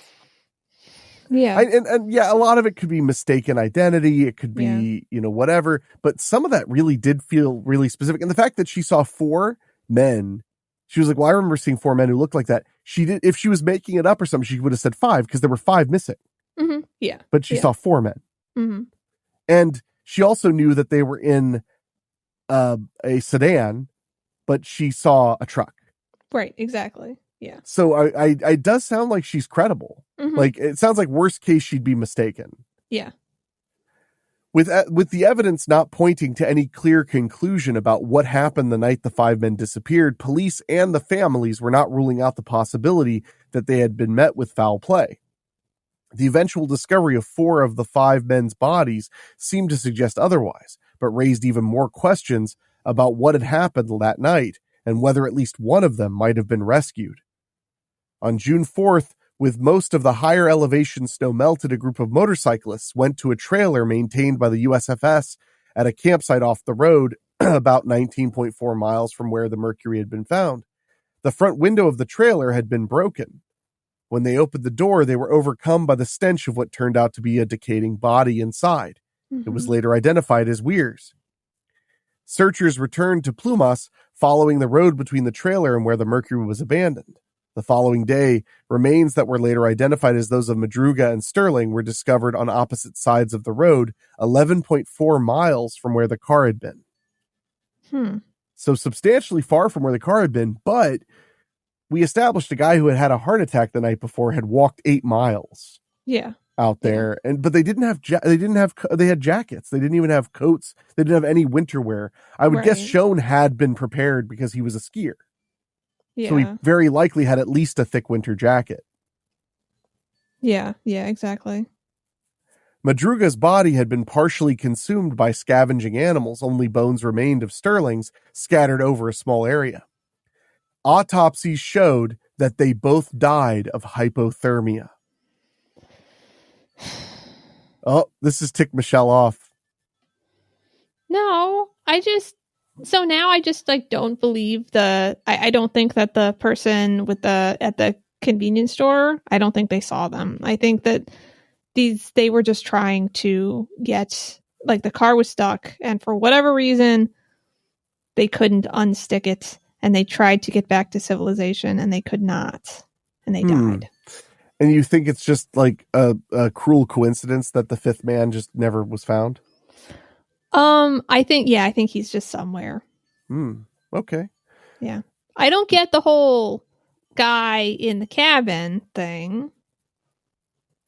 Speaker 3: Yeah.
Speaker 1: And a lot of it could be mistaken identity. It could be, whatever. But some of that really did feel really specific. And the fact that she saw 4 men, she was like, well, I remember seeing 4 men who looked like that. If she was making it up or something, she would have said 5 because there were 5 missing.
Speaker 3: Mm-hmm. Yeah.
Speaker 1: But she saw 4 men.
Speaker 3: Mm-hmm. And
Speaker 1: she also knew that they were in a sedan, but she saw a truck.
Speaker 3: Right. Exactly. Yeah.
Speaker 1: So it does sound like she's credible.
Speaker 3: Mm-hmm.
Speaker 1: It sounds like worst case she'd be mistaken.
Speaker 3: Yeah.
Speaker 1: With the evidence not pointing to any clear conclusion about what happened the night the 5 men disappeared, police and the families were not ruling out the possibility that they had been met with foul play. The eventual discovery of 4 of the 5 men's bodies seemed to suggest otherwise, but raised even more questions about what had happened that night and whether at least one of them might have been rescued. On June 4th, with most of the higher elevation snow melted, a group of motorcyclists went to a trailer maintained by the USFS at a campsite off the road about 19.4 miles from where the Mercury had been found. The front window of the trailer had been broken. When they opened the door, they were overcome by the stench of what turned out to be a decaying body inside. It was later identified as Weir's. Searchers returned to Plumas, following the road between the trailer and where the Mercury was abandoned. The following day, remains that were later identified as those of Madruga and Sterling were discovered on opposite sides of the road, 11.4 miles from where the car had been. So substantially far from where the car had been, but we established a guy who had had a heart attack the night before had walked 8 miles. Out there, but they didn't have they had jackets. They didn't even have coats. They didn't have any winter wear. I would guess Schoen had been prepared because he was a skier. So he very likely had at least a thick winter jacket.
Speaker 3: Yeah, exactly.
Speaker 1: Madruga's body had been partially consumed by scavenging animals. Only bones remained of Sterling's, scattered over a small area. Autopsies showed that they both died of hypothermia. Oh, this has ticked Michelle off.
Speaker 3: No, I just don't believe I don't think that the person at the convenience store, I don't think they saw them. I think that they were just trying to get, like, the car was stuck and for whatever reason they couldn't unstick it and they tried to get back to civilization and they could not and they died.
Speaker 1: And you think it's just like a cruel coincidence that the 5th man just never was found?
Speaker 3: I think he's just somewhere.
Speaker 1: Okay.
Speaker 3: Yeah. I don't get the whole guy in the cabin thing,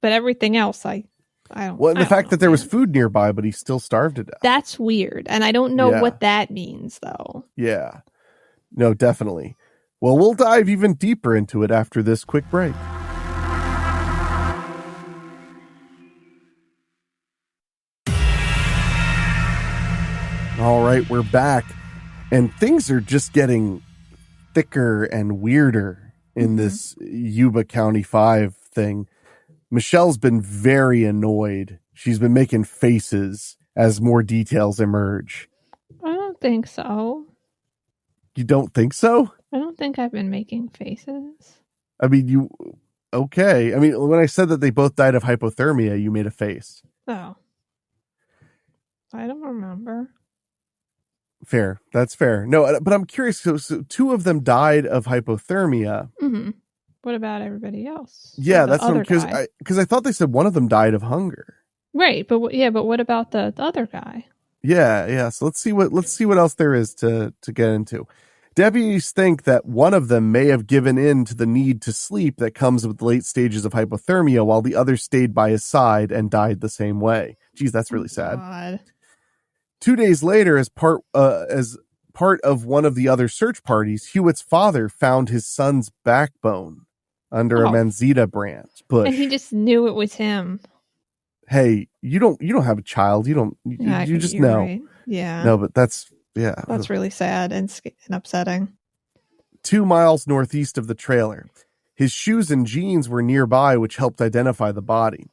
Speaker 3: but everything else I don't.
Speaker 1: Well, and the fact that there was food nearby, but he still starved to death.
Speaker 3: That's weird. And I don't know what that means, though.
Speaker 1: Yeah. No, definitely. Well, we'll dive even deeper into it after this quick break. All right, we're back, and things are just getting thicker and weirder in this Yuba County 5 thing. Michelle's been very annoyed. She's been making faces as more details emerge.
Speaker 3: I don't think so.
Speaker 1: You don't think so?
Speaker 3: I don't think I've been making faces.
Speaker 1: I mean, okay. I mean, when I said that they both died of hypothermia, you made a face.
Speaker 3: Oh. I don't remember.
Speaker 1: Fair. That's fair. No, but I'm curious. So 2 of them died of hypothermia.
Speaker 3: What about everybody else?
Speaker 1: Yeah, that's what because I thought they said one of them died of hunger.
Speaker 3: Right, but what about the other guy?
Speaker 1: Yeah. So let's see what else there is to get into. Deputies think that one of them may have given in to the need to sleep that comes with late stages of hypothermia, while the other stayed by his side and died the same way. Geez, that's really sad.
Speaker 3: God.
Speaker 1: 2 days later, as part of one of the other search parties, Hewitt's father found his son's backbone under a manzita bush.
Speaker 3: And he just knew it was him.
Speaker 1: Hey, you don't have a child. You just know.
Speaker 3: Right. Yeah.
Speaker 1: No, but that's
Speaker 3: really sad and upsetting.
Speaker 1: 2 miles northeast of the trailer. His shoes and jeans were nearby, which helped identify the body.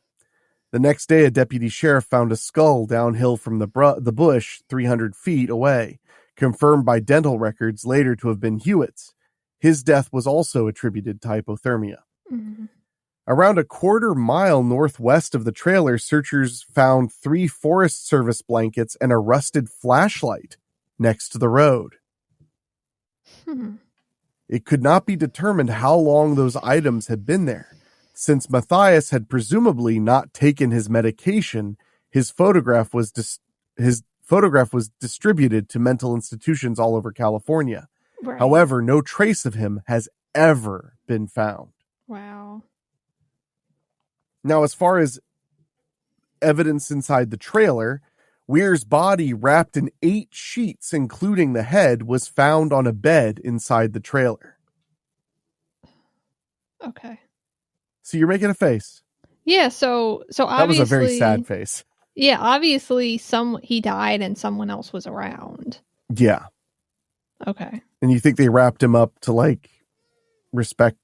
Speaker 1: The next day, a deputy sheriff found a skull downhill from the bush 300 feet away, confirmed by dental records later to have been Hewitt's. His death was also attributed to hypothermia. Around a quarter mile northwest of the trailer, searchers found 3 Forest Service blankets and a rusted flashlight next to the road. It could not be determined how long those items had been there. Since Mathias had presumably not taken his medication, his photograph was distributed to mental institutions all over California. Right. However, no trace of him has ever been found.
Speaker 3: Wow.
Speaker 1: Now, as far as evidence inside the trailer, Weir's body, wrapped in 8 sheets, including the head, was found on a bed inside the trailer.
Speaker 3: Okay.
Speaker 1: So you're making a face.
Speaker 3: Yeah, so obviously
Speaker 1: that was a very sad face.
Speaker 3: Yeah, obviously he died and someone else was around.
Speaker 1: Yeah.
Speaker 3: Okay.
Speaker 1: And you think they wrapped him up to like respect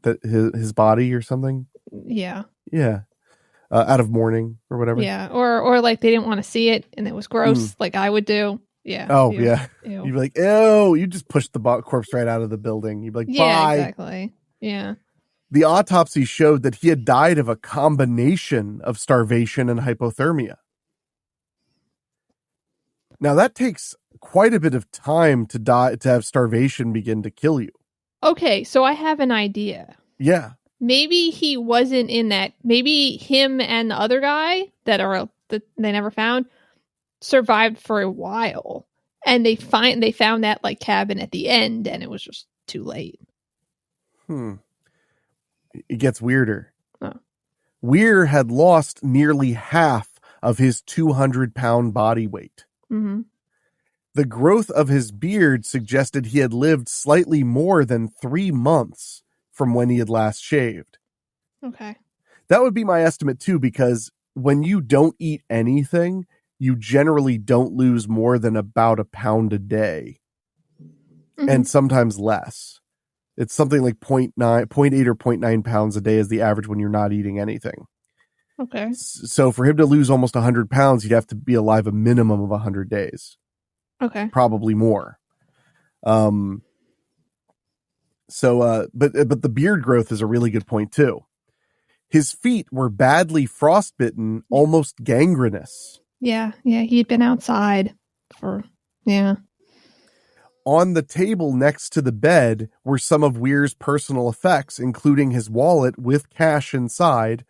Speaker 1: his body or something?
Speaker 3: Yeah.
Speaker 1: Yeah. Out of mourning or whatever.
Speaker 3: Yeah, or like they didn't want to see it and it was gross, like I would do. Yeah.
Speaker 1: Oh,
Speaker 3: Ew.
Speaker 1: yeah.
Speaker 3: Ew.
Speaker 1: You'd be like, ew, you just pushed the corpse right out of the building. You'd be like,
Speaker 3: yeah,
Speaker 1: bye.
Speaker 3: Exactly. Yeah.
Speaker 1: The autopsy showed that he had died of a combination of starvation and hypothermia. Now that takes quite a bit of time to have starvation begin to kill you.
Speaker 3: Okay, so I have an idea.
Speaker 1: Yeah.
Speaker 3: Maybe he wasn't in that. Maybe him and the other guy that they never found survived for a while, and they found that like cabin at the end, and it was just too late.
Speaker 1: It gets weirder.
Speaker 3: Oh.
Speaker 1: Weir had lost nearly half of his 200-pound body weight.
Speaker 3: Mm-hmm.
Speaker 1: The growth of his beard suggested he had lived slightly more than 3 months from when he had last shaved.
Speaker 3: Okay.
Speaker 1: That would be my estimate too, because when you don't eat anything, you generally don't lose more than about a pound a day. Mm-hmm. And sometimes less. It's something like 0.8 or 0.9 pounds a day is the average when you're not eating anything.
Speaker 3: Okay. So
Speaker 1: for him to lose almost 100 pounds, he'd have to be alive a minimum of 100 days.
Speaker 3: Okay.
Speaker 1: Probably more. But the beard growth is a really good point too. His feet were badly frostbitten, almost gangrenous.
Speaker 3: Yeah. He'd been outside
Speaker 1: On the table next to the bed were some of Weir's personal effects, including his wallet with cash inside,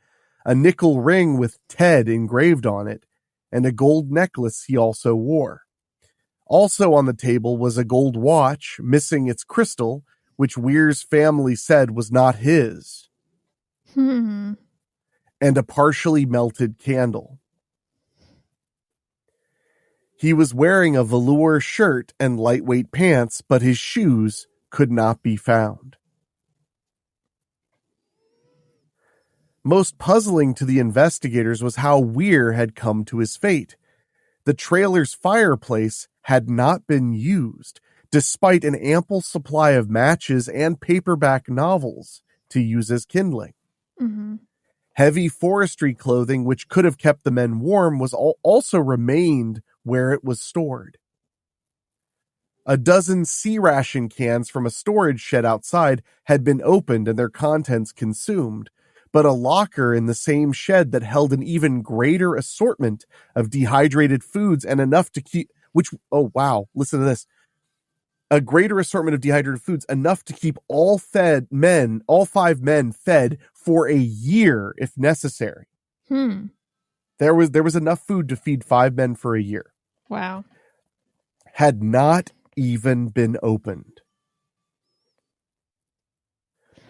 Speaker 1: a nickel ring with Ted engraved on it, and a gold necklace he also wore. Also on the table was a gold watch, missing its crystal, which Weir's family said was not his. And a partially melted candle. He was wearing a velour shirt and lightweight pants, but his shoes could not be found. Most puzzling to the investigators was how Weir had come to his fate. The trailer's fireplace had not been used, despite an ample supply of matches and paperback novels to use as kindling.
Speaker 3: Mm-hmm.
Speaker 1: Heavy forestry clothing, which could have kept the men warm, was also remained where it was stored. A dozen sea ration cans from a storage shed outside had been opened and their contents consumed, but a locker in the same shed that held an even greater assortment of dehydrated foods and enough to keep, listen to this. A greater assortment of dehydrated foods, enough to keep all 5 men fed for a year if necessary. There was enough food to feed 5 men for a year.
Speaker 3: Wow.
Speaker 1: Had not even been opened.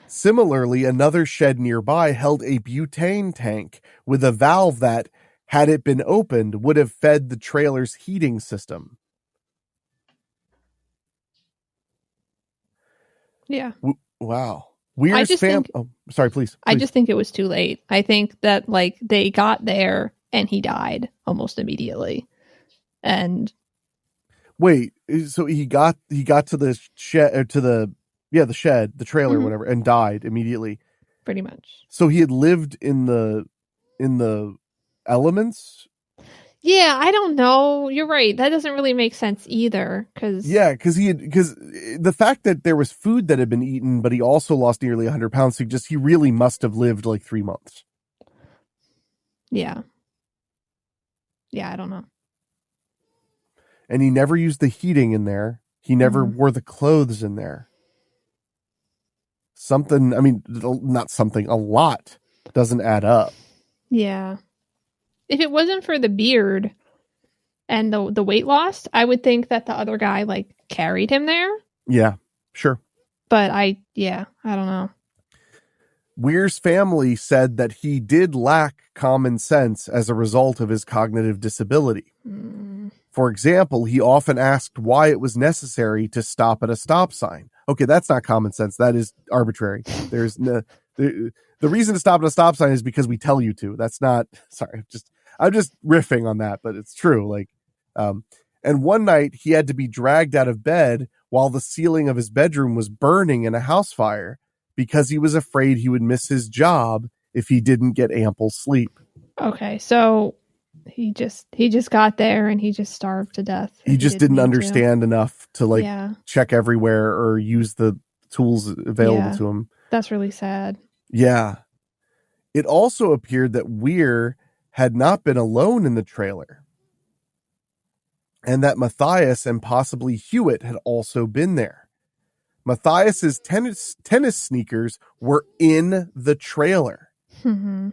Speaker 1: Similarly, another shed nearby held a butane tank with a valve that, had it been opened, would have fed the trailer's heating system.
Speaker 3: Yeah.
Speaker 1: Wow. Weir's family. Sorry, please.
Speaker 3: I just think it was too late. I think that like they got there and he died almost immediately. And
Speaker 1: wait, so he got to the shed, or to the shed, the trailer, whatever, and died immediately.
Speaker 3: Pretty much.
Speaker 1: So he had lived in the elements.
Speaker 3: Yeah, I don't know. You're right. That doesn't really make sense either. Because
Speaker 1: the fact that there was food that had been eaten, but he also lost nearly 100 pounds, suggests he really must have lived like 3 months.
Speaker 3: Yeah. Yeah, I don't know.
Speaker 1: And he never used the heating in there. He never wore the clothes in there. A lot doesn't add up.
Speaker 3: Yeah. If it wasn't for the beard and the weight loss, I would think that the other guy like carried him there.
Speaker 1: Yeah, sure.
Speaker 3: But I don't know.
Speaker 1: Weir's family said that he did lack common sense as a result of his cognitive disability. For example, he often asked why it was necessary to stop at a stop sign. Okay, that's not common sense. That is arbitrary. The reason to stop at a stop sign is because we tell you to. That's not, sorry, I'm just riffing on that, but it's true. Like, and one night he had to be dragged out of bed while the ceiling of his bedroom was burning in a house fire because he was afraid he would miss his job if he didn't get ample sleep.
Speaker 3: Okay, so he just got there and he just starved to death.
Speaker 1: He just didn't understand enough to check everywhere or use the tools available to him.
Speaker 3: That's really sad.
Speaker 1: Yeah. It also appeared that Weir had not been alone in the trailer, and that Mathias and possibly Hewitt had also been there. Mathias's tennis sneakers were in the trailer.
Speaker 3: Mm-hmm.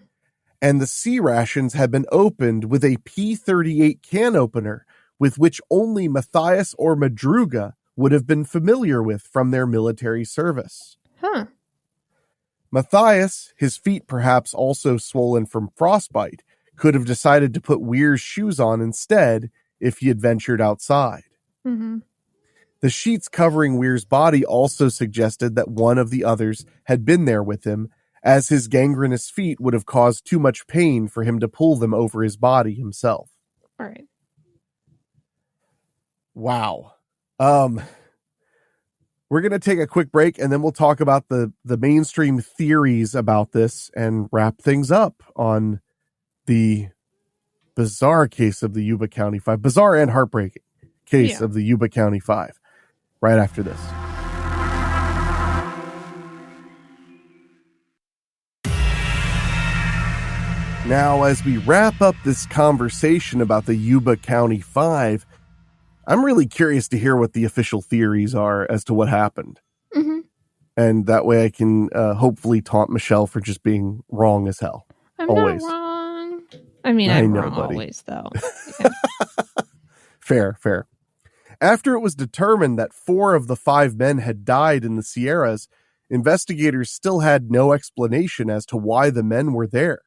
Speaker 1: And the C rations had been opened with a P38 can opener with which only Mathias or Madruga would have been familiar with from their military service.
Speaker 3: Huh.
Speaker 1: Mathias, his feet perhaps also swollen from frostbite, could have decided to put Weir's shoes on instead if he had ventured outside.
Speaker 3: Mm-hmm.
Speaker 1: The sheets covering Weir's body also suggested that one of the others had been there with him, as his gangrenous feet would have caused too much pain for him to pull them over his body himself.
Speaker 3: All right.
Speaker 1: Wow. We're going to take a quick break and then we'll talk about the mainstream theories about this and wrap things up on the bizarre case of the Yuba County Five. Bizarre and heartbreaking case of the Yuba County Five. Right after this. Now, as we wrap up this conversation about the Yuba County Five, I'm really curious to hear what the official theories are as to what happened.
Speaker 3: Mm-hmm.
Speaker 1: And that way I can hopefully taunt Michelle for just being wrong as hell.
Speaker 3: I'm
Speaker 1: always.
Speaker 3: not wrong. I mean, I'm wrong always, though. Yeah.
Speaker 1: Fair. After it was determined that 4 of the 5 men had died in the Sierras, investigators still had no explanation as to why the men were there.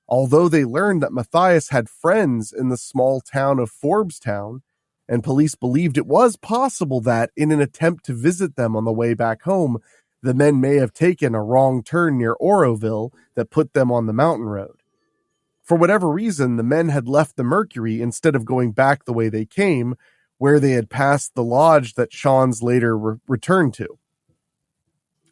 Speaker 1: Although they learned that Mathias had friends in the small town of Forbestown, and police believed it was possible that, in an attempt to visit them on the way back home, the men may have taken a wrong turn near Oroville that put them on the mountain road. For whatever reason, the men had left the Mercury instead of going back the way they came, where they had passed the lodge that Sean's later returned to.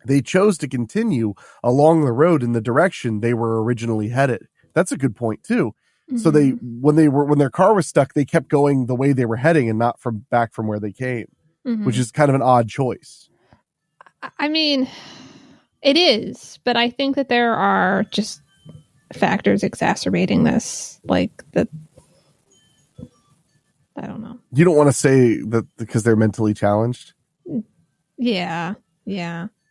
Speaker 1: They chose to continue along the road in the direction they were originally headed. That's a good point, too. Mm-hmm. So when their car was stuck, they kept going the way they were heading and not back from where they came, which is kind of an odd choice.
Speaker 3: I mean, it is, but I think that there are just factors exacerbating this, like the. I don't know.
Speaker 1: You don't want to say that because they're mentally challenged.
Speaker 3: Yeah,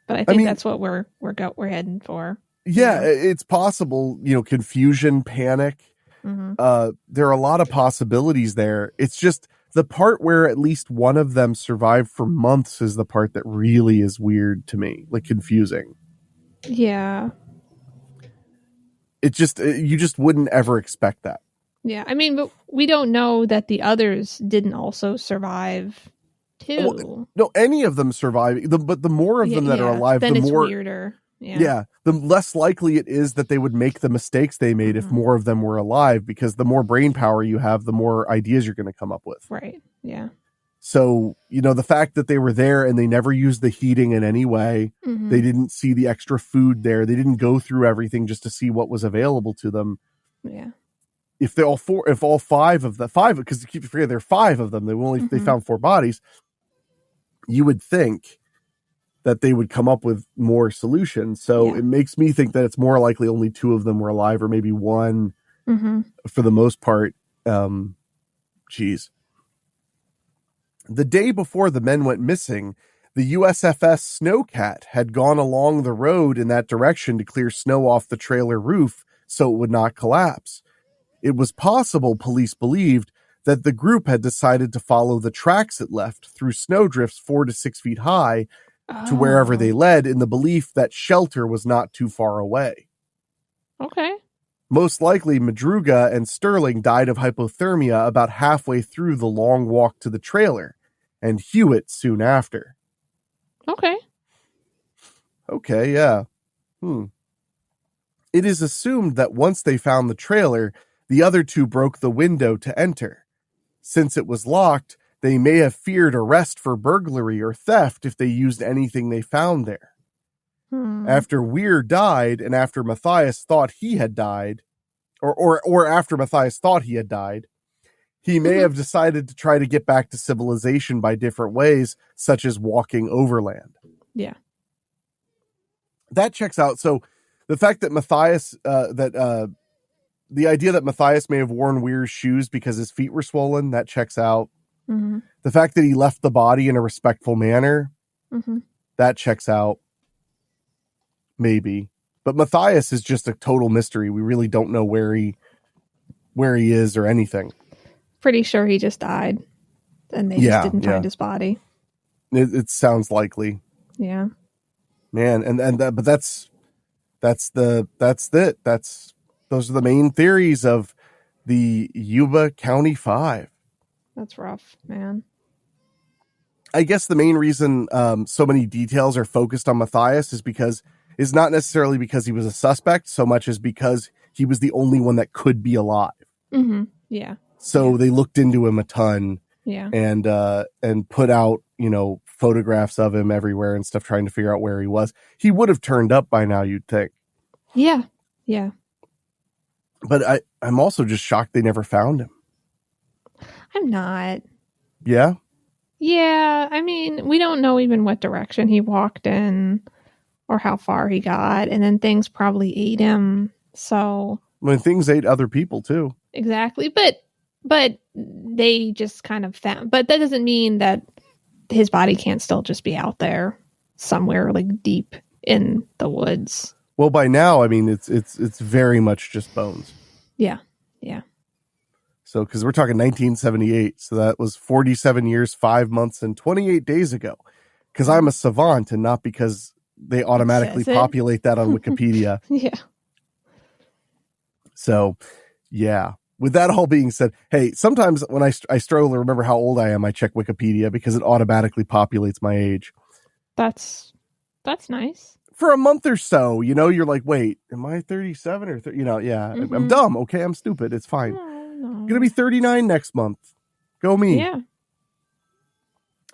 Speaker 3: but I think that's what we're heading for.
Speaker 1: Yeah, it's possible. Confusion, panic. Mm-hmm. There are a lot of possibilities there. It's just the part where at least one of them survived for months is the part that really is weird to me, like confusing.
Speaker 3: Yeah.
Speaker 1: You just wouldn't ever expect that.
Speaker 3: Yeah, I mean, but we don't know that the others didn't also survive too.
Speaker 1: Well, no, any of them survive, but the more of them that are alive,
Speaker 3: then
Speaker 1: the
Speaker 3: it's
Speaker 1: more
Speaker 3: weirder.
Speaker 1: Yeah, the less likely it is that they would make the mistakes they made if more of them were alive, because the more brain power you have, the more ideas you're going to come up with.
Speaker 3: Right. Yeah.
Speaker 1: So, the fact that they were there and they never used the heating in any way, they didn't see the extra food there, they didn't go through everything just to see what was available to them.
Speaker 3: Yeah.
Speaker 1: If all 5 of the 5, because you keep forgetting there are 5 of them, they found 4 bodies, you would think that they would come up with more solutions. So it makes me think that it's more likely only 2 of them were alive, or maybe 1 for the most part. Geez. The day before the men went missing, the USFS Snowcat had gone along the road in that direction to clear snow off the trailer roof so it would not collapse. It was possible, police believed, that the group had decided to follow the tracks it left through snowdrifts 4 to 6 feet high to wherever they led, in the belief that shelter was not too far away.
Speaker 3: Okay.
Speaker 1: Most likely, Madruga and Sterling died of hypothermia about halfway through the long walk to the trailer, and Hewitt soon after.
Speaker 3: Okay.
Speaker 1: Okay, yeah. It is assumed that once they found the trailer, the other two broke the window to enter. Since it was locked, they may have feared arrest for burglary or theft if they used anything they found there. After Weir died, and after Mathias thought he had died, or after Mathias thought he had died, he may have decided to try to get back to civilization by different ways, such as walking overland.
Speaker 3: Yeah.
Speaker 1: That checks out. So the fact that Mathias, the idea that Mathias may have worn Weir's shoes because his feet were swollen, that checks out.
Speaker 3: Mm-hmm.
Speaker 1: The fact that he left the body in a respectful manner, that checks out. Maybe. But Mathias is just a total mystery. We really don't know where he is or anything.
Speaker 3: Pretty sure he just died. And they just didn't find his body.
Speaker 1: It sounds likely.
Speaker 3: Yeah.
Speaker 1: Man, but that's it. Those are the main theories of the Yuba County Five.
Speaker 3: That's rough, man.
Speaker 1: I guess the main reason so many details are focused on Mathias is not necessarily because he was a suspect so much as because he was the only one that could be alive.
Speaker 3: Mm-hmm. Yeah.
Speaker 1: So they looked into him a ton.
Speaker 3: Yeah.
Speaker 1: And put out, photographs of him everywhere and stuff, trying to figure out where he was. He would have turned up by now, you'd think.
Speaker 3: Yeah. Yeah.
Speaker 1: But I'm also just shocked they never found him.
Speaker 3: I'm not.
Speaker 1: Yeah?
Speaker 3: Yeah. I mean, we don't know even what direction he walked in or how far he got. And then things probably ate him. So.
Speaker 1: When things ate other people, too.
Speaker 3: Exactly. But they just kind of found. But that doesn't mean that his body can't still just be out there somewhere like deep in the woods.
Speaker 1: Well, by now, I mean, it's very much just bones.
Speaker 3: Yeah. Yeah.
Speaker 1: So, because we're talking 1978. So that was 47 years, 5 months, and 28 days ago. Because I'm a savant and not because they automatically populate that on Wikipedia.
Speaker 3: Yeah.
Speaker 1: So, yeah. With that all being said, hey, sometimes when I struggle to remember how old I am, I check Wikipedia because it automatically populates my age.
Speaker 3: That's nice.
Speaker 1: For a month or so, you're like, wait, am I 37 or 30? Yeah, I'm dumb. Okay, I'm stupid. It's fine.
Speaker 3: No.
Speaker 1: I'm going to be 39 next month. Go me.
Speaker 3: Yeah.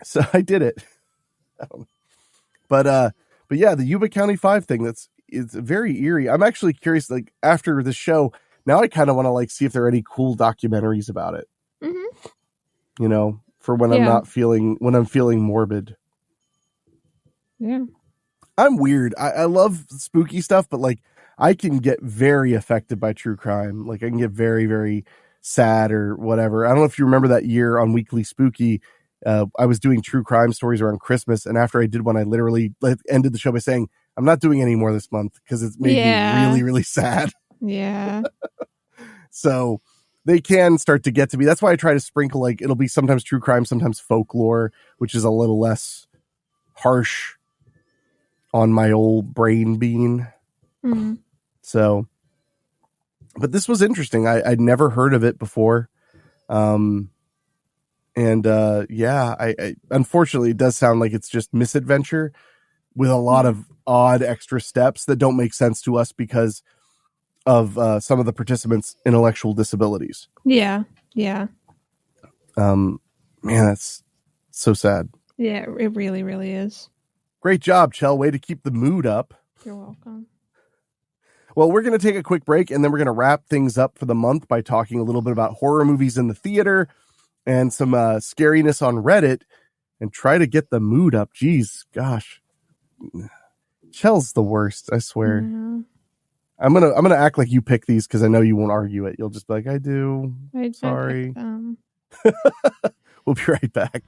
Speaker 1: So I did it. But yeah, the Yuba County Five thing, it's very eerie. I'm actually curious, like after the show, now I kind of want to see if there are any cool documentaries about it. Mm-hmm. For when I'm feeling morbid.
Speaker 3: Yeah.
Speaker 1: I'm weird. I love spooky stuff, but I can get very affected by true crime. I can get very, very sad or whatever. I don't know if you remember that year on Weekly Spooky. I was doing true crime stories around Christmas. And after I did one, I literally ended the show by saying, I'm not doing any more this month because it's made me really, really sad.
Speaker 3: Yeah.
Speaker 1: So they can start to get to me. That's why I try to sprinkle, it'll be sometimes true crime, sometimes folklore, which is a little less harsh on my old brain bean.
Speaker 3: Mm-hmm.
Speaker 1: So, but this was interesting. I'd never heard of it before. I unfortunately, it does sound like it's just misadventure with a lot of odd extra steps that don't make sense to us because of some of the participants' intellectual disabilities.
Speaker 3: Yeah. Yeah.
Speaker 1: Man, that's so sad.
Speaker 3: Yeah, it really, really is.
Speaker 1: Great job, Chell. Way to keep the mood up.
Speaker 3: You're welcome.
Speaker 1: Well, we're going to take a quick break and then we're going to wrap things up for the month by talking a little bit about horror movies in the theater and some scariness on Reddit and try to get the mood up. Jeez, gosh. Chell's the worst, I swear. Yeah. I'm gonna act like you pick these because I know you won't argue it. You'll just be like, I do. Sorry. We'll be right back.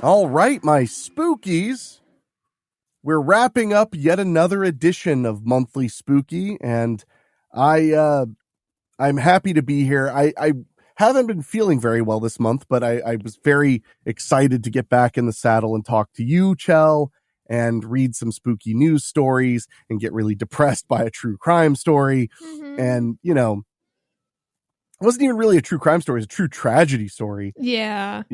Speaker 1: All right, my spookies. We're wrapping up yet another edition of Monthly Spooky, and I'm happy to be here. I haven't been feeling very well this month, but I was very excited to get back in the saddle and talk to you, Chell, and read some spooky news stories and get really depressed by a true crime story. Mm-hmm. And, It wasn't even really a true crime story. It was a true tragedy story.
Speaker 3: Yeah.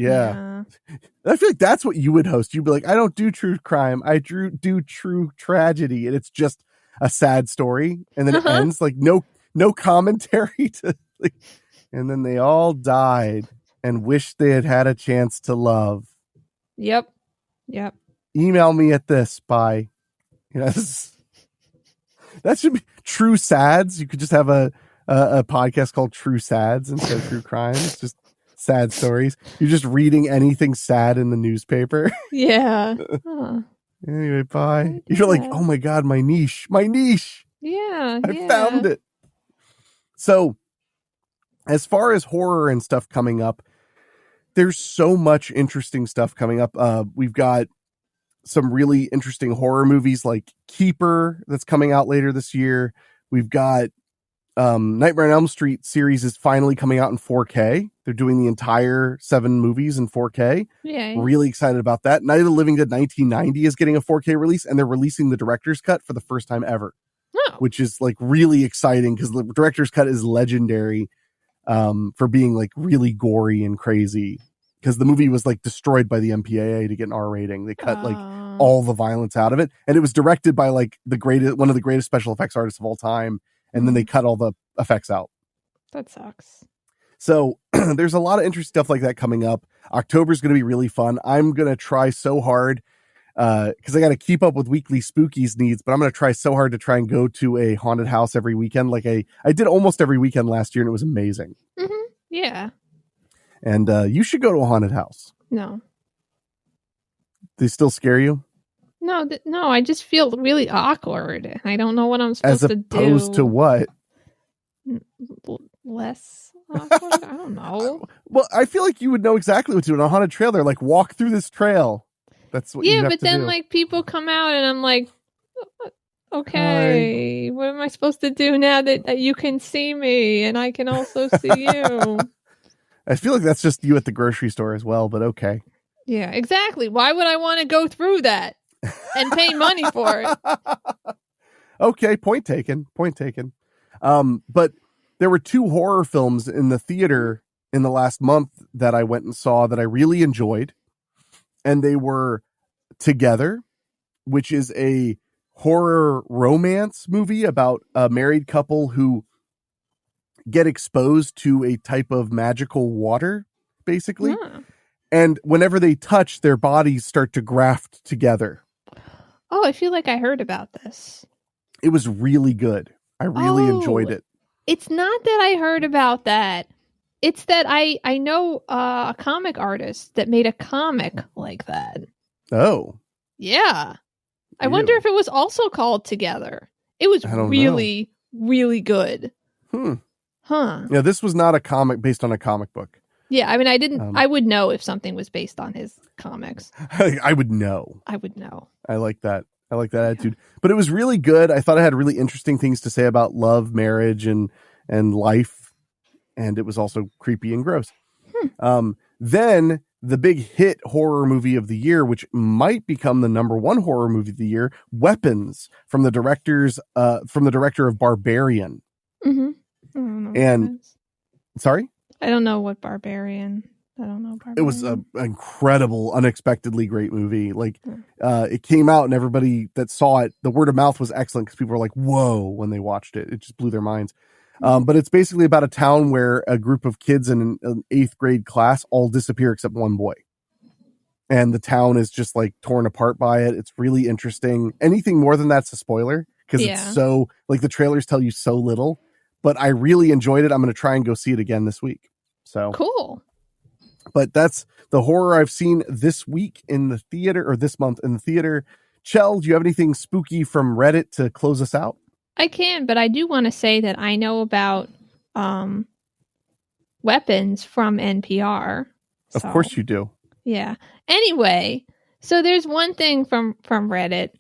Speaker 1: I feel like that's what you would host. You'd be like, I don't do true crime. I do true tragedy. And it's just a sad story. And then it ends like no commentary to like, and then they all died and wished they had had a chance to love.
Speaker 3: Yep.
Speaker 1: Email me at this by, that should be True Sads. You could just have a podcast called True Sads instead of True Crime. It's just sad stories. You're just reading anything sad in the newspaper.
Speaker 3: Yeah.
Speaker 1: Anyway, bye. You're like, oh my God, my niche.
Speaker 3: Yeah.
Speaker 1: I found it. So as far as horror and stuff coming up, there's so much interesting stuff coming up. We've got some really interesting horror movies like Keeper that's coming out later this year. We've got Nightmare on Elm Street series is finally coming out in 4K. They're doing the entire 7 movies in 4K.
Speaker 3: Yeah.
Speaker 1: Really excited about that. Night of the Living Dead 1990 is getting a 4K release, and they're releasing the director's cut for the first time ever, which is like really exciting because the director's cut is legendary for being like really gory and crazy. Because the movie was like destroyed by the MPAA to get an R rating. They cut like all the violence out of it, and it was directed by like one of the greatest special effects artists of all time. And then they cut all the effects out.
Speaker 3: That sucks.
Speaker 1: So there's a lot of interesting stuff like that coming up. October's going to be really fun. I'm going to try so hard because I got to keep up with Weekly Spookies needs, but I'm going to try so hard to try and go to a haunted house every weekend. Like I did almost every weekend last year, and it was amazing.
Speaker 3: Mm-hmm. Yeah.
Speaker 1: And you should go to a haunted house.
Speaker 3: No.
Speaker 1: They still scare you?
Speaker 3: No, I just feel really awkward. I don't know what I'm supposed to do.
Speaker 1: As opposed to what?
Speaker 3: Less awkward? I don't know.
Speaker 1: Well, I feel like you would know exactly what to do on a haunted trail. They're like, walk through this trail. That's what you have to do. Yeah, but then
Speaker 3: like people come out and I'm like, okay, what am I supposed to do now that you can see me and I can also see you?
Speaker 1: I feel like that's just you at the grocery store as well, but okay.
Speaker 3: Yeah, exactly. Why would I want to go through that and pay money for it?
Speaker 1: Okay, point taken. But there were 2 horror films in the theater in the last month that I went and saw that I really enjoyed. And they were Together, which is a horror romance movie about a married couple who get exposed to a type of magical water, basically. Yeah. And whenever they touch, their bodies start to graft together.
Speaker 3: Oh, I feel like I heard about this.
Speaker 1: It was really good. I really enjoyed it.
Speaker 3: It's not that I heard about that. It's that I know a comic artist that made a comic like that.
Speaker 1: Oh.
Speaker 3: Yeah. I wonder if it was also called Together. It was really, really good. Huh.
Speaker 1: Yeah, this was not a comic based on a comic book.
Speaker 3: Yeah, I mean, I would know if something was based on his comics.
Speaker 1: I would know.
Speaker 3: I would know.
Speaker 1: I like that. I like that attitude. But it was really good. I thought I had really interesting things to say about love, marriage, and life. And it was also creepy and gross. Then the big hit horror movie of the year, which might become the #1 horror movie of the year, Weapons, from the director of Barbarian.
Speaker 3: Mm-hmm.
Speaker 1: Sorry?
Speaker 3: I don't know what Barbarian.
Speaker 1: It was an incredible, unexpectedly great movie. Like, it came out and everybody that saw it, the word of mouth was excellent because people were like, whoa, when they watched it. It just blew their minds. But it's basically about a town where a group of kids in an 8th grade class all disappear except one boy. And the town is just like torn apart by it. It's really interesting. Anything more than that's a spoiler because it's so, like, the trailers tell you so little. But I really enjoyed it. I'm going to try and go see it again this week. So
Speaker 3: cool.
Speaker 1: But that's the horror I've seen this week in the theater, or this month in the theater. Chell, do you have anything spooky from Reddit to close us out?
Speaker 3: I can, but I do want to say that I know about Weapons from NPR.
Speaker 1: Of course you do.
Speaker 3: Yeah. Anyway, so there's one thing from Reddit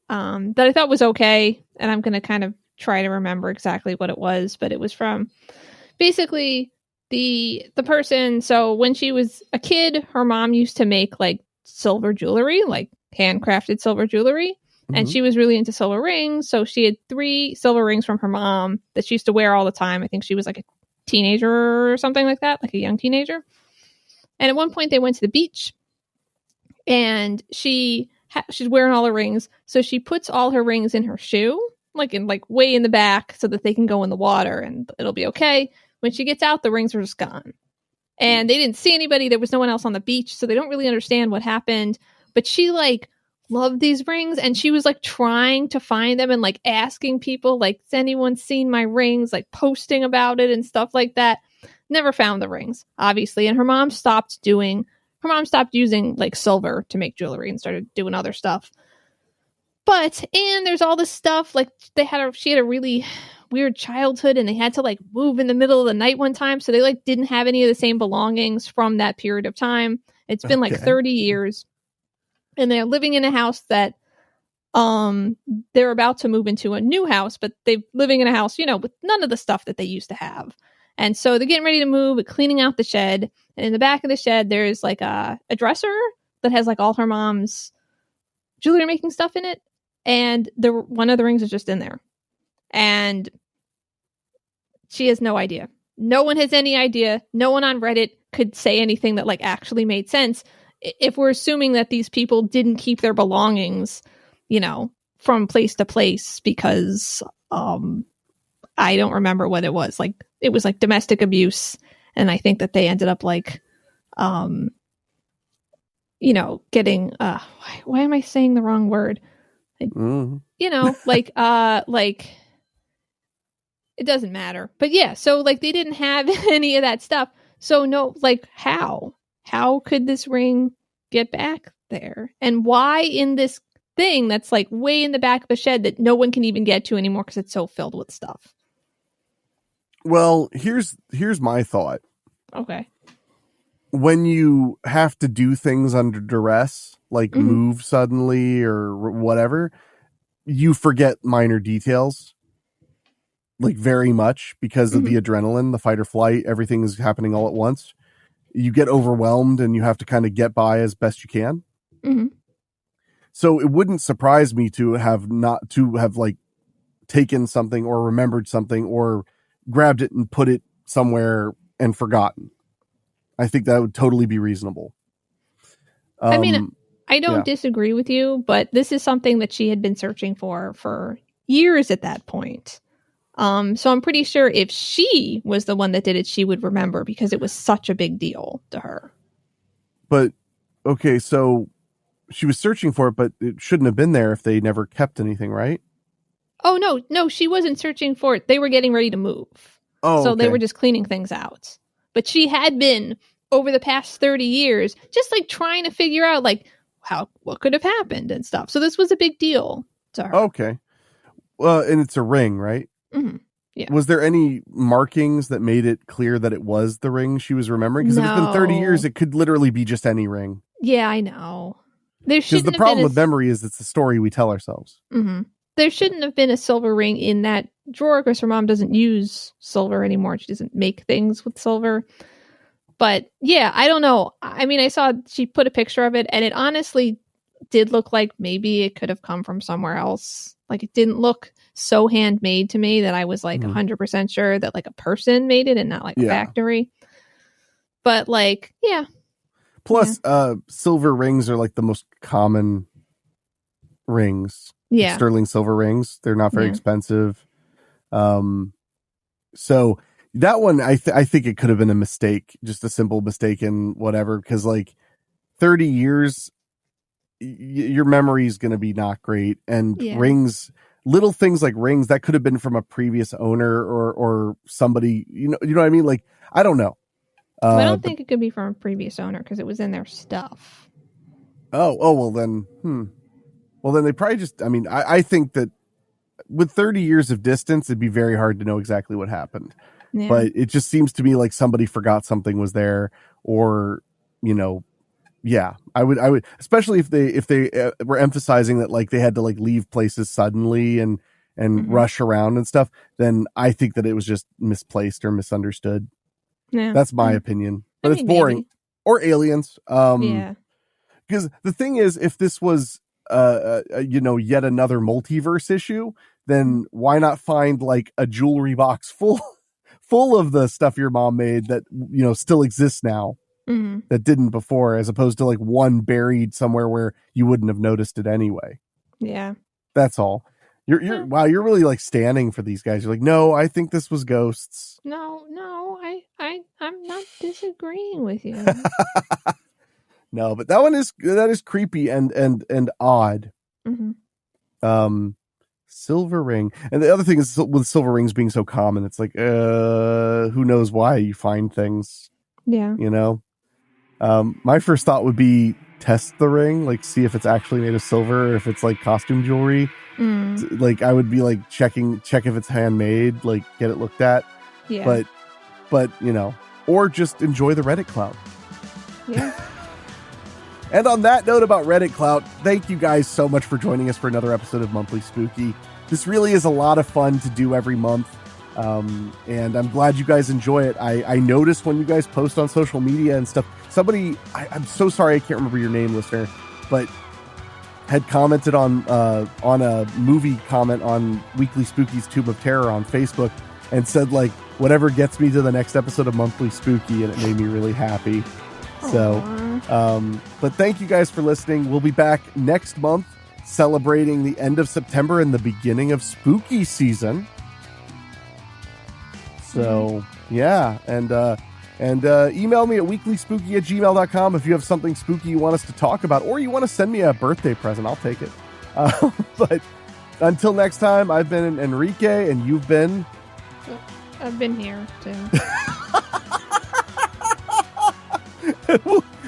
Speaker 3: that I thought was okay, and I'm going to kind of try to remember exactly what it was, but it was from basically the person. So when she was a kid, her mom used to make like silver jewelry, like handcrafted silver jewelry. Mm-hmm. And she was really into silver rings. So she had 3 silver rings from her mom that she used to wear all the time. I think she was like a teenager or something like that, like a young teenager. And at one point they went to the beach, and she's wearing all her rings. So she puts all her rings in her shoe, like way in the back, so that they can go in the water and it'll be okay. When she gets out, the rings are just gone. And they didn't see anybody. There was no one else on the beach, so they don't really understand what happened. But she loved these rings, and she was trying to find them and asking people, has anyone seen my rings, posting about it and stuff like that. Never found the rings, obviously. And her mom stopped using silver to make jewelry and started doing other stuff. And there's all this stuff, she had a really weird childhood, and they had to move in the middle of the night one time, so they didn't have any of the same belongings from that period of time. It's been 30 years, and they're living in a house that they're about to move into a new house, but they're living in a house, with none of the stuff that they used to have. And so they're getting ready to move, cleaning out the shed, and in the back of the shed there's a dresser that has all her mom's jewelry making stuff in it, and one of the rings is just in there. And she has no idea. No one has any idea. No one on Reddit could say anything that actually made sense. If we're assuming that these people didn't keep their belongings, from place to place because I don't remember what it was. It was domestic abuse, and I think that they ended up getting why am I saying the wrong word? It doesn't matter. But yeah, so they didn't have any of that stuff. So no, how could this ring get back there? And why in this thing that's way in the back of the shed that no one can even get to anymore because it's so filled with stuff?
Speaker 1: Well, here's my thought.
Speaker 3: Okay.
Speaker 1: When you have to do things under duress, move suddenly or whatever, you forget minor details. Very much because of the adrenaline, the fight or flight, everything is happening all at once. You get overwhelmed and you have to kind of get by as best you can. Mm-hmm. So it wouldn't surprise me to have taken something or remembered something or grabbed it and put it somewhere and forgotten. I think that would totally be reasonable.
Speaker 3: I mean, I don't disagree with you, but this is something that she had been searching for years at that point. So I'm pretty sure if she was the one that did it, she would remember because it was such a big deal to her.
Speaker 1: But, okay, so she was searching for it, but it shouldn't have been there if they never kept anything, right?
Speaker 3: Oh, no, she wasn't searching for it. They were getting ready to move. Oh, so they were just cleaning things out. But she had been, over the past 30 years, just trying to figure out what could have happened and stuff. So this was a big deal to her.
Speaker 1: Okay. Well, and it's a ring, right?
Speaker 3: Mm-hmm. Yeah.
Speaker 1: Was there any markings that made it clear that it was the ring she was remembering? Because if it's been 30 years, it could literally be just any ring.
Speaker 3: Yeah, I know.
Speaker 1: Because the problem with memory is it's the story we tell ourselves.
Speaker 3: Mm-hmm. There shouldn't have been a silver ring in that drawer because her mom doesn't use silver anymore. She doesn't make things with silver. But yeah, I don't know. I mean, I saw she put a picture of it, and it honestly did look like maybe it could have come from somewhere else. It didn't look so handmade to me that I was 100% sure that a person made it and not a factory. But yeah.
Speaker 1: Plus, silver rings are the most common rings.
Speaker 3: Yeah.
Speaker 1: Sterling silver rings. They're not very expensive. So that one, I think it could have been a mistake, just a simple mistake in whatever, because 30 years, your memory is going to be not great. And rings, little things like rings, that could have been from a previous owner or somebody, you know what I mean? I don't know.
Speaker 3: I don't think it could be from a previous owner because it was in their stuff.
Speaker 1: Oh, well then, Well, then they probably just, I think that with 30 years of distance, it'd be very hard to know exactly what happened. Yeah. But it just seems to me like somebody forgot something was there or, I would, especially if they were emphasizing that they had to leave places suddenly and rush around and stuff, then I think that it was just misplaced or misunderstood. Yeah. That's my opinion, but it's boring. Maybe. Or aliens. Because the thing is, if this was, yet another multiverse issue, then why not find a jewelry box full full of the stuff your mom made that, you know, still exists now that didn't before, as opposed to like one buried somewhere where you wouldn't have noticed it anyway.
Speaker 3: Yeah.
Speaker 1: That's all. Wow, you're really like standing for these guys. You're like, no, I think this was ghosts.
Speaker 3: No, I'm not disagreeing with you.
Speaker 1: No, but that is creepy and odd. Silver ring. And the other thing is, with silver rings being so common, it's like, who knows why you find things.
Speaker 3: Yeah.
Speaker 1: You know? My first thought would be test the ring, like see if it's actually made of silver, or if it's like costume jewelry. Like I would be like check if it's handmade, like get it looked at.
Speaker 3: Yeah.
Speaker 1: But you know, or just enjoy the Reddit clout.
Speaker 3: Yeah.
Speaker 1: And on that note about Reddit clout, thank you guys so much for joining us for another episode of Monthly Spooky. This really is a lot of fun to do every month. And I'm glad you guys enjoy it. I noticed when you guys post on social media and stuff, somebody, I'm so sorry I can't remember your name, listener, but had commented on a movie comment on Weekly Spooky's Tube of Terror on Facebook and said, like, whatever gets me to the next episode of Monthly Spooky, and it made me really happy. So, but thank you guys for listening. We'll be back next month celebrating the end of September and the beginning of spooky season. So, yeah. And email me at weeklyspooky@gmail.com if you have something spooky you want us to talk about, or you want to send me a birthday present. I'll take it. But until next time, I've been Enrique, and you've been...
Speaker 3: I've been here, too.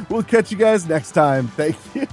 Speaker 1: We'll catch you guys next time. Thank you.